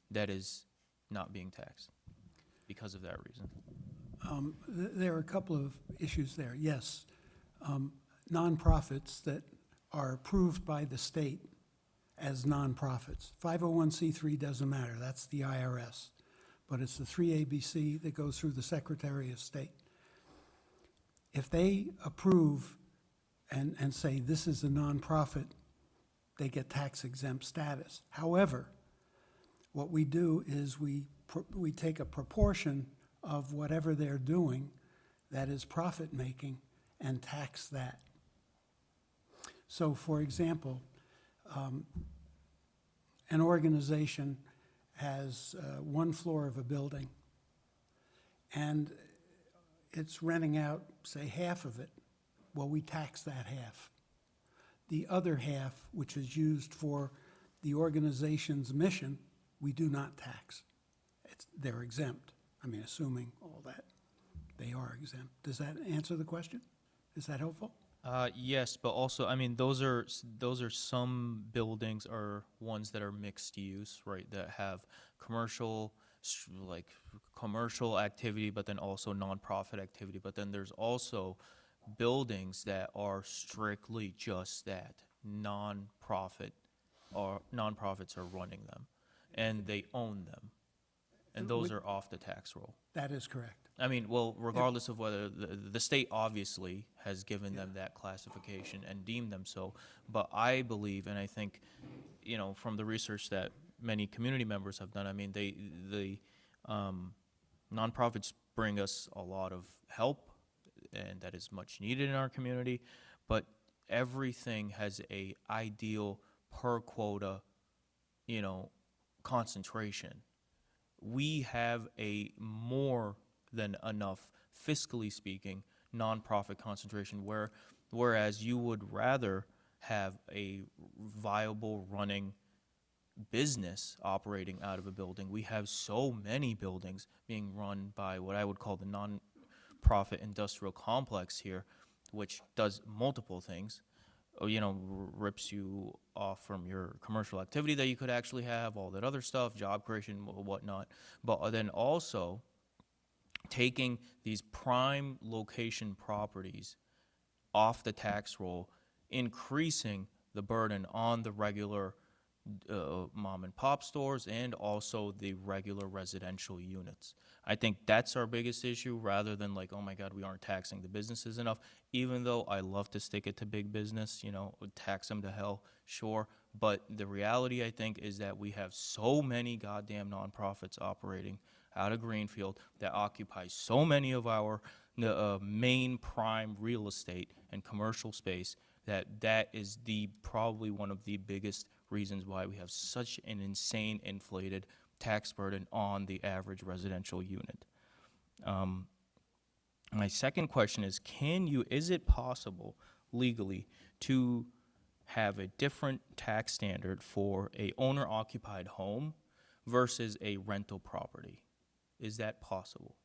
that is not being taxed because of that reason? There are a couple of issues there. Yes, nonprofits that are approved by the state as nonprofits. 501c3 doesn't matter, that's the IRS. But it's the 3ABC that goes through the Secretary of State. If they approve and say this is a nonprofit, they get tax exempt status. However, what we do is we take a proportion of whatever they're doing that is profit making and tax that. So for example, an organization has one floor of a building, and it's renting out, say, half of it. Well, we tax that half. The other half, which is used for the organization's mission, we do not tax. They're exempt. I mean, assuming all that, they are exempt. Does that answer the question? Is that helpful? Yes, but also, I mean, those are some buildings or ones that are mixed use, right? That have commercial activity, but then also nonprofit activity. But then there's also buildings that are strictly just that, nonprofit, or nonprofits are running them, and they own them, and those are off the tax roll. That is correct. I mean, well, regardless of whether the state obviously has given them that classification and deemed them so, but I believe, and I think, from the research that many community members have done, I mean, the nonprofits bring us a lot of help, and that is much needed in our community, but everything has a ideal per quota, concentration. We have a more than enough, fiscally speaking, nonprofit concentration, whereas you would rather have a viable running business operating out of a building. We have so many buildings being run by what I would call the nonprofit industrial complex here, which does multiple things. Rips you off from your commercial activity that you could actually have, all that other stuff, job creation, whatnot. But then also taking these prime location properties off the tax roll, increasing the burden on the regular mom and pop stores and also the regular residential units. I think that's our biggest issue, rather than like, oh my God, we aren't taxing the businesses enough. Even though I love to stick it to big business, tax them to hell, sure. But the reality, I think, is that we have so many goddamn nonprofits operating out of Greenfield that occupy so many of our main prime real estate and commercial space that is probably one of the biggest reasons why we have such an insane inflated tax burden on the average residential unit. My second question is, is it possible legally to have a different tax standard for a owner-occupied home versus a rental property? Is that possible?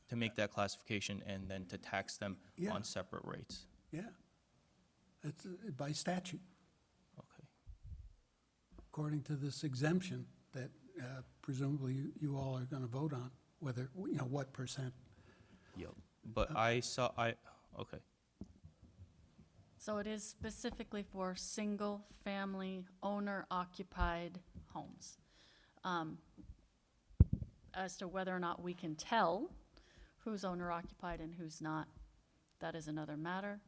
To make that classification and then to tax them Yeah. on separate rates? Yeah. It's by statute. according to this exemption that presumably you all are going to vote on, whether, what percent. Yep. But okay. So it is specifically for single-family owner-occupied homes. As to whether or not we can tell who's owner-occupied and who's not, that is another matter,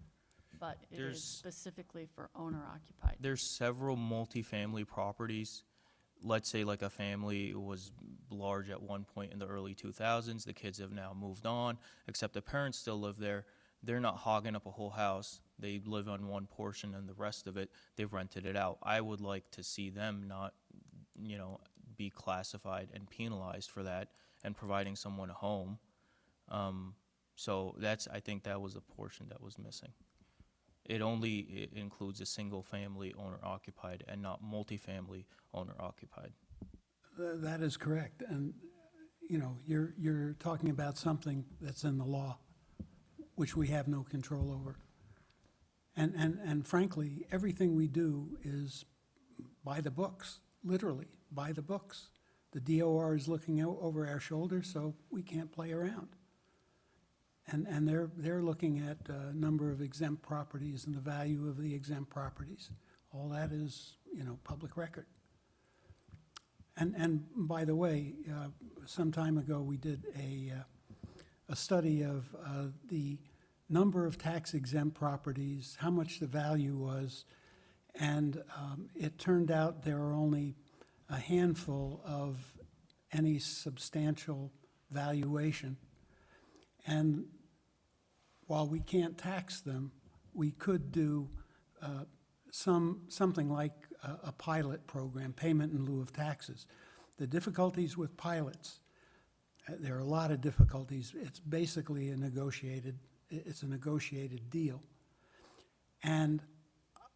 but it is specifically for owner-occupied. There's several multifamily properties. Let's say like a family was large at one point in the early 2000s. The kids have now moved on, except the parents still live there. They're not hogging up a whole house. They live on one portion and the rest of it, they've rented it out. I would like to see them not, be classified and penalized for that and providing someone a home. So I think that was the portion that was missing. It includes a single-family owner-occupied and not multifamily owner-occupied. That is correct. And, you're talking about something that's in the law, which we have no control over. And frankly, everything we do is by the books, literally by the books. The DOR is looking out over our shoulders, so we can't play around. And they're looking at a number of exempt properties and the value of the exempt properties. All that is, public record. And by the way, some time ago, we did a study of the number of tax exempt properties, how much the value was, and it turned out there are only a handful of any substantial valuation. And while we can't tax them, we could do something like a pilot program, payment in lieu of taxes. The difficulties with pilots, there are a lot of difficulties. It's basically a negotiated deal. And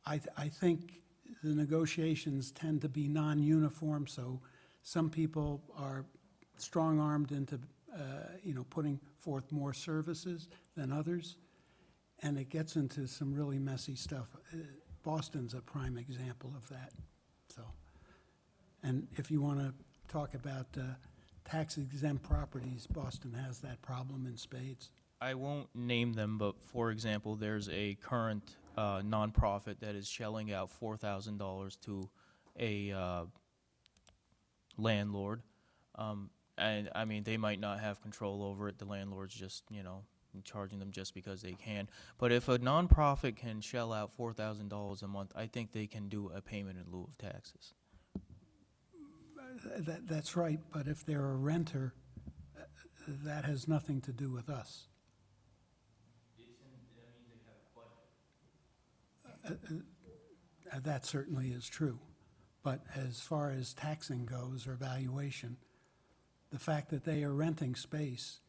I think the negotiations tend to be non-uniform, so some people are strong-armed into putting forth more services than others, and it gets into some really messy stuff. Boston's a prime example of that. So, and if you want to talk about tax-exempt properties, Boston has that problem in spades. I won't name them, but for example, there's a current nonprofit that is shelling out $4,000 to a landlord. And I mean, they might not have control over it. The landlord's just, charging them just because they can. But if a nonprofit can shell out $4,000 a month, I think they can do a payment in lieu of taxes. That's right, but if they're a renter, that has nothing to do with us. That certainly is true. But as far as taxing goes or valuation, the fact that they are renting space,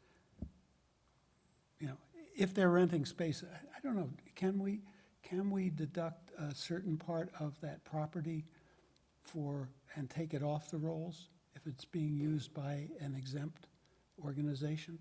if they're renting space, I don't know, can we deduct a certain part of that property and take it off the rolls if it's being used by an exempt organization?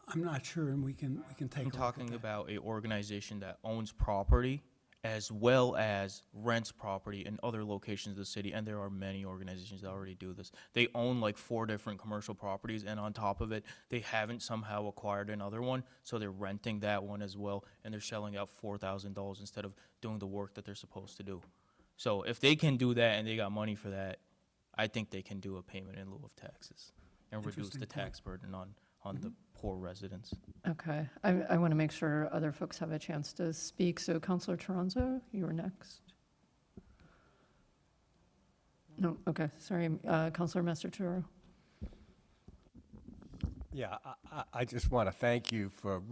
I'm not sure, and we can take a look I'm at talking that. about a organization that owns property as well as rents property in other locations of the city, and there are many organizations that already do this. They own like 4 different commercial properties, and on top of it, they haven't somehow acquired another one, so they're renting that one as well, and they're shelling out $4,000 instead of doing the work that they're supposed to do. So if they can do that and they got money for that, I think they can do a payment in lieu of taxes and reduce Interesting the point. tax burden on the poor residents. Okay, I want to make sure other folks have a chance to speak. So Councilor Toronzo, you were next. No, okay, sorry, Councilor Master-Turo. Yeah, I just want to thank you for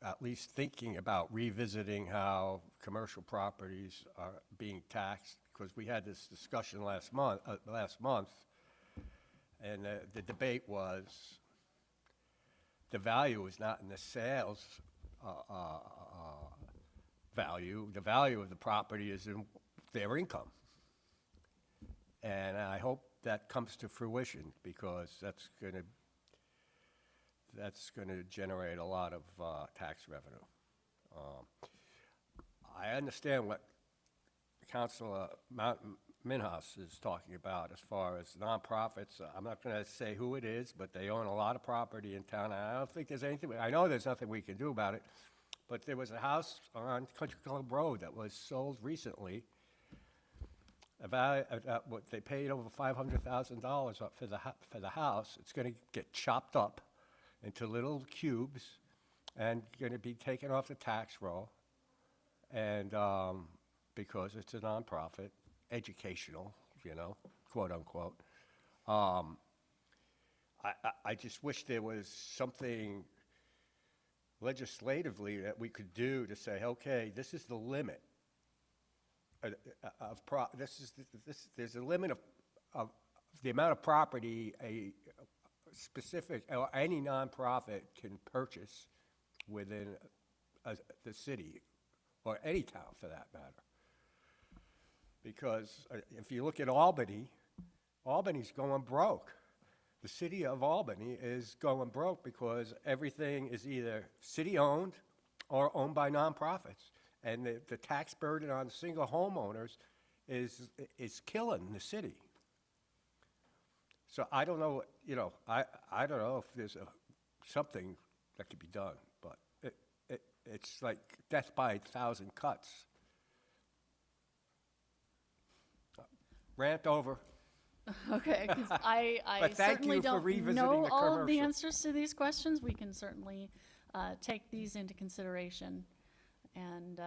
at least thinking about revisiting how commercial properties are being taxed, because we had this discussion last month, and the debate was the value is not in the sales value. The value of the property is in their income. And I hope that comes to fruition, because that's going to generate a lot of tax revenue. I understand what Councilor Minhas is talking about as far as nonprofits. I'm not going to say who it is, but they own a lot of property in town. And I don't think there's anything, I know there's nothing we can do about it, but there was a house on Country Club Road that was sold recently. What they paid over $500,000 for the house. It's going to get chopped up into little cubes and going to be taken off the tax roll. And because it's a nonprofit, educational, quote unquote. I just wish there was something legislatively that we could do to say, okay, this is the limit there's a limit of the amount of property a specific or any nonprofit can purchase within the city or any town for that matter. Because if you look at Albany, Albany's going broke. The city of Albany is going broke because everything is either city-owned or owned by nonprofits. And the tax burden on single homeowners is killing the city. So I don't know, I don't know if there's something that could be done, but it's like death by 1,000 cuts. Rant over. Okay, because I But thank certainly you for don't revisiting know the all of the commercial. answers to these questions. We can certainly take these into consideration. And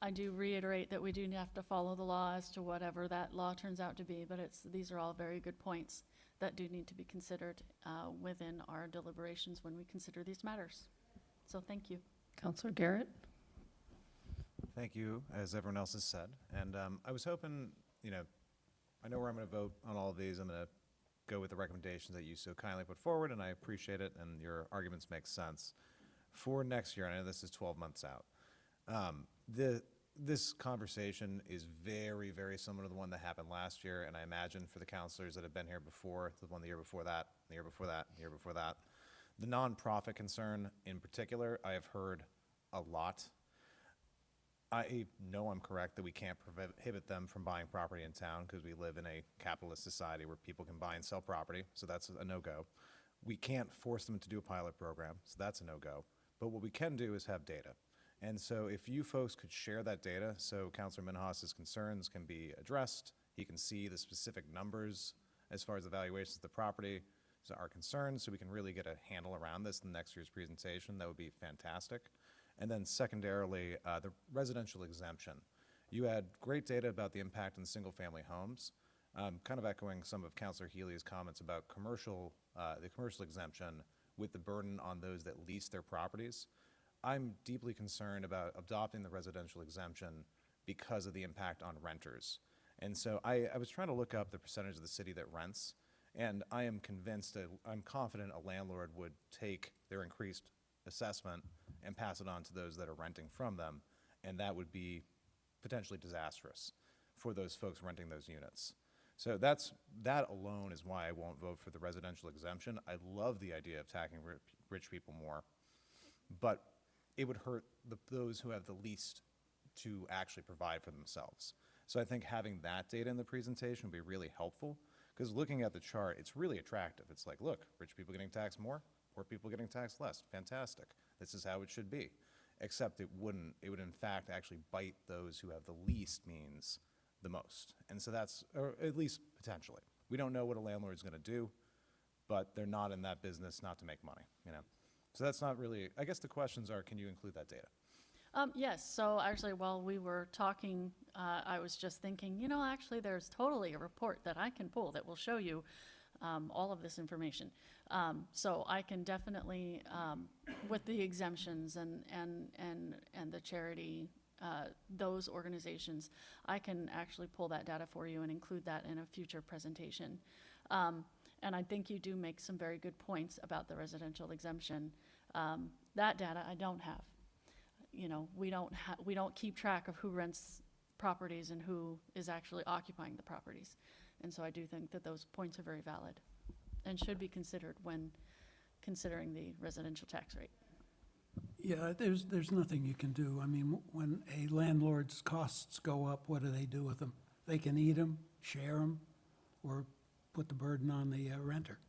I do reiterate that we do have to follow the law as to whatever that law turns out to be, but these are all very good points that do need to be considered within our deliberations when we consider these matters. So thank you. Counselor Garrett? Thank you, as everyone else has said. And I was hoping, I know where I'm going to vote on all of these. I'm going to go with the recommendations that you so kindly put forward, and I appreciate it, and your arguments make sense. For next year, I know this is 12 months out, this conversation is very, very similar to the one that happened last year, and I imagine for the counselors that have been here before, the one the year before that, the year before that, the year before that. The nonprofit concern in particular, I have heard a lot. I know I'm correct that we can't prohibit them from buying property in town because we live in a capitalist society where people can buy and sell property, so that's a no-go. We can't force them to do a pilot program, so that's a no-go. But what we can do is have data. And so if you folks could share that data so Councilor Minhas's concerns can be addressed, he can see the specific numbers as far as evaluations of the property are concerned, so we can really get a handle around this in next year's presentation, that would be fantastic. And then secondarily, the residential exemption. You had great data about the impact on single-family homes, kind of echoing some of Councilor Healy's comments about the commercial exemption with the burden on those that lease their properties. I'm deeply concerned about adopting the residential exemption because of the impact on renters. And so I was trying to look up the percentage of the city that rents, and I am convinced that I'm confident a landlord would take their increased assessment and pass it on to those that are renting from them, and that would be potentially disastrous for those folks renting those units. So that alone is why I won't vote for the residential exemption. I love the idea of taxing rich people more, but it would hurt those who have the least to actually provide for themselves. So I think having that data in the presentation would be really helpful, because looking at the chart, it's really attractive. It's like, look, rich people getting taxed more, poor people getting taxed less. Fantastic. This is how it should be. Except it wouldn't. It would in fact actually bite those who have the least means the most. And so that's, or at least potentially. We don't know what a landlord's going to do, but they're not in that business not to make money, So that's not really, I guess the questions are, can you include that data? Yes, so actually while we were talking, I was just thinking, actually there's totally a report that I can pull that will show you all of this information. So I can definitely, with the exemptions and the charity, those organizations, I can actually pull that data for you and include that in a future presentation. And I think you do make some very good points about the residential exemption. That data I don't have. We don't keep track of who rents properties and who is actually occupying the properties. And so I do think that those points are very valid and should be considered when considering the residential tax rate. Yeah, there's nothing you can do. I mean, when a landlord's costs go up, what do they do with them? They can eat them, share them, or put the burden on the renter.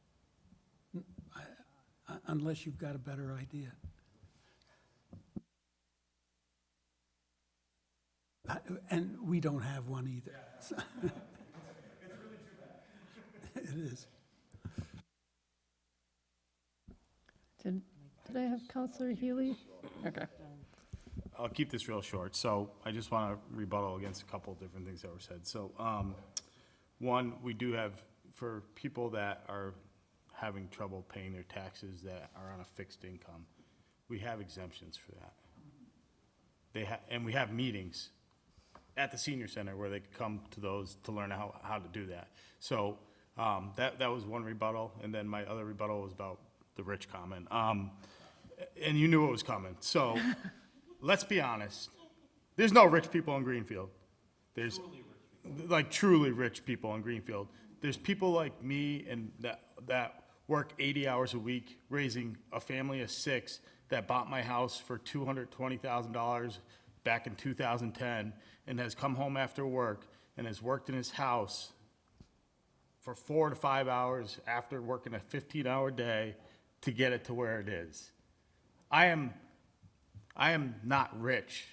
Unless you've got a better idea. And we don't have one either. So- It is. Did I have Counselor Healy? Okay. I'll keep this real short. So I just want to rebuttal against a couple of different things that were said. So, one, we do have, for people that are having trouble paying their taxes that are on a fixed income, we have exemptions for that. And we have meetings at the senior center where they can come to those to learn how to do that. So, that was one rebuttal, and then my other rebuttal was about the rich comment. And you knew it was coming. So, let's be honest. There's no rich people in Greenfield. There's like truly rich people in Greenfield. There's people like me and that work 80 hours a week, raising a family of 6 that bought my house for $220,000 back in 2010 and has come home after work and has worked in his house for 4 to 5 hours after working a 15-hour day to get it to where it is. I am not rich.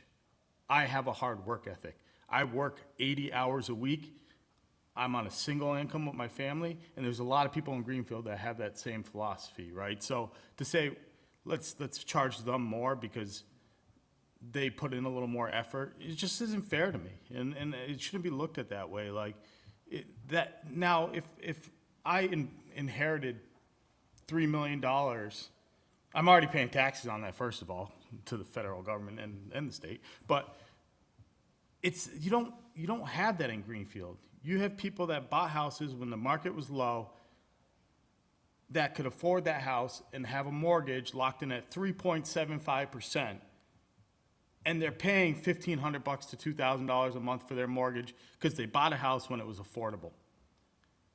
I have a hard work ethic. I work 80 hours a week. I'm on a single income with my family, and there's a lot of people in Greenfield that have that same philosophy, right? So to say, let's charge them more because they put in a little more effort, it just isn't fair to me, and it shouldn't be looked at that way. Like now, if I inherited $3 million, I'm already paying taxes on that, first of all, to the federal government and the state. But you don't have that in Greenfield. You have people that bought houses when the market was low that could afford that house and have a mortgage locked in at 3.75%. And they're paying $1,500 to $2,000 a month for their mortgage because they bought a house when it was affordable.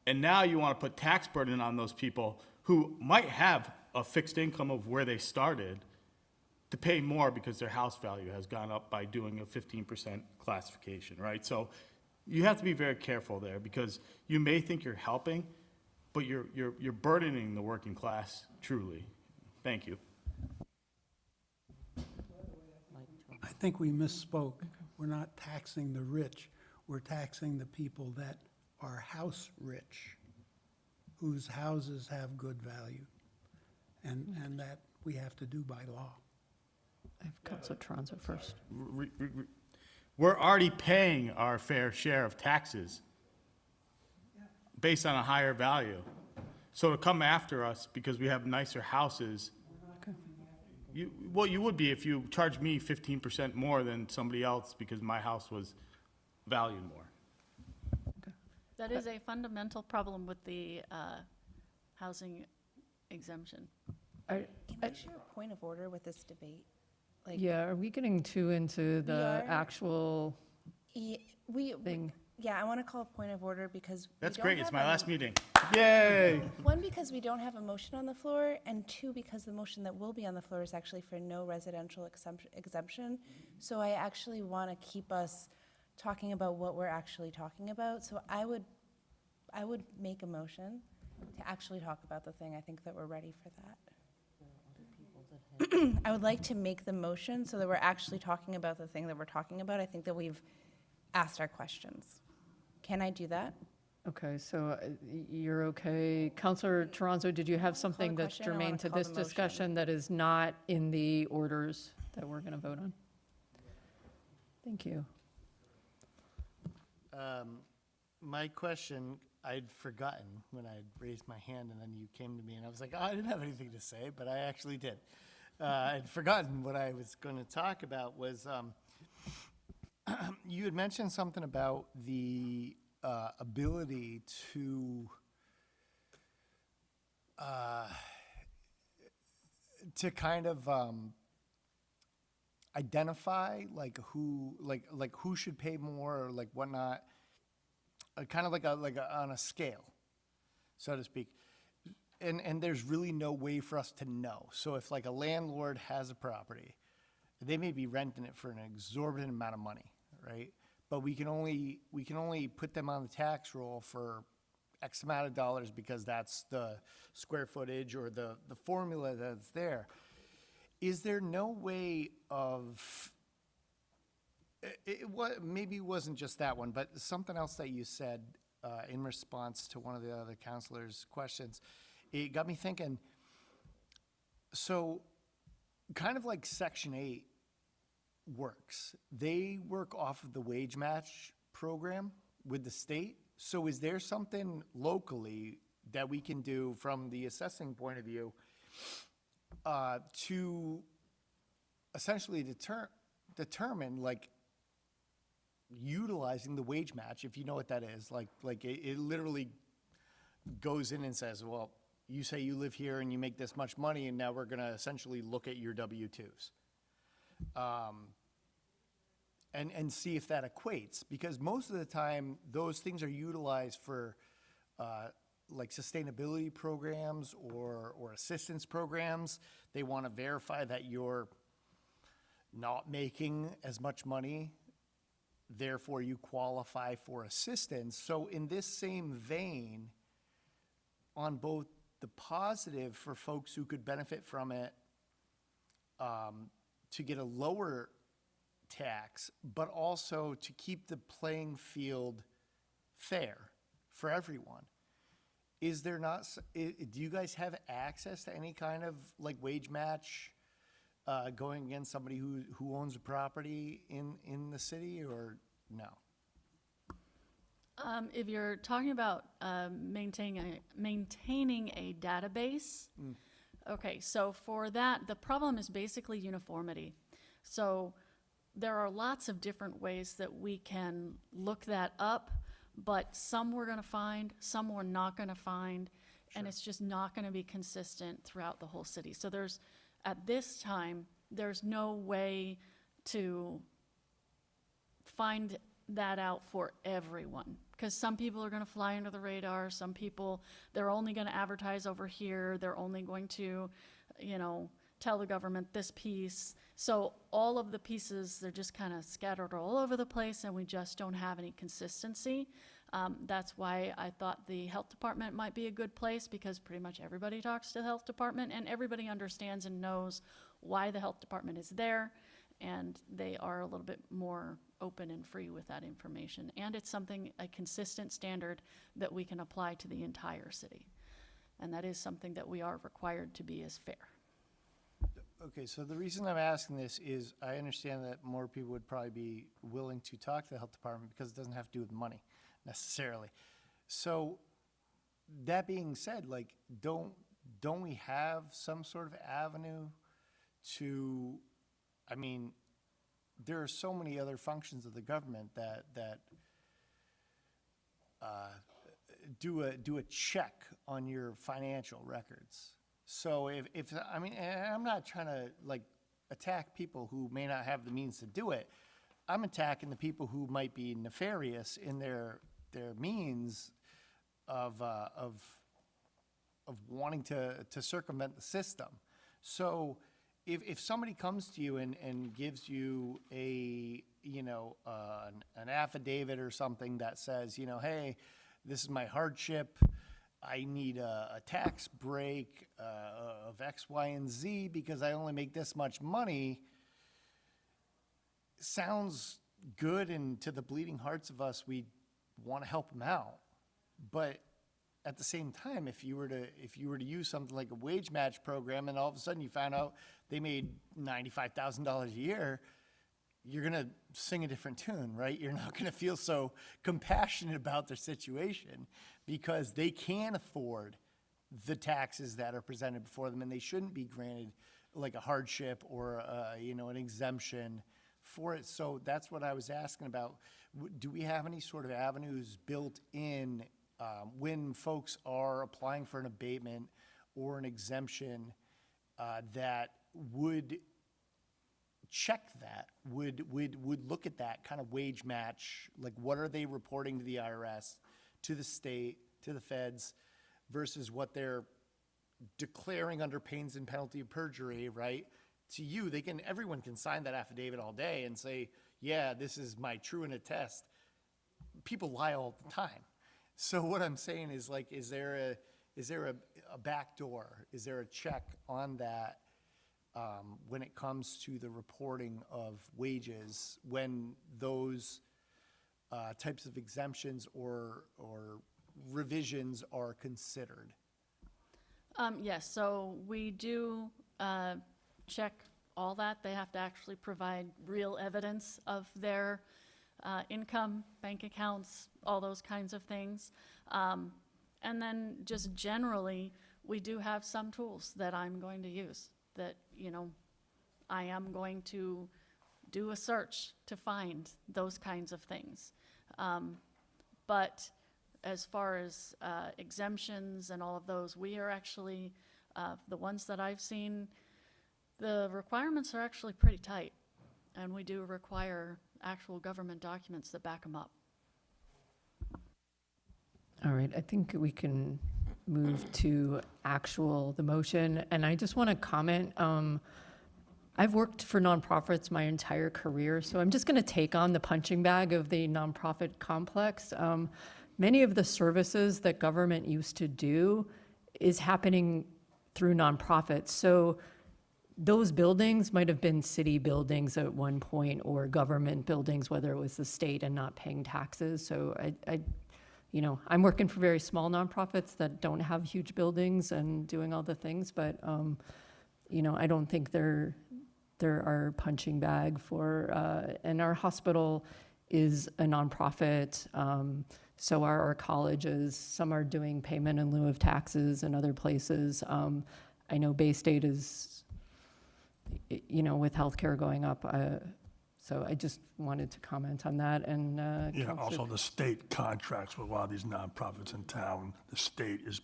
And now you want to put tax burden on those people who might have a fixed income of where they started to pay more because their house value has gone up by doing a 15% classification, right? So you have to be very careful there because you may think you're helping, but you're burdening the working class truly. Thank you. I think we misspoke. We're not taxing the rich. We're taxing the people that are house rich, whose houses have good value, and that we have to do by law. I have Counselor Tronzo first. We're already paying our fair share of taxes based on a higher value. So to come after us because we have nicer houses, you would be if you charged me 15% more than somebody else because my house was valued more. That is a fundamental problem with the housing exemption. Can I share a point of order with this debate? Like, Yeah, are we getting too into the are. actual thing? Yeah, I want to call a point of order because. That's great. It's my last meeting. Yay! One, because we don't have a motion on the floor, and two, because the motion that will be on the floor is actually for no residential exemption. So I actually want to keep us talking about what we're actually talking about. So I would make a motion to actually talk about the thing. I think that we're ready for that. I would like to make the motion so that we're actually talking about the thing that we're talking about. I think that we've asked our questions. Can I do that? Okay, so you're okay. Counselor Toronzo, did you have something that's question, I germane wanna to call this the motion. discussion that is not in the orders that we're going to vote on? Thank you. My question, I'd forgotten when I raised my hand and then you came to me and I was like, oh, I didn't have anything to say, but I actually did. I'd forgotten what I was going to talk about was, you had mentioned something about the ability to kind of identify like who should pay more or like whatnot, kind of like on a scale, so to speak. and there's really no way for us to know. So if like a landlord has a property, they may be renting it for an exorbitant amount of money, right? But we can only put them on the tax roll for X amount of dollars because that's the square footage or the formula that's there. Is there no way of, maybe it wasn't just that one, but something else that you said in response to one of the other counselors' questions, it got me thinking, so kind of like Section 8 works. They work off of the wage match program with the state. So is there something locally that we can do from the assessing point of view to essentially determine, like, utilizing the wage match, if you know what that is, like it literally goes in and says, well, you say you live here and you make this much money, and now we're going to essentially look at your W-2s. And see if that equates, because most of the time, those things are utilized for like sustainability programs or assistance programs. They want to verify that you're not making as much money, therefore you qualify for assistance. So in this same vein, on both the positive for folks who could benefit from it, to get a lower tax, but also to keep the playing field fair for everyone. Is there not, do you guys have access to any kind of like wage match going against somebody who owns a property in the city, or no? If you're talking about maintaining a database, okay, so for that, the problem is basically uniformity. So there are lots of different ways that we can look that up, but some we're going to find, some we're not going to find, and it's just not going to be consistent throughout the whole city. So there's, at this time, there's no way to find that out for everyone, because some people are going to fly under the radar, some people, they're only going to advertise over here, they're only going to, you know, tell the government this piece. So all of the pieces, they're just kind of scattered all over the place, and we just don't have any consistency. That's why I thought the health department might be a good place, because pretty much everybody talks to the health department, and everybody understands and knows why the health department is there, and they are a little bit more open and free with that information. And it's something, a consistent standard that we can apply to the entire city. And that is something that we are required to be as fair. Okay, so the reason I'm asking this is I understand that more people would probably be willing to talk to the health department because it doesn't have to do with money necessarily. So that being said, like, don't we have some sort of avenue to, I mean, there are so many other functions of the government that do a check on your financial records. So if I mean, and I'm not trying to like attack people who may not have the means to do it. I'm attacking the people who might be nefarious in their means of wanting to circumvent the system. So if somebody comes to you and gives you a, you know, an affidavit or something that says, you know, hey, this is my hardship, I need a tax break of X, Y, and Z because I only make this much money, sounds good, and to the bleeding hearts of us, we want to help them out. But at the same time, if you were to use something like a wage match program, and all of a sudden you found out they made $95,000 a year, you're gonna sing a different tune, right? You're not gonna feel so compassionate about their situation because they can afford the taxes that are presented before them, and they shouldn't be granted like a hardship or you know, an exemption for it. So that's what I was asking about. Do we have any sort of avenues built in when folks are applying for an abatement or an exemption that would check that, would look at that kind of wage match, like what are they reporting to the IRS, to the state, to the feds, versus what they're declaring under pains and penalty of perjury, right? To you, everyone can sign that affidavit all day and say, yeah, this is my true and attest. People lie all the time. So what I'm saying is, like, is there a back door? Is there a check on that when it comes to the reporting of wages, when those types of exemptions or revisions are considered? Yes, so we do check all that. They have to actually provide real evidence of their income, bank accounts, all those kinds of things. And then just generally, we do have some tools that I'm going to use that, I am going to do a search to find those kinds of things. But as far as exemptions and all of those, we are actually, the ones that I've seen, the requirements are actually pretty tight. And we do require actual government documents that back them up. All right, I think we can move to the motion. And I just want to comment, I've worked for nonprofits my entire career, so I'm just going to take on the punching bag of the nonprofit complex. Many of the services that government used to do is happening through nonprofits. So those buildings might have been city buildings at one point or government buildings, whether it was the state and not paying taxes. So I'm working for very small nonprofits that don't have huge buildings and doing all the things, but I don't think they're our punching bag for, and our hospital is a nonprofit. So are our colleges. Some are doing payment in lieu of taxes in other places. I know Bay State is, with healthcare going up. So I just wanted to comment on that. And Yeah, also the state contracts with a lot of these nonprofits in town. The state is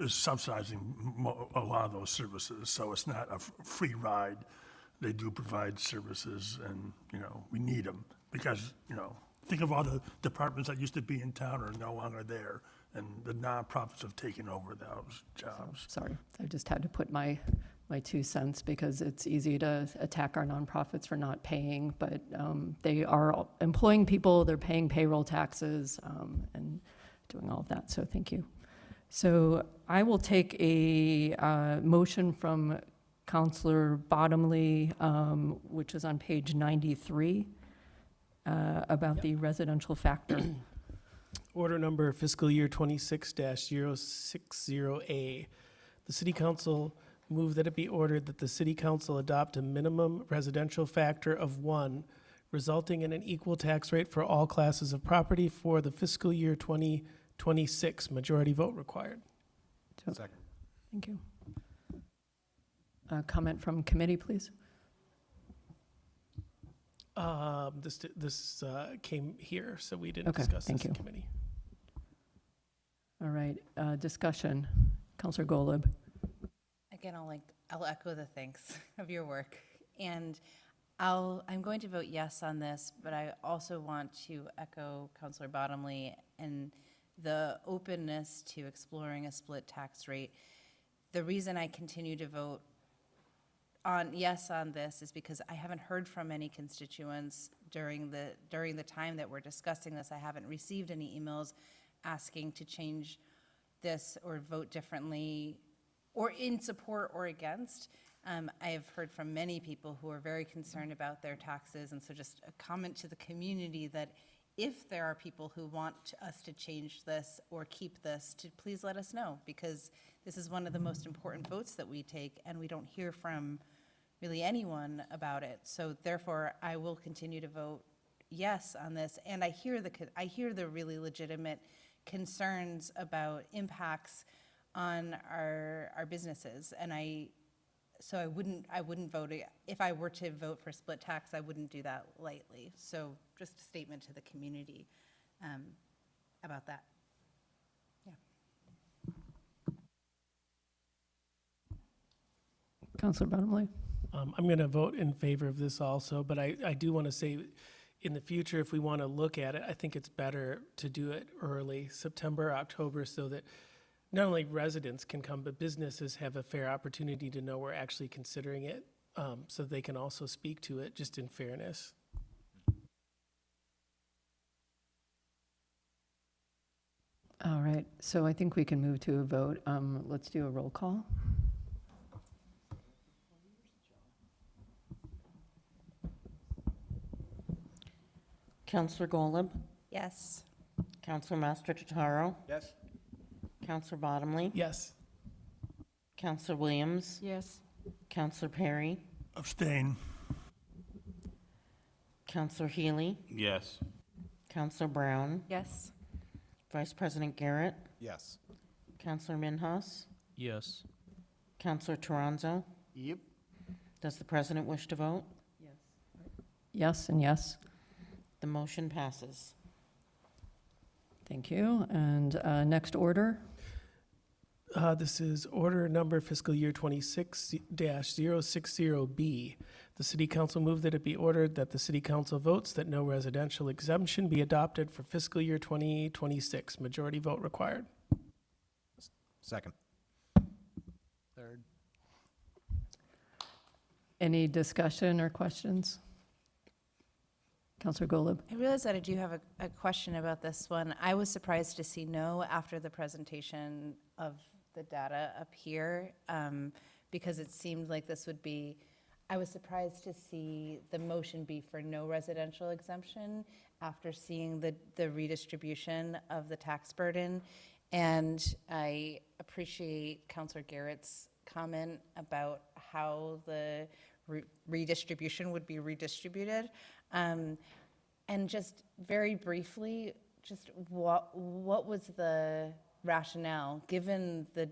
is subsidizing a lot of those services. So it's not a free ride. They do provide services, and we need them because think of all the departments that used to be in town are no longer there, and the nonprofits have taken over those jobs. Sorry, I just had to put my 2 cents because it's easy to attack our nonprofits for not paying, but they are employing people, they're paying payroll taxes, and doing all of that, so thank you. So I will take a motion from Counselor Bottomley, which is on page 93, about the residential factor. Order number fiscal year 26-060A. The City Council move that it be ordered that the City Council adopt a minimum residential factor of 1, resulting in an equal tax rate for all classes of property for the fiscal year 2026. Majority vote required. Second. Thank you. Comment from committee, please. This came here, so we didn't Okay, discuss thank this in you. committee. All right, discussion. Counselor Golub. Again, I'll echo the thanks of your work. And I'm going to vote yes on this, but I also want to echo Councilor Bottomley and the openness to exploring a split tax rate. The reason I continue to vote yes on this is because I haven't heard from any constituents during the time that we're discussing this. I haven't received any emails asking to change this or vote differently or in support or against. I have heard from many people who are very concerned about their taxes, and so just a comment to the community that if there are people who want us to change this or keep this, to please let us know, because this is one of the most important votes that we take, and we don't hear from really anyone about it. So therefore, I will continue to vote yes on this, and I hear the really legitimate concerns about impacts on our businesses, and so I wouldn't vote, if I were to vote for split tax, I wouldn't do that lightly. So just a statement to the community about that. Yeah. Counselor Bottomley. I'm going to vote in favor of this also, but I do want to say, in the future, if we want to look at it, I think it's better to do it early, September, October, so that not only residents can come, but businesses have a fair opportunity to know we're actually considering it, so they can also speak to it, just in fairness. All right, so I think we can move to a vote. Let's do a roll call. Counselor Golub, Yes. Counselor Master Totaro, Yes? Counselor Bottomley, Yes. Counselor Williams, Yes. Counselor Perry, Abstain. Counselor Healy, Yes. Counselor Brown, Yes. Vice President Garrett, Yes. Counselor Minhas, Yes. Counselor Toronzo. Yep. Does the president wish to vote? Yes and yes. The motion passes. Thank you. And next order? This is order number fiscal year 26-060B. The city council moved that it be ordered that the city council votes that no residential exemption be adopted for fiscal year 2026. Majority vote required. Second. Third. Any discussion or questions? Counselor Golub? I realize that I do have a question about this one. I was surprised to see no after the presentation of the data up here, because it seemed like this would be, I was surprised to see the motion be for no residential exemption after seeing the redistribution of the tax burden. And I appreciate Counselor Garrett's comment about how the redistribution would be redistributed. And just very briefly, just what was the rationale, given the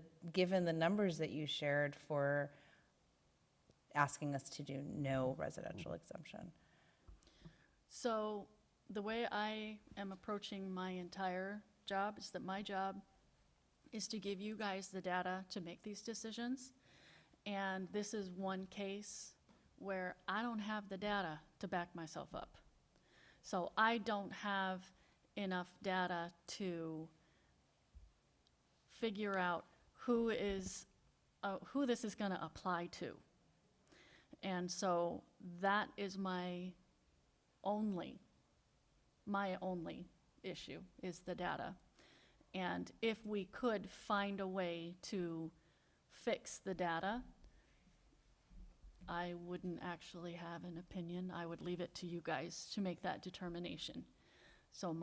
numbers that you shared, for asking us to do no residential exemption? So the way I am approaching my entire job is that my job is to give you guys the data to make these decisions. And this is one case where I don't have the data to back myself up. So I don't have enough data to figure out who this is going to apply to. And so that is my only issue, is the data. And if we could find a way to fix the data, I wouldn't actually have an opinion. I would leave it to you guys to make that determination. So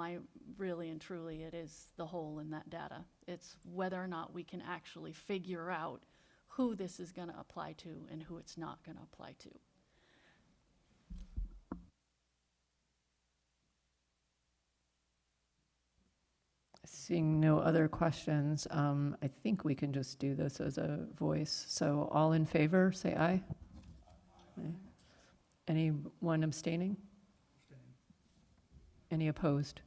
really and truly, it is the hole in that data. It's whether or not we can actually figure out who this is going to apply to and who it's not going to apply to. Seeing no other questions, I think we can just do this as a voice. So all in favor, say aye. Aye. Anyone abstaining? Any opposed?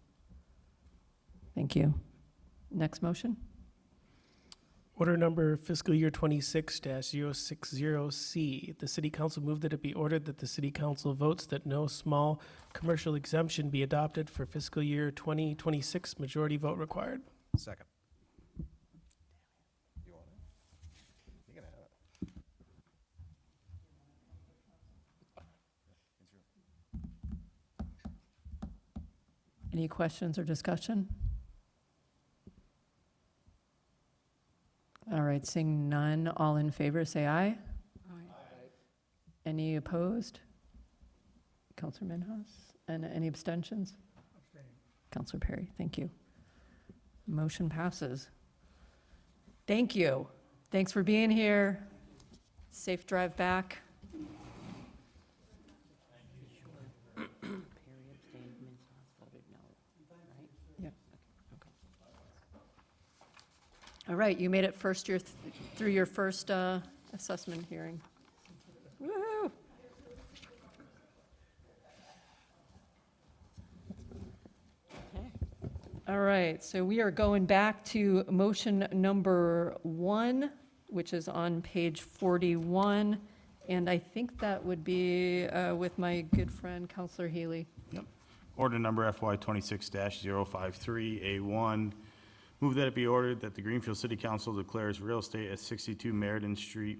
Thank you. Next motion? Order number fiscal year 26-060C. The city council moved that it be ordered that the city council votes that no small commercial exemption be adopted for fiscal year 2026. Majority vote required. Second. You want it? You can have it. Any questions or discussion? All right, seeing none, all in favor, say aye. Any opposed? Counselor Minhas? And any abstentions? Counselor Perry, thank you. Motion passes. Thank you. Thanks for being here. Safe drive back. Perry abstained, Minhas voted no, right? Yep. All right, you made it through your first assessment hearing. Woo-hoo. All right, so we are going back to motion number 1, which is on page 41. And I think that would be with my good friend, Counselor Healy. Yep. Order number FY 26-053A1, Move that it be ordered that the Greenfield City Council declares real estate at 62 Meriden Street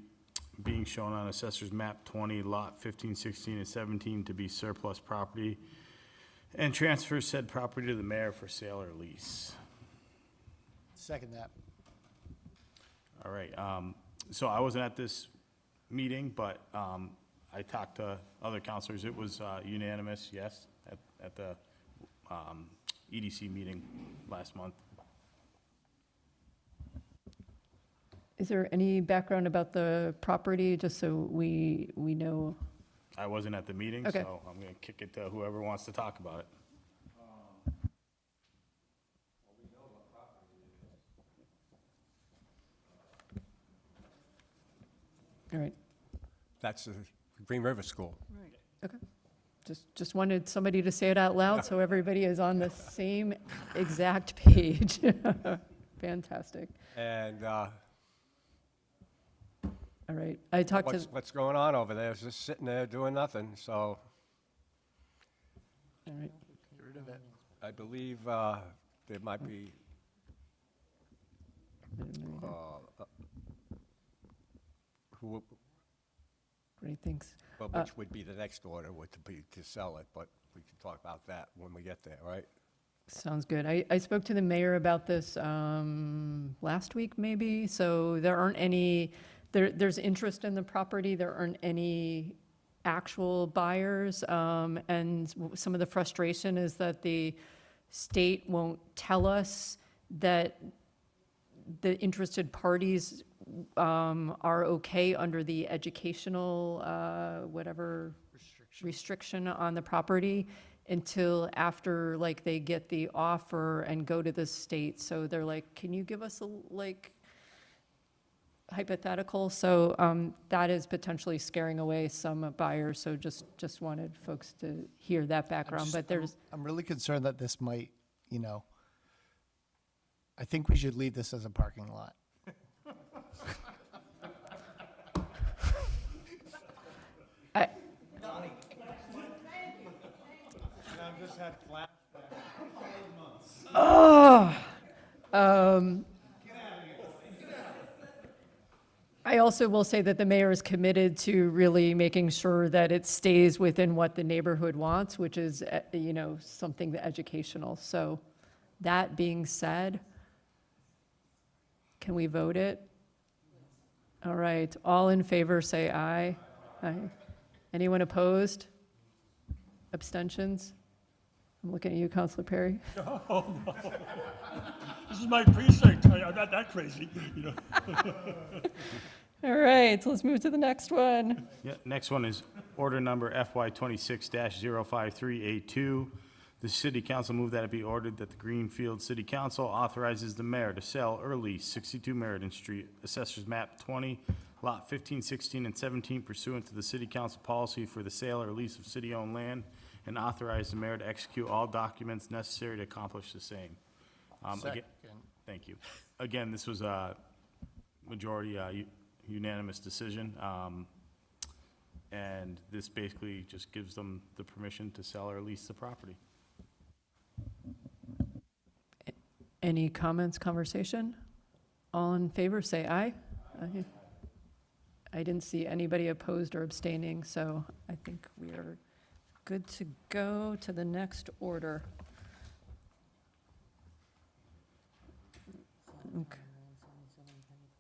being shown on Assessor's Map 20, Lot 15, 16, and 17 to be surplus property and transfers said property to the mayor for sale or lease. Second that. All right, so I wasn't at this meeting, but I talked to other counselors. It was unanimous, yes, at the EDC meeting last month. Is there any background about the property, just so we know? I wasn't at the meeting, Okay. so I'm gonna kick it to whoever wants to talk about it. All right, That's the Green River School. okay. Just wanted somebody to say it out loud, so everybody is on the same exact page. Fantastic. And All right, I talked to, what's going on over there is just sitting there doing nothing, so all right, Get rid of it. I believe there might be, who, great, thanks. well, which would be the next order, would to be to sell it, but we can talk about that when we get there, right? Sounds good. I spoke to the mayor about this last week, maybe, so there aren't any, there's interest in the property, there aren't any actual buyers, and some of the frustration is that the state won't tell us that the interested parties are okay under the educational, whatever restriction on the property until after, like, they get the offer and go to the state. So they're like, can you give us a, like, hypothetical? So that is potentially scaring away some buyers. So just wanted folks to hear that background. But there's, I'm really concerned that this might, I think we should leave this as a parking lot. I've just had flashbacks. I also will say that the mayor is committed to really making sure that it stays within what the neighborhood wants, which is, something educational. So that being said, can we vote it? All right, all in favor, say aye. Aye. Anyone opposed? Abstentions? I'm looking at you, Councilor Perry. Oh, no. This is my precinct. I'm not that crazy, All right, so let's move to the next one. Yeah, next one is order number FY 26-05382. The city council move that it be ordered that the Greenfield City Council authorizes the mayor to sell or lease 62 Meriden Street, Assessors Map 20, Lot 15, 16, and 17 pursuant to the city council policy for the sale or lease of city-owned land, and authorize the mayor to execute all documents necessary to accomplish the same. Second. Thank you. Again, this was a majority unanimous decision, and this basically just gives them the permission to sell or lease the property. Any comments, conversation? All in favor, say aye. Aye. I didn't see anybody opposed or abstaining, so I think we are good to go to the next order.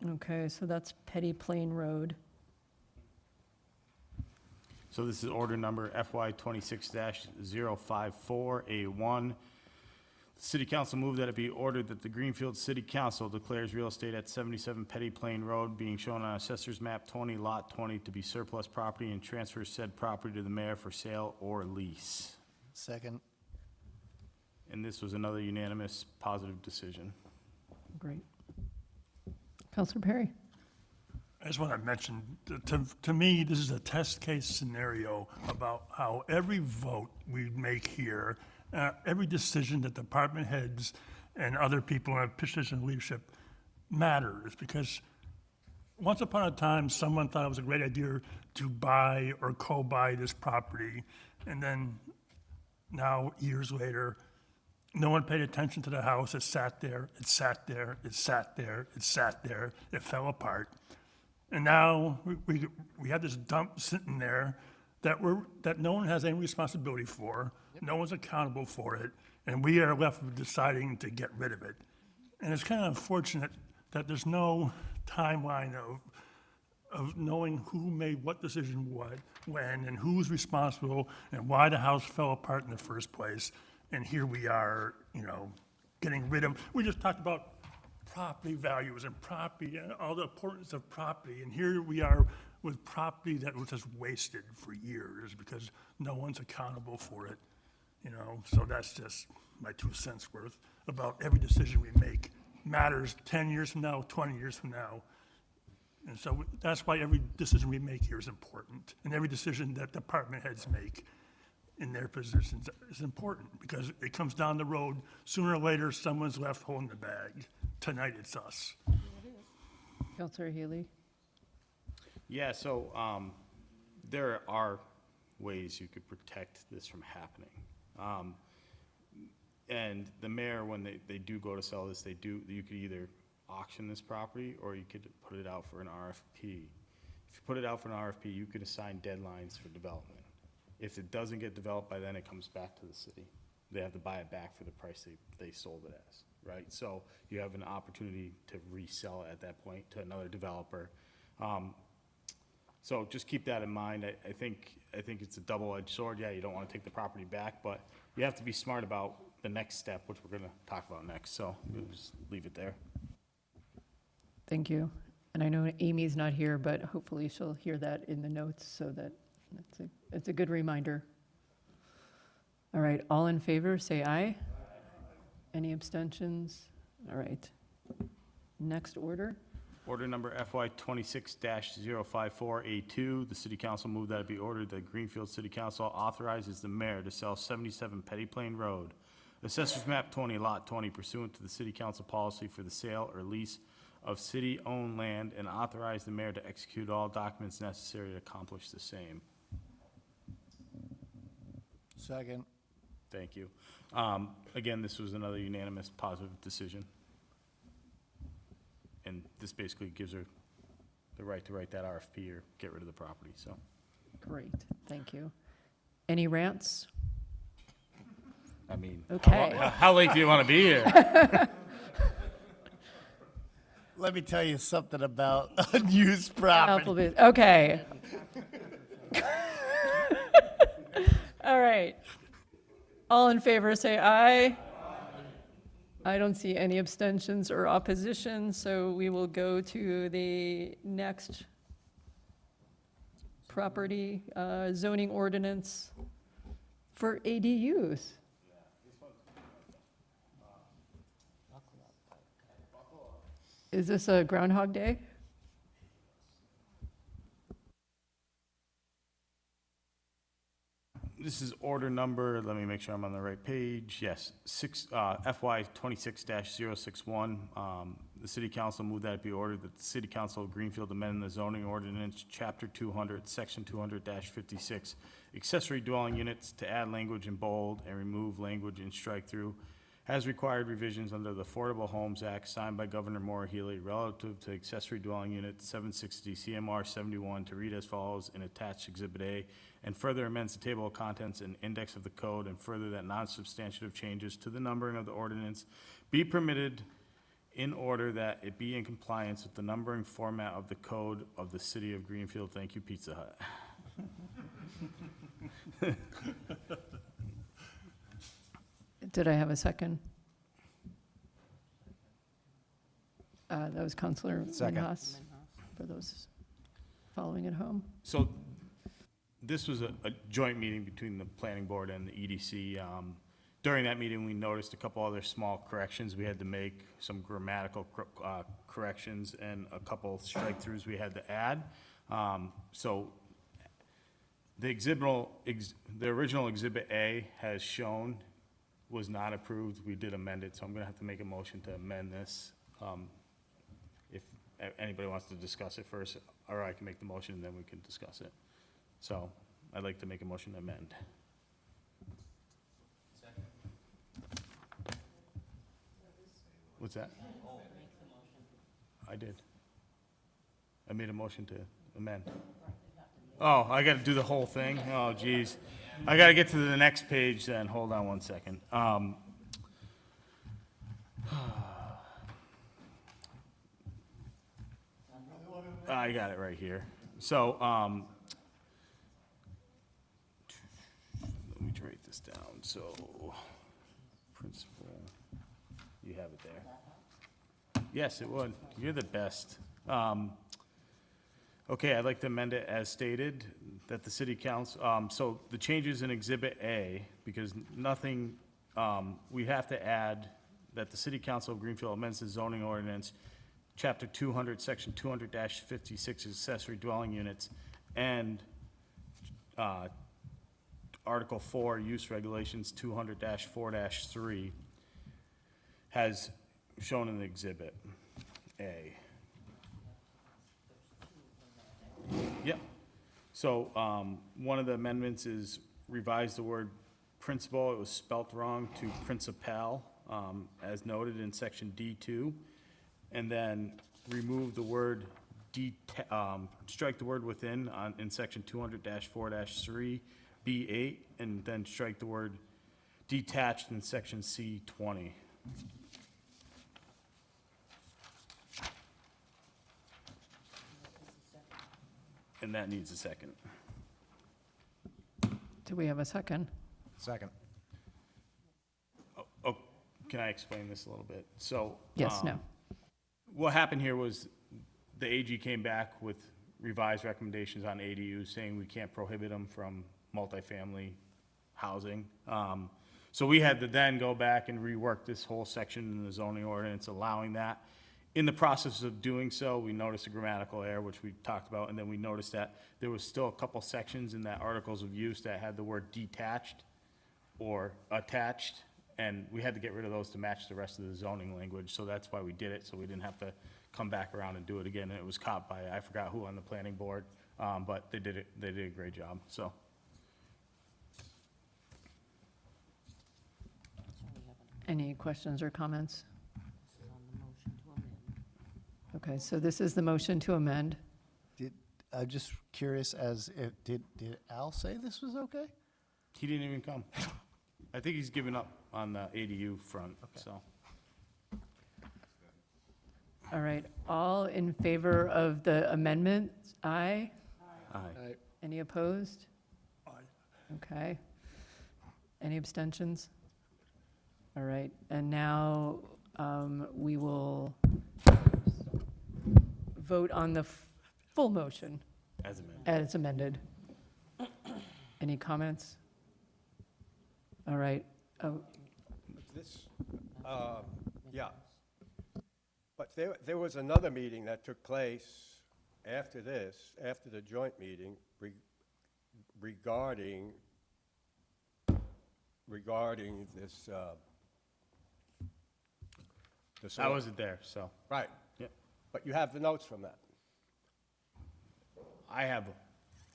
Okay, so that's Petty Plain Road. So this is order number FY 26-054A1. The city council moved that it be ordered that the Greenfield City Council declares real estate at 77 Petty Plain Road being shown on Assessor's Map 20, Lot 20 to be surplus property and transfers said property to the mayor for sale or lease. Second. And this was another unanimous positive decision. Great. Councilor Perry? I just want to mention, to me, this is a test case scenario about how every vote we make here, every decision that department heads and other people in position of leadership matters, because once upon a time, someone thought it was a great idea to buy or co-buy this property, and then now, years later, No one paid attention to the house. It sat there, it sat there, it sat there, it sat there. It fell apart. And now we have this dump sitting there that no one has any responsibility for. No one's accountable for it. And we are left with deciding to get rid of it. And it's kind of unfortunate that there's no timeline of knowing who made what decision when, and who's responsible, and why the house fell apart in the first place. And here we are, getting rid of, we just talked about property values and property and all the importance of property. And here we are with property that was just wasted for years because no one's accountable for it. So that's just my 2 cents worth about every decision we make matters 10 years from now, 20 years from now. And so that's why every decision we make here is important. And every decision that department heads make in their positions is important because it comes down the road. Sooner or later, someone's left holding the bag. Tonight, it's us. Counselor Healy? Yeah, so there are ways you could protect this from happening. And the mayor, when they do go to sell this, you could either auction this property or you could put it out for an RFP. If you put it out for an RFP, you could assign deadlines for development. If it doesn't get developed by then, it comes back to the city. They have to buy it back for the price they sold it as, right? So you have an opportunity to resell it at that point to another developer. So just keep that in mind. I think it's a double-edged sword. Yeah, you don't want to take the property back, but you have to be smart about the next step, which we're going to talk about next. So we'll just leave it there. Thank you. And I know Amy's not here, but hopefully she'll hear that in the notes so that it's a good reminder. All right, all in favor, say aye. Any abstentions? All right. Next order. Order number FY 26-054A2, the city council moved that it be ordered that Greenfield City Council authorizes the mayor to sell 77 Petty Plain Road, Assessors Map 20, Lot 20, pursuant to the city council policy for the sale or lease of city-owned land, and authorize the mayor to execute all documents necessary to accomplish the same. Second. Thank you. Again, this was another unanimous positive decision. And this basically gives her the right to write that RFP or get rid of the property, so. Great, thank you. Any rants? I mean, Okay. how late do you want to be here? Let me tell you something about unused property. Okay. All right. All in favor, say aye. I don't see any abstentions or opposition, so we will go to the next property zoning ordinance for ADUs. Is this a Groundhog Day? This is order number, let me make sure I'm on the right page. Yes, FY 26-061. The city council moved that it be ordered that the city council of Greenfield amend the zoning ordinance, chapter 200, section 200-56, accessory dwelling units to add language in bold and remove language in strike-through, has required revisions under the Affordable Homes Act signed by Governor Maura Healey relative to accessory dwelling unit 760 CMR 71 to read as follows in attached Exhibit A, and further amends the table of contents and index of the code, and further that non-substantive changes to the numbering of the ordinance be permitted in order that it be in compliance with the numbering format of the code of the city of Greenfield. Thank you, Pizza Hut. Did I have a second? That was Counselor Second. Minhas, for those following at home. So this was a joint meeting between the planning board and the EDC. During that meeting, we noticed a couple other small corrections we had to make, some grammatical corrections, and a couple strike-throughs we had to add. So the original Exhibit A has shown was not approved. We did amend it, so I'm gonna have to make a motion to amend this. If anybody wants to discuss it first, or I can make the motion and then we can discuss it. So I'd like to make a motion to amend. What's that? I did. I made a motion to amend. Oh, I gotta do the whole thing? Oh, geez. I gotta get to the next page then. Hold on one second. I got it right here. So, let me write this down. So, principal, you have it there. Yes, it would. You're the best. Okay, I'd like to amend it as stated, that the city council, so the changes in Exhibit A, because nothing, we have to add that the city council of Greenfield amends the zoning ordinance, chapter 200, section 200-56 accessory dwelling units, and Article 4, use regulations 200-4-3, has shown in the Exhibit A. Yep. So, one of the amendments is revise the word principal, it was spelt wrong, to principal, as noted in section D2. And then remove the word strike the word within in section 200-4-3, B8, and then strike the word detached in section C20. And that needs a second. Do we have a second? Second. Oh, can I explain this a little bit? So. Yes, no. What happened here was the AG came back with revised recommendations on ADUs, saying we can't prohibit them from multifamily housing. So we had to then go back and rework this whole section in the zoning ordinance allowing that. In the process of doing so, we noticed a grammatical error, which we talked about, and then we noticed that there was still a couple sections in that articles of use that had the word detached or attached, and we had to get rid of those to match the rest of the zoning language, so that's why we did it, so we didn't have to come back around and do it again, and it was caught by, I forgot who on the planning board, but they did a great job, so. Any questions or comments? Okay, so this is the motion to amend. I'm just curious as if, did Al say this was okay? He didn't even come. I think he's given up on the ADU front, so. All right, all in favor of the amendment? Aye. Aye. Any opposed? Aye. Okay. Any abstentions? All right, and now we will vote on the full motion As amended. as amended. Any comments? All right. Oh, This, yeah. But there was another meeting that took place after this, after the joint meeting, regarding this, I wasn't there, so. Right. Yep. But you have the notes from that. I have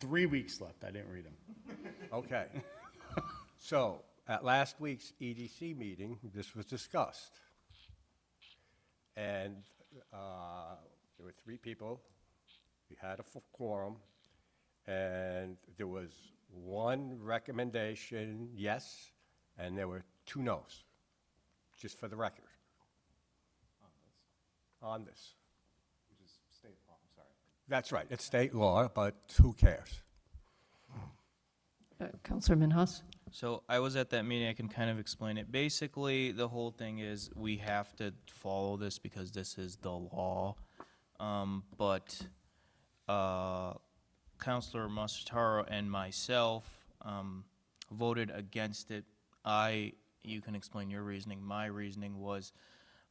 3 weeks left, I didn't read them. Okay. So, at last week's EDC meeting, this was discussed. And there were 3 people. We had a quorum. And there was 1 recommendation, yes, and there were 2 no's, just for the record. On this. Which is state law, I'm sorry. That's right, it's state law, but who cares? Councilor Minhas? So I was at that meeting, I can kind of explain it. Basically, the whole thing is we have to follow this because this is the law. But Councilor Masataro and myself voted against it. You can explain your reasoning. My reasoning was,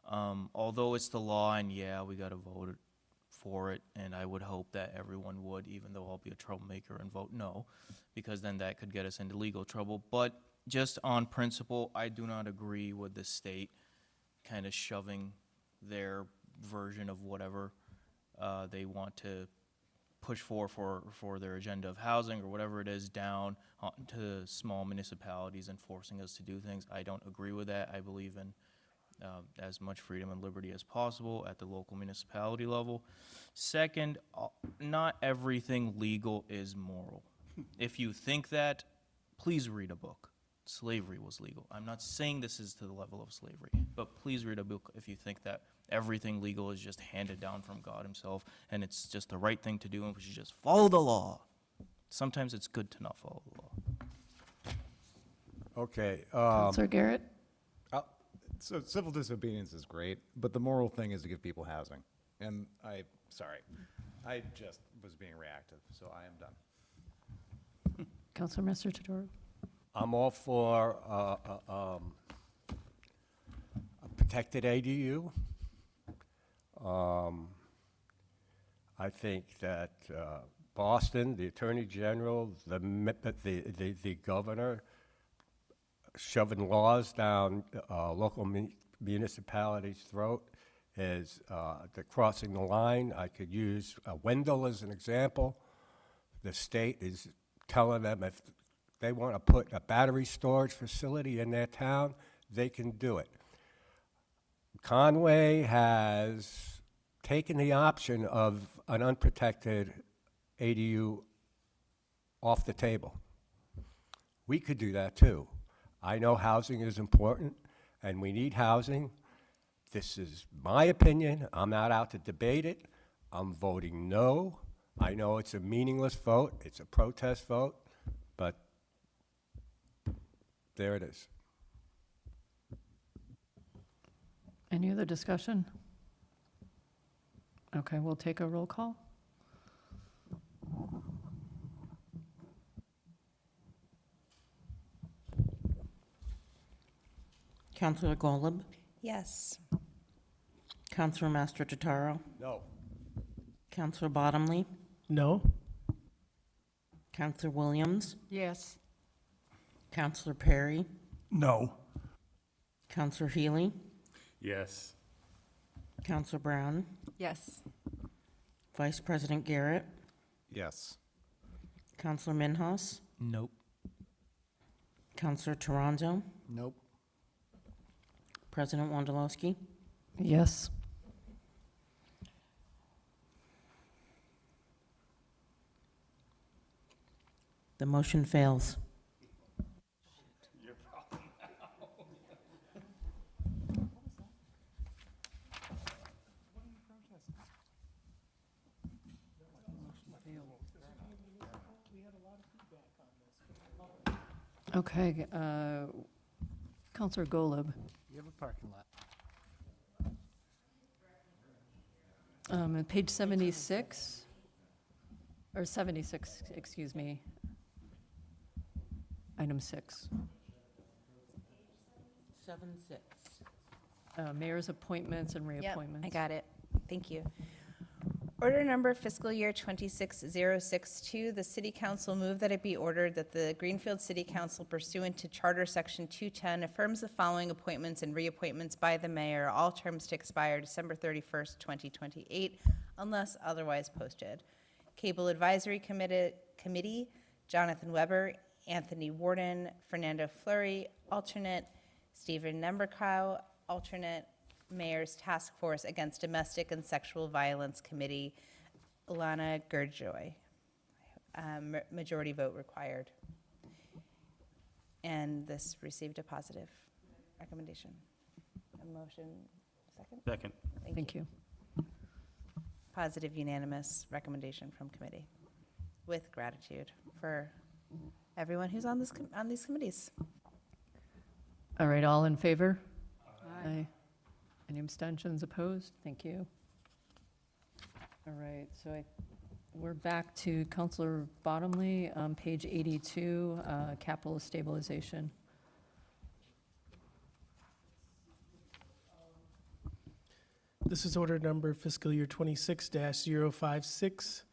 although it's the law and yeah, we gotta vote for it, and I would hope that everyone would, even though I'll be a troublemaker and vote no, because then that could get us into legal trouble. But just on principle, I do not agree with the state kind of shoving their version of whatever they want to push for their agenda of housing or whatever it is down to small municipalities and forcing us to do things. I don't agree with that. I believe in as much freedom and liberty as possible at the local municipality level. Second, not everything legal is moral. If you think that, please read a book. Slavery was legal. I'm not saying this is to the level of slavery, but please read a book if you think that everything legal is just handed down from God himself and it's just the right thing to do and we should just follow the law. Sometimes it's good to not follow the law. Okay. Counselor Garrett? So civil disobedience is great, but the moral thing is to give people housing. And I just was being reactive, so I am done. Counselor Totoro? I'm all for a protected ADU. I think that Boston, the Attorney General, the governor, shoving laws down local municipalities' throat is they're crossing the line. I could use Wendell as an example. The state is telling them if they want to put a battery storage facility in their town, they can do it. Conway has taken the option of an unprotected ADU off the table. We could do that too. I know housing is important, and we need housing. This is my opinion. I'm not out to debate it. I'm voting no. I know it's a meaningless vote. It's a protest vote, but there it is. Any other discussion? Okay, we'll take a roll call. Counselor Golub, Yes. Counselor Totaro, No. Counselor Bottomley, No? Counselor Williams, Yes. Counselor Perry, No. Counselor Healy, Yes. Counselor Brown, Yes. Vice President Garrett, Yes. Counselor Minhas, Nope. Counselor Toronto, Nope. President Wondolowski. Yes. The motion fails. Okay, Counselor Golub. You have a parking lot. On page 76, or 76, excuse me. Item 6. 7-6. Mayor's appointments and Yep, reappointments. I got it. Thank you. Order number fiscal year 26062, the City Council move that it be ordered that the Greenfield City Council pursuant to Charter Section 210 affirms the following appointments and reappointments by the mayor, all terms to expire December 31st, 2028, unless otherwise posted. Cable Advisory Committee, Jonathan Weber, Anthony Warden, Fernando Fleury, alternate, Stephen Nemberkow, alternate, Mayor's Task Force Against Domestic and Sexual Violence Committee, Ilana Gurjoy. Majority vote required. And this received a positive recommendation. A motion, second? Second. Thank you. Positive unanimous recommendation from committee, with gratitude for everyone who's on these committees. All right, all in favor? Aye. Any abstentions, opposed? Thank you. All right, so we're back to Counselor Bottomley, page 82, capital stabilization. This is order number fiscal year 26-056.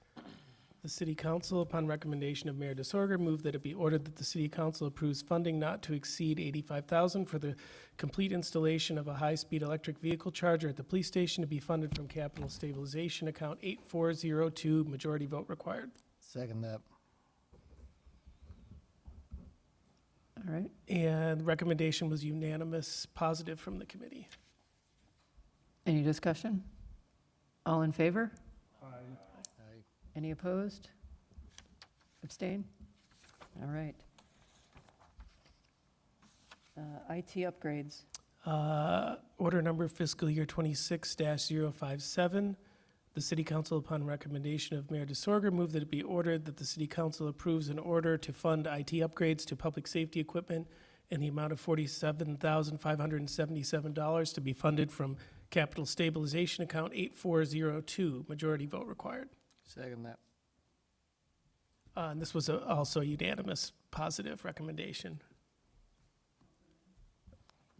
The City Council, upon recommendation of Mayor DeSorger, move that it be ordered that the City Council approves funding not to exceed $85,000 for the complete installation of a high-speed electric vehicle charger at the police station to be funded from capital stabilization account 8402, majority vote required. Second that. All right, And recommendation was unanimous, positive from the committee. Any discussion? All in favor? Any opposed? Abstain? All right. IT upgrades. Order number fiscal year 26-057. The City Council, upon recommendation of Mayor DeSorger, move that it be ordered that the City Council approves an order to fund IT upgrades to public safety equipment in the amount of $47,577 to be funded from Capital Stabilization Account 8402. Majority vote required. Second that. And this was also unanimous positive recommendation.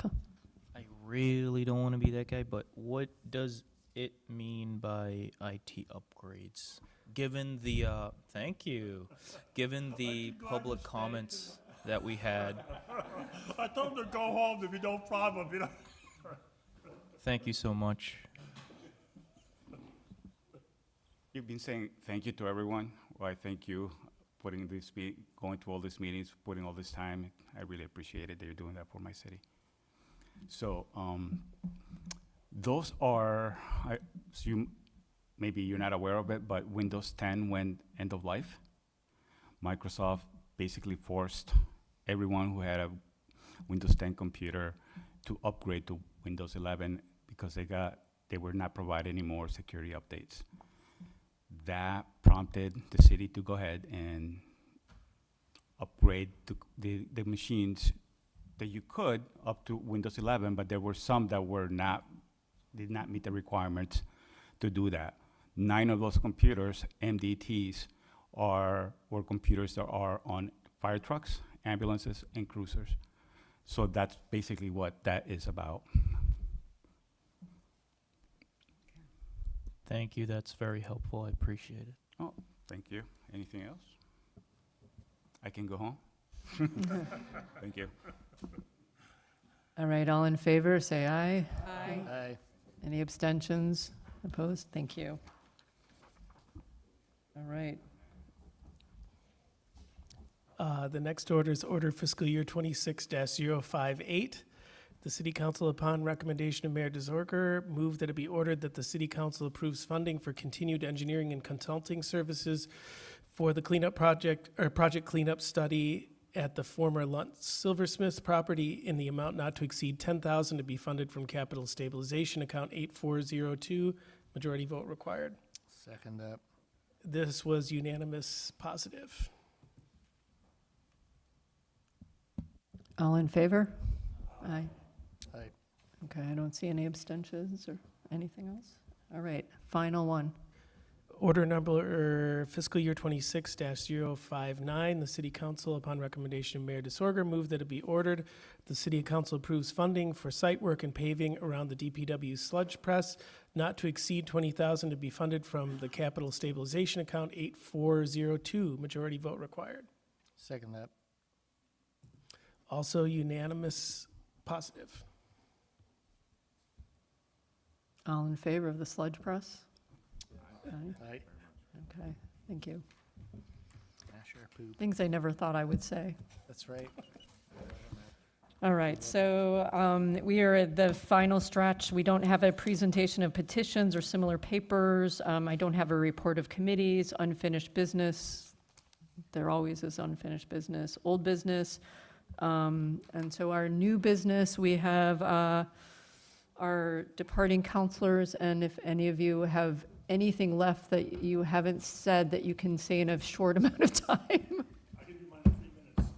I really don't want to be that guy, but what does it mean by IT upgrades? Given the, thank you, given the public comments that we had. I told them to go home, there'd be no problem, you know? Thank you so much. You've been saying thank you to everyone. Well, I thank you putting this, going to all these meetings, putting all this time. I really appreciate it that you're doing that for my city. So, those are, maybe you're not aware of it, but Windows 10 went end of life. Microsoft basically forced everyone who had a Windows 10 computer to upgrade to Windows 11 because they were not providing any more security updates. That prompted the city to go ahead and upgrade the machines that you could up to Windows 11, but there were some that did not meet the requirements to do that. 9 of those computers, MDTs, were computers that are on fire trucks, ambulances, and cruisers. So that's basically what that is about. Thank you, that's very helpful, I appreciate it. Oh, thank you. Anything else? I can go home? Thank you. All right, all in favor, say aye. Aye. Aye. Any abstentions? Opposed? Thank you. All right. The next order is order fiscal year 26-058. The City Council, upon recommendation of Mayor DeSorger, move that it be ordered that the City Council approves funding for continued engineering and consulting services for the cleanup project, or project cleanup study at the former Luntz Silversmith property in the amount not to exceed $10,000 to be funded from Capital Stabilization Account 8402. Majority vote required. Second that. This was unanimous positive. All in favor? Aye. Aye. Okay, I don't see any abstentions or anything else. All right, final one. Order number fiscal year 26-059, the City Council, upon recommendation of Mayor DeSorger, move that it be ordered the City Council approves funding for site work and paving around the DPW sludge press not to exceed $20,000 to be funded from the Capital Stabilization Account 8402. Majority vote required. Second that. Also unanimous positive. All in favor of the sludge press? Aye. Aye. Okay, thank you. Smash our poop. Things I never thought I would say. That's right. All right, so we are at the final stretch. We don't have a presentation of petitions or similar papers. I don't have a report of committees, unfinished business. There always is unfinished business, old business. And so our new business, we have our departing counselors, and if any of you have anything left that you haven't said that you can say in a short amount of time. I can do mine in 3 minutes.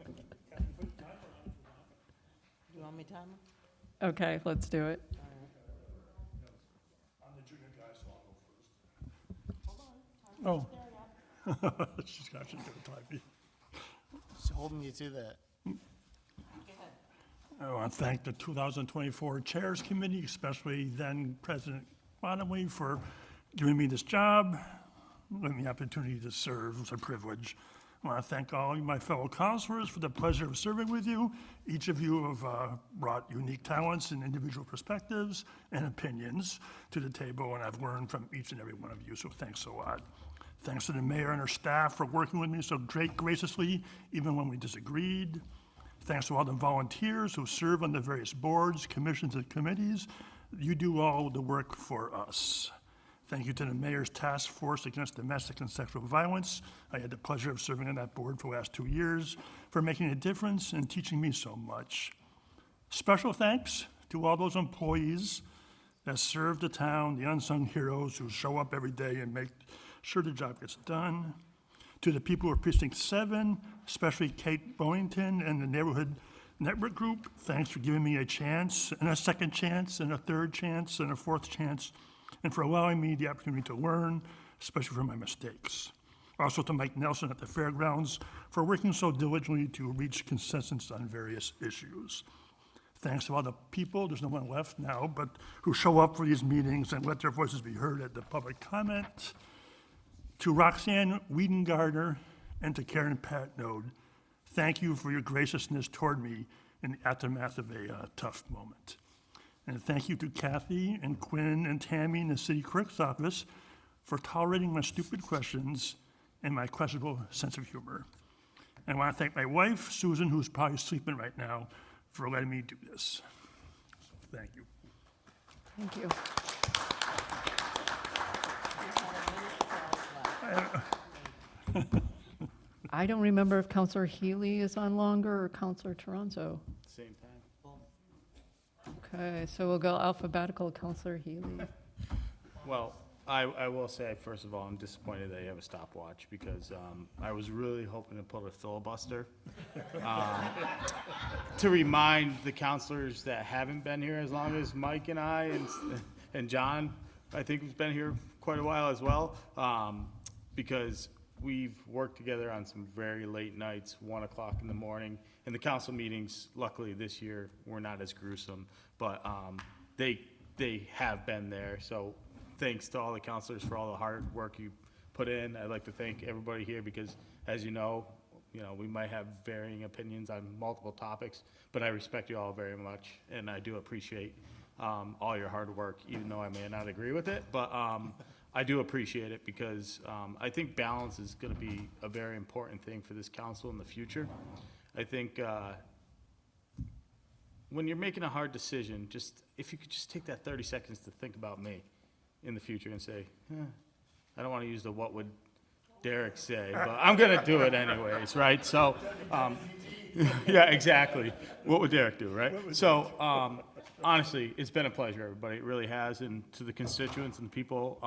Can you put the timer on if you want? You want me timer? Okay, let's do it. I'm the junior guy, so I'll go first. Oh. She's got to time me. She's holding you to that. I want to thank the 2024 Chairs Committee, especially then President Bottomley, for giving me this job, giving me the opportunity to serve. It's a privilege. I want to thank all my fellow counselors for the pleasure of serving with you. Each of you have brought unique talents and individual perspectives and opinions to the table, and I've learned from each and every one of you, so thanks a lot. Thanks to the mayor and her staff for working with me so graciously, even when we disagreed. Thanks to all the volunteers who serve on the various boards, commissions, and committees. You do all the work for us. Thank you to the Mayor's Task Force Against Domestic and Sexual Violence. I had the pleasure of serving on that board for the last 2 years, for making a difference and teaching me so much. Special thanks to all those employees that serve the town, the unsung heroes who show up every day and make sure the job gets done. To the people of Precinct 7, especially Kate Boynton and the Neighborhood Network Group, thanks for giving me a chance, and a second chance, and a third chance, and a fourth chance, and for allowing me the opportunity to learn, especially from my mistakes. Also to Mike Nelson at the fairgrounds for working so diligently to reach consensus on various issues. Thanks to all the people, there's no one left now, but who show up for these meetings and let their voices be heard at the public comment. To Roxanne Wiedengardner and to Karen Patnode, thank you for your graciousness toward me in the aftermath of a tough moment. And thank you to Kathy and Quinn and Tammy in the city clerk's office for tolerating my stupid questions and my questionable sense of humor. And I want to thank my wife, Susan, who's probably sleeping right now, for letting me do this. Thank you. Thank you. I don't remember if Counselor Healy is on longer or Counselor Toronto. Same time. Okay, so we'll go alphabetical, Counselor Healy. Well, I will say, first of all, I'm disappointed that you have a stopwatch because I was really hoping to pull a filibuster to remind the counselors that haven't been here as long as Mike and I and John, I think, has been here quite a while as well, because we've worked together on some very late nights, 1 o'clock in the morning, and the council meetings, luckily this year, were not as gruesome, but they have been there. So thanks to all the counselors for all the hard work you put in. I'd like to thank everybody here because, as you know, we might have varying opinions on multiple topics, but I respect you all very much, and I do appreciate all your hard work, even though I may not agree with it. But I do appreciate it because I think balance is going to be a very important thing for this council in the future. I think when you're making a hard decision, if you could just take that 30 seconds to think about me in the future and say, I don't want to use the what would Derek say, but I'm going to do it anyways, right? So, yeah, exactly. What would Derek do, right? So, honestly, it's been a pleasure, everybody. It really has. And to the constituents and the people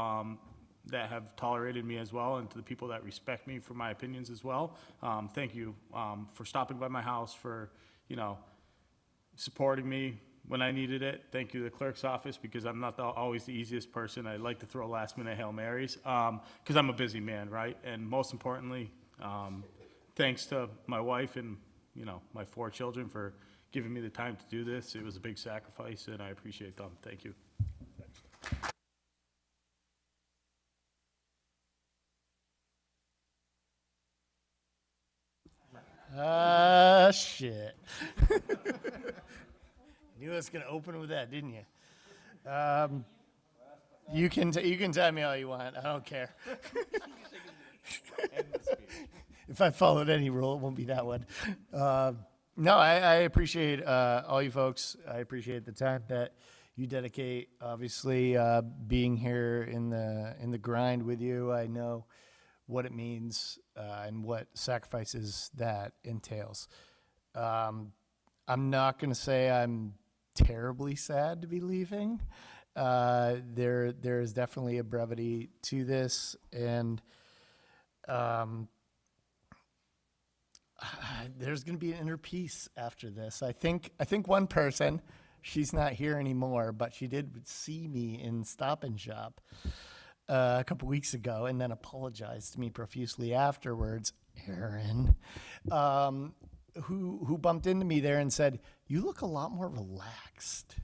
that have tolerated me as well, and to the people that respect me for my opinions as well, thank you for stopping by my house, for, supporting me when I needed it. Thank you to the clerk's office, because I'm not always the easiest person. I like to throw last-minute Hail Marys, because I'm a busy man, right? And most importantly, thanks to my wife and, my 4 children for giving me the time to do this. It was a big sacrifice, and I appreciate them. Thank you. Shit. Knew I was going to open with that, didn't you? You can tell me all you want. I don't care. If I followed any rule, it won't be that one. No, I appreciate all you folks. I appreciate the time that you dedicate. Obviously, being here in the grind with you, I know what it means and what sacrifices that entails. I'm not going to say I'm terribly sad to be leaving. There is definitely a brevity to this, and there's going to be an inner peace after this. I think one person, she's not here anymore, but she did see me in Stop and Shop a couple weeks ago, and then apologized to me profusely afterwards. Aaron, who bumped into me there and said, "You look a lot more relaxed."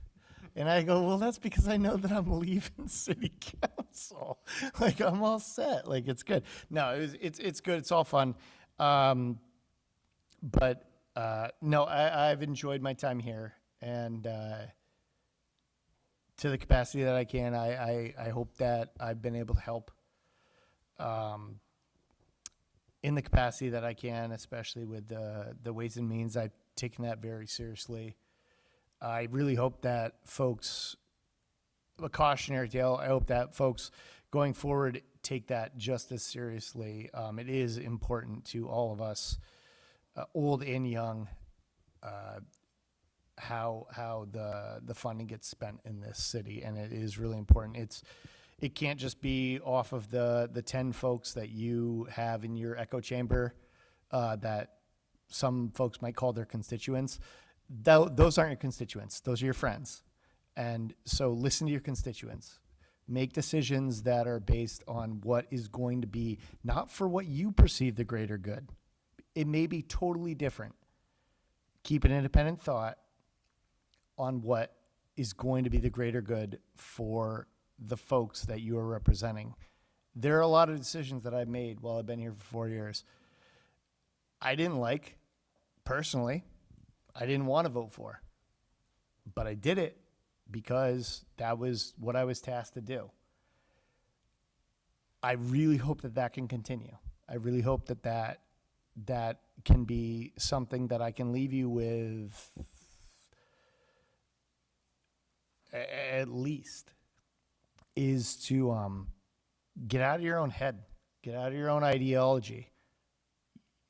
And I go, "Well, that's because I know that I'm leaving city council. Like, I'm all set. Like, it's good." No, it's good. It's all fun. But no, I've enjoyed my time here, and to the capacity that I can, I hope that I've been able to help in the capacity that I can, especially with the Ways and Means. I've taken that very seriously. I really hope that folks a cautionary tale. I hope that folks going forward take that just as seriously. It is important to all of us, old and young, how the funding gets spent in this city, and it is really important. It can't just be off of the 10 folks that you have in your echo chamber that some folks might call their constituents. Those aren't your constituents. Those are your friends. And so listen to your constituents. Make decisions that are based on what is going to be, not for what you perceive the greater good. It may be totally different. Keep an independent thought on what is going to be the greater good for the folks that you are representing. There are a lot of decisions that I've made while I've been here for 4 years I didn't like, personally. I didn't want to vote for. But I did it because that was what I was tasked to do. I really hope that that can continue. I really hope that that can be something that I can leave you with at least, is to get out of your own head, get out of your own ideology.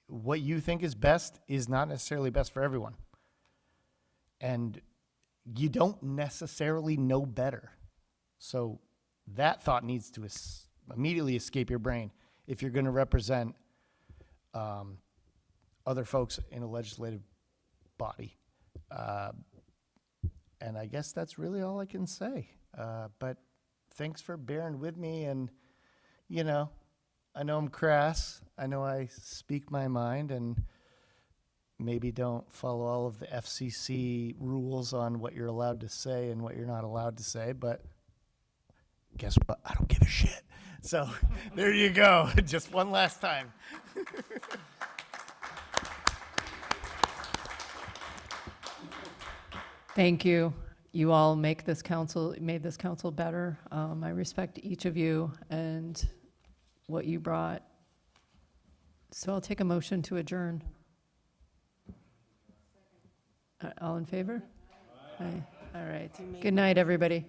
What you think is best is not necessarily best for everyone. And you don't necessarily know better. So that thought needs to immediately escape your brain if you're going to represent other folks in a legislative body. And I guess that's really all I can say. But thanks for bearing with me. And, you know, I know I'm crass. I know I speak my mind and maybe don't follow all of the FCC rules on what you're allowed to say and what you're not allowed to say. But guess what? I don't give a shit. So there you go. Just one last time. Thank you. You all made this council better. I respect each of you and what you brought. So I'll take a motion to adjourn. All in favor? Aye. All right. Good night, everybody.